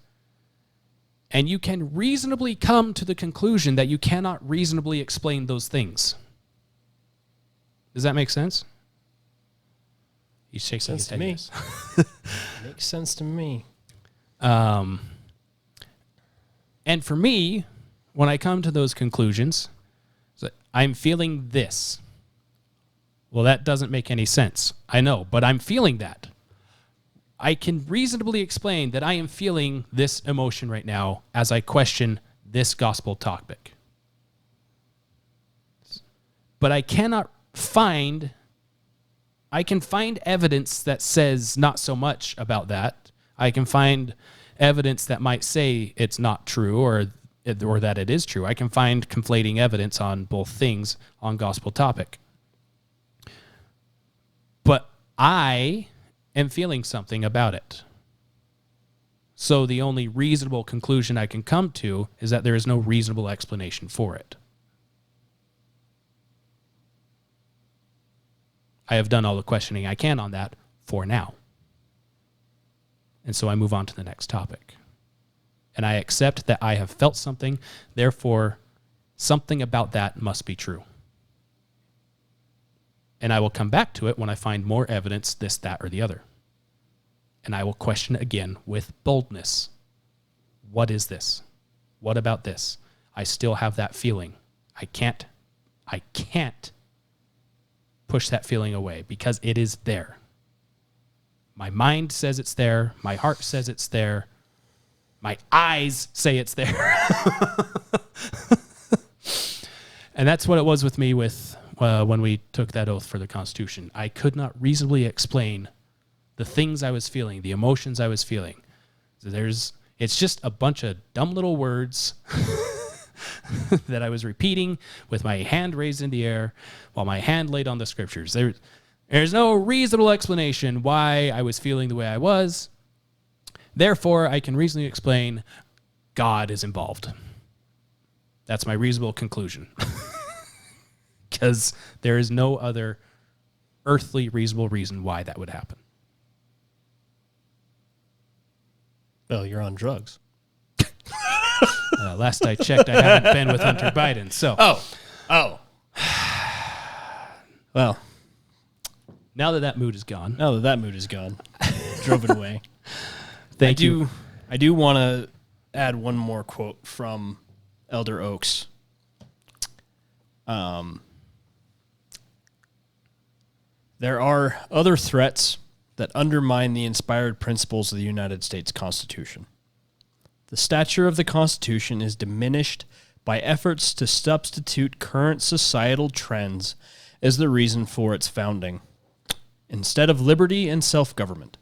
S1: And you can reasonably come to the conclusion that you cannot reasonably explain those things. Does that make sense? You shake
S2: sense to me. Makes sense to me.
S1: And for me, when I come to those conclusions, I'm feeling this. Well, that doesn't make any sense. I know, but I'm feeling that. I can reasonably explain that I am feeling this emotion right now as I question this gospel topic. But I can find evidence that says not so much about that. I can find evidence that might say it's not true or that it is true. I can find conflating evidence on both things on gospel topic. But I am feeling something about it. So the only reasonable conclusion I can come to is that there is no reasonable explanation for it. I have done all the questioning I can on that for now. And so I move on to the next topic. And I accept that I have felt something, therefore something about that must be true. And I will come back to it when I find more evidence, this, that, or the other. And I will question again with boldness. What is this? What about this? I still have that feeling. I can't push that feeling away because it is there. My mind says it's there. My heart says it's there. My eyes say it's there. And that's what it was with me when when we took that oath for the Constitution. I could not reasonably explain the things I was feeling, the emotions I was feeling. It's just a bunch of dumb little words that I was repeating with my hand raised in the air while my hand laid on the scriptures. There's no reasonable explanation why I was feeling the way I was. Therefore, I can reasonably explain God is involved. That's my reasonable conclusion. Because there is no other earthly reasonable reason why that would happen.
S2: Well, you're on drugs.
S1: Last I checked, I haven't been with Hunter Biden. So,
S2: well,
S1: now that mood is gone,
S2: drove it away.
S1: Thank you.
S2: I do want to add one more quote from Elder Oaks. There are other threats that undermine the inspired principles of the United States Constitution. The stature of the Constitution is diminished by efforts to substitute current societal trends as the reason for its founding, instead of liberty and self-government.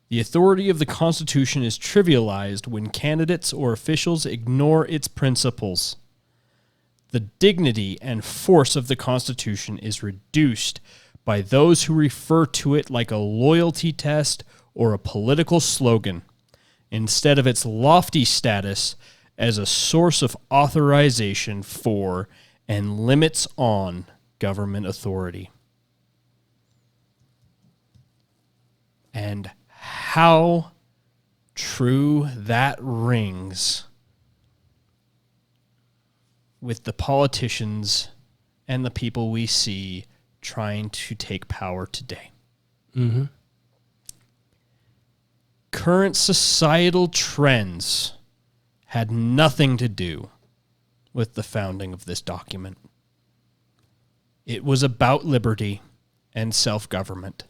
S2: The authority of the Constitution is trivialized when candidates or officials ignore its principles. The dignity and force of the Constitution is reduced by those who refer to it like a loyalty test or a political slogan, instead of its lofty status as a source of authorization for and limits on government authority. And how true that rings with the politicians and the people we see trying to take power today.
S1: Mm-hmm.
S2: Current societal trends had nothing to do with the founding of this document. It was about liberty and self-government.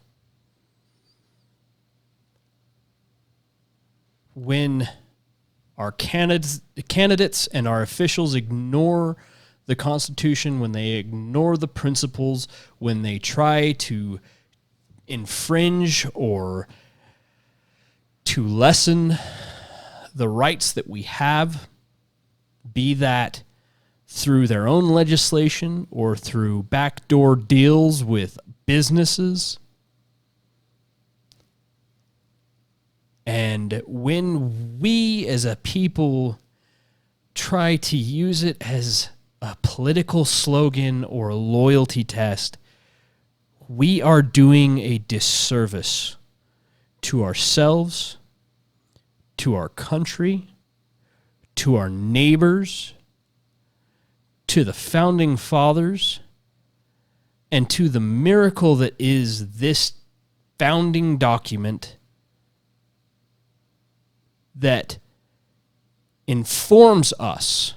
S2: When our candidates and our officials ignore the Constitution, when they ignore the principles, when they try to infringe or to lessen the rights that we have, be that through their own legislation or through backdoor deals with businesses. And when we as a people try to use it as a political slogan or a loyalty test, we are doing a disservice to ourselves, to our country, to our neighbors, to the founding fathers, and to the miracle that is this founding document that informs us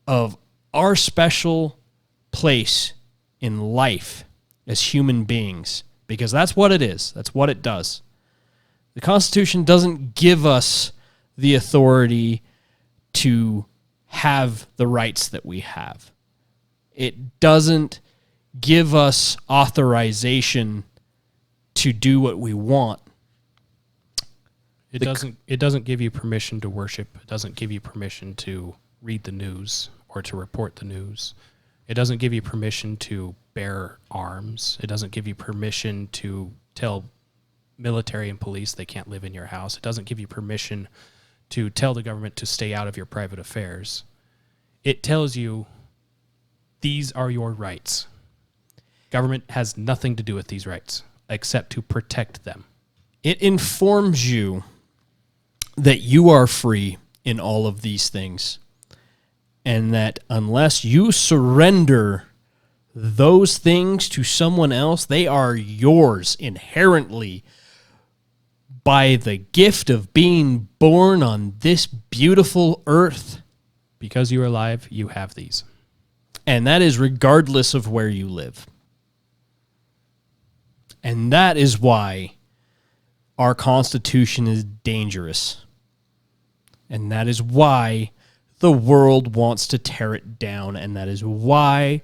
S2: of our special place in life as human beings, because that's what it is. That's what it does. The Constitution doesn't give us the authority to have the rights that we have. It doesn't give us authorization to do what we want.
S1: It doesn't give you permission to worship. It doesn't give you permission to read the news or to report the news. It doesn't give you permission to bear arms. It doesn't give you permission to tell military and police they can't live in your house. It doesn't give you permission to tell the government to stay out of your private affairs. It tells you these are your rights. Government has nothing to do with these rights except to protect them.
S2: It informs you that you are free in all of these things, and that unless you surrender those things to someone else, they are yours inherently by the gift of being born on this beautiful earth.
S1: Because you are alive, you have these.
S2: And that is regardless of where you live. And that is why our Constitution is dangerous. And that is why the world wants to tear it down, and that is why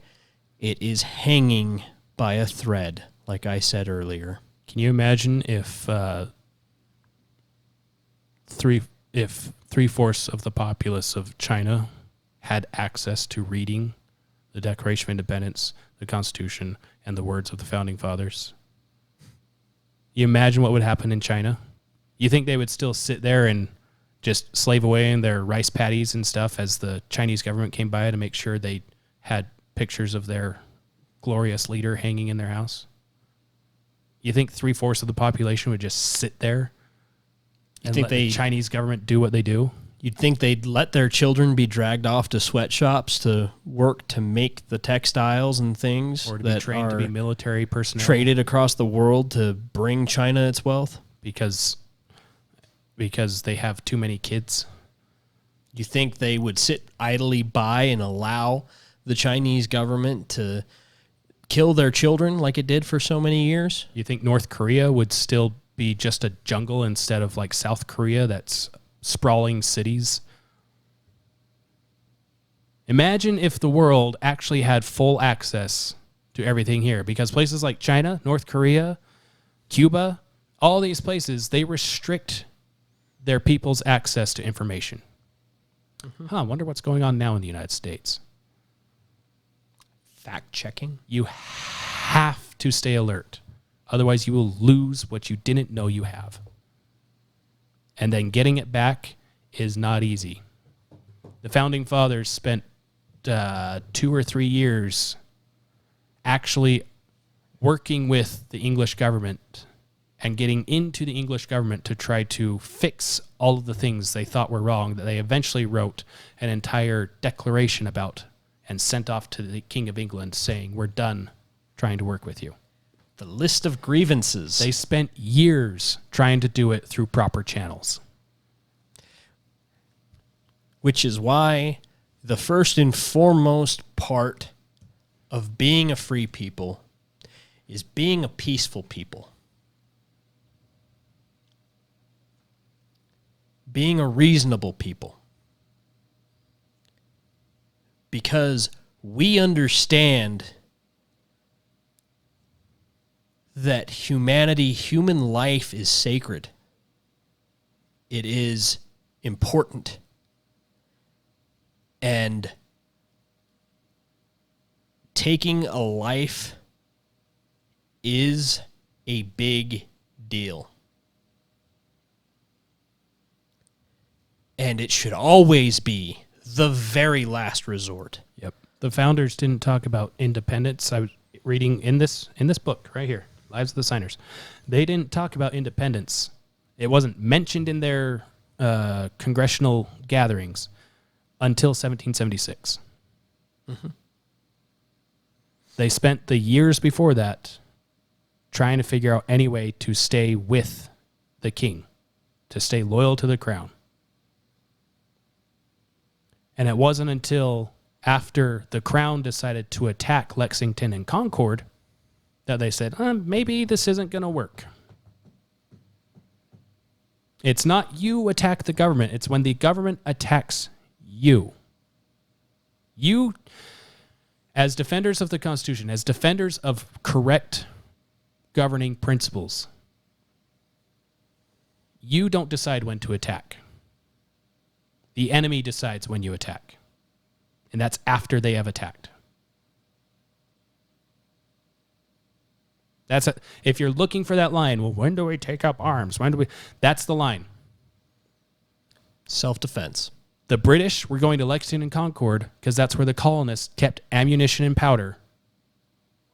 S2: it is hanging by a thread, like I said earlier.
S1: Can you imagine if three-fourths of the populace of China had access to reading the Declaration of Independence, the Constitution, and the words of the Founding Fathers? You imagine what would happen in China? You think they would still sit there and just slave away in their rice paddies and stuff as the Chinese government came by to make sure they had pictures of their glorious leader hanging in their house? You think three-fourths of the population would just sit there and let the Chinese government do what they do?
S2: You'd think they'd let their children be dragged off to sweatshops to work to make the textiles and things
S1: Or to be trained to be military personnel?
S2: traded across the world to bring China its wealth?
S1: Because they have too many kids?
S2: You think they would sit idly by and allow the Chinese government to kill their children like it did for so many years?
S1: You think North Korea would still be just a jungle instead of like South Korea that's sprawling cities? Imagine if the world actually had full access to everything here, because places like China, North Korea, Cuba, all these places, they restrict their people's access to information. I wonder what's going on now in the United States.
S2: Fact checking.
S1: You have to stay alert. Otherwise, you will lose what you didn't know you have. And then getting it back is not easy. The Founding Fathers spent 2 or 3 years actually working with the English government and getting into the English government to try to fix all of the things they thought were wrong, that they eventually wrote an entire declaration about and sent off to the King of England saying, we're done trying to work with you.
S2: The list of grievances.
S1: They spent years trying to do it through proper channels.
S2: Which is why the first and foremost part of being a free people is being a peaceful people. Being a reasonable people. Because we understand that human life is sacred. It is important. And taking a life is a big deal. And it should always be the very last resort.
S1: Yep. The founders didn't talk about independence. I was reading in this book right here, Lives of the Signers. They didn't talk about independence. It wasn't mentioned in their congressional gatherings until 1776.
S2: Mm-hmm.
S1: They spent the years before that trying to figure out any way to stay with the king, to stay loyal to the crown. And it wasn't until after the crown decided to attack Lexington and Concord that they said, maybe this isn't going to work. It's not you attack the government. It's when the government attacks you. You, as defenders of the Constitution, as defenders of correct governing principles, you don't decide when to attack. The enemy decides when you attack. And that's after they have attacked. If you're looking for that line, well, when do we take up arms? That's the line.
S2: Self-defense.
S1: The British were going to Lexington and Concord because that's where the colonists kept ammunition and powder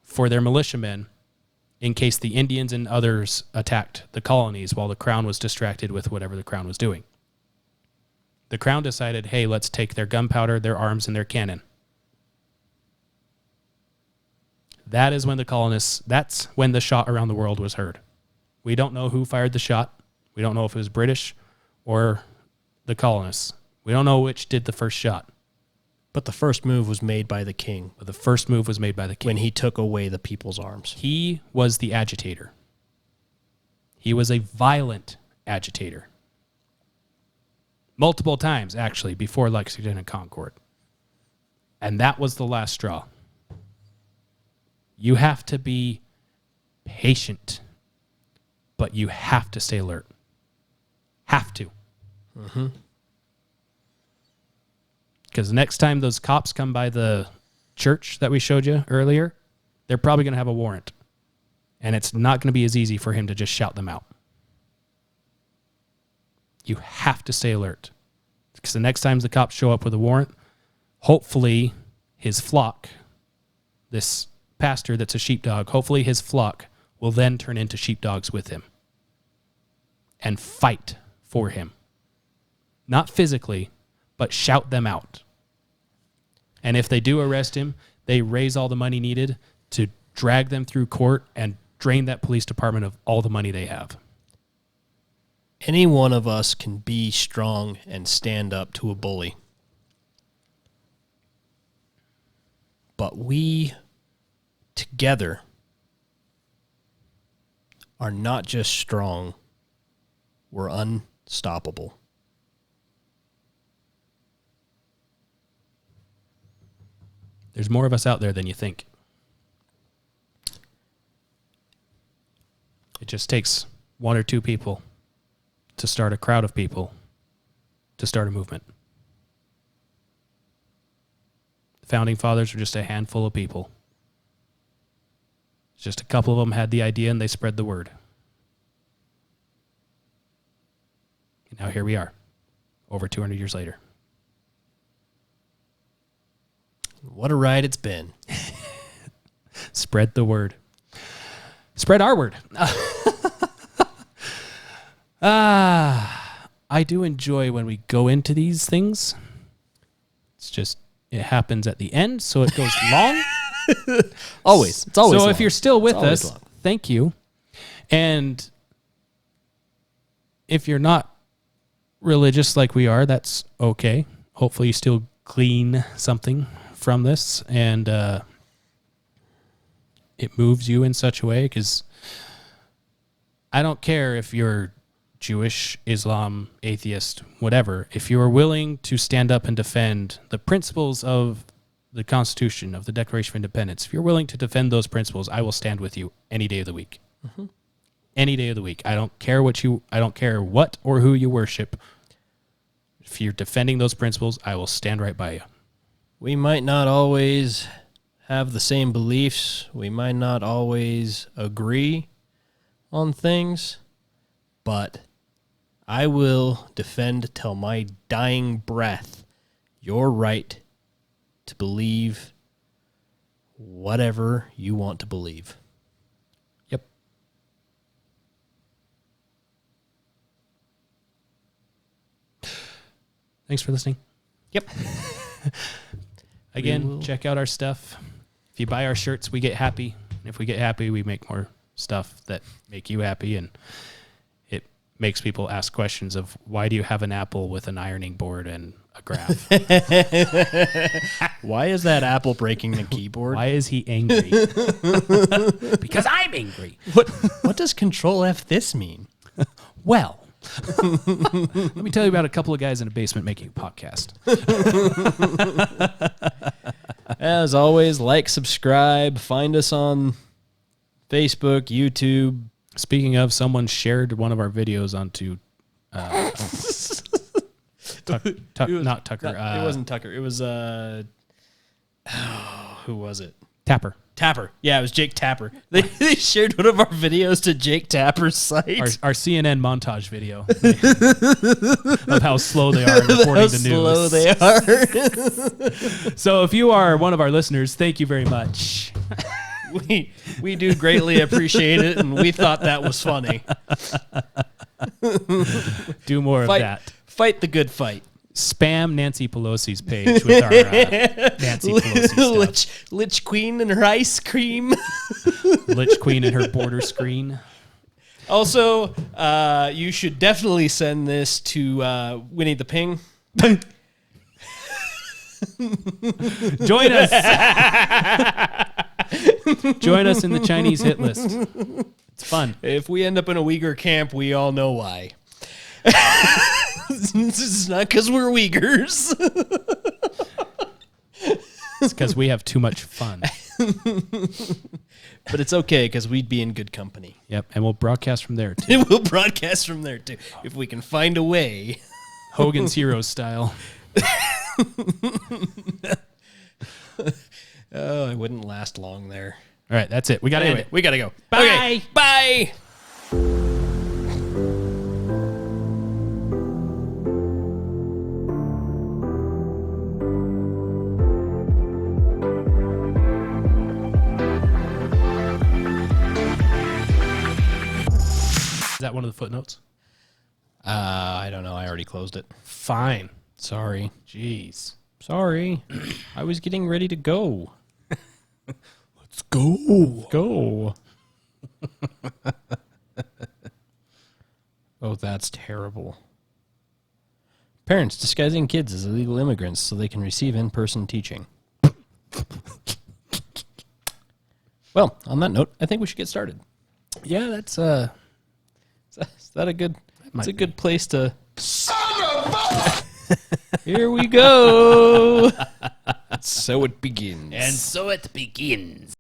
S1: for their militiamen in case the Indians and others attacked the colonies while the crown was distracted with whatever the crown was doing. The crown decided, hey, let's take their gunpowder, their arms, and their cannon. That is when that's when the shot around the world was heard. We don't know who fired the shot. We don't know if it was British or the colonists. We don't know which did the first shot.
S2: But the first move was made by the king.
S1: When
S2: he took away the people's arms.
S1: He was the agitator. He was a violent agitator. multiple times, actually, before Lexington and Concord. And that was the last straw. You have to be patient, but you have to stay alert. Have to.
S2: Mm-hmm.
S1: Because next time those cops come by the church that we showed you earlier, they're probably going to have a warrant. And it's not going to be as easy for him to just shout them out. You have to stay alert. Because the next time the cops show up with a warrant, hopefully his flock, this pastor that's a sheepdog, hopefully his flock will then turn into sheepdogs with him and fight for him. Not physically, but shout them out. And if they do arrest him, they raise all the money needed to drag them through court and drain that police department of all the money they have.
S2: Any one of us can be strong and stand up to a bully. But we, together, are not just strong, we're unstoppable.
S1: There's more of us out there than you think. It just takes one or two people to start a crowd of people to start a movement. The Founding Fathers were just a handful of people. Just a couple of them had the idea and they spread the word. And now here we are, over 200 years later.
S2: What a ride it's been.
S1: Spread the word. Spread our word. I do enjoy when we go into these things. It's just, it happens at the end, so it goes long.
S2: Always. It's always
S1: so
S2: long.
S1: If you're still with
S2: It's
S1: us, thank you. And if you're not religious like we are, that's okay. Hopefully you still glean something from this, and it moves you in such a way, because I don't care if you're Jewish, Islam, atheist, whatever. If you are willing to stand up and defend the principles of the Constitution, of the Declaration of Independence, if you're willing to defend those principles, I will stand with you any day of the week. Mm-hmm. Any day of the week. I don't care what or who you worship. If you're defending those principles, I will stand right by you.
S2: We might not always have the same beliefs. We might not always agree on things, but I will defend till my dying breath your right to believe whatever you want to believe.
S1: Yep. Thanks for listening.
S2: Yep.
S1: Again, check out our stuff. If you buy our shirts, we get happy. And if we get happy, we make more stuff that make you happy. And it makes people ask questions of, why do you have an apple with an ironing board and a graph?
S2: Why is that apple breaking the keyboard?
S1: Why is he angry? Because I'm angry.
S2: What does Control F this mean?
S1: Well, let me tell you about a couple of guys in a basement making a podcast.
S2: As always, like, subscribe, find us on Facebook, YouTube.
S1: Speaking of, someone shared one of our videos onto not Tucker.
S2: It wasn't Tucker. It was who was it?
S1: Tapper.
S2: Yeah, it was Jake Tapper. They shared one of our videos to Jake Tapper's site.
S1: Our CNN montage video of how slow they are in reporting the news.
S2: Slow they are.
S1: So if you are one of our listeners, thank you very much.
S2: We do greatly appreciate it, and we thought that was funny.
S1: Do more of that.
S2: Fight the good fight.
S1: Spam Nancy Pelosi's page with our Nancy Pelosi stuff.
S2: Lich Queen and her ice cream.
S1: Lich Queen and her border screen.
S2: Also, you should definitely send this to Winnie the Ping.
S1: Join us. Join us in the Chinese hit list. It's fun.
S2: If we end up in a Uyghur camp, we all know why. It's not because we're Uyghurs.
S1: It's because we have too much fun.
S2: But it's okay because we'd be in good company.
S1: Yep, and we'll broadcast from there, too.
S2: We'll broadcast from there, too, if we can find a way.
S1: Hogan's Heroes style.
S2: Oh, I wouldn't last long there.
S1: All right, that's it. We got to end it.
S2: We got to go.
S1: Bye.
S2: Okay, bye.
S1: Is that one of the footnotes?
S2: I don't know. I already closed it.
S1: Fine.
S2: Sorry.
S1: Jeez.
S2: Sorry. I was getting ready to go.
S1: Let's go.
S2: Go. Oh, that's terrible. Parents disguising kids as illegal immigrants so they can receive in-person teaching. Well, on that note, I think we should get started.
S1: Yeah, that's
S2: Is that a good? It's a good place to. Here we go. So it begins.
S1: And so it begins.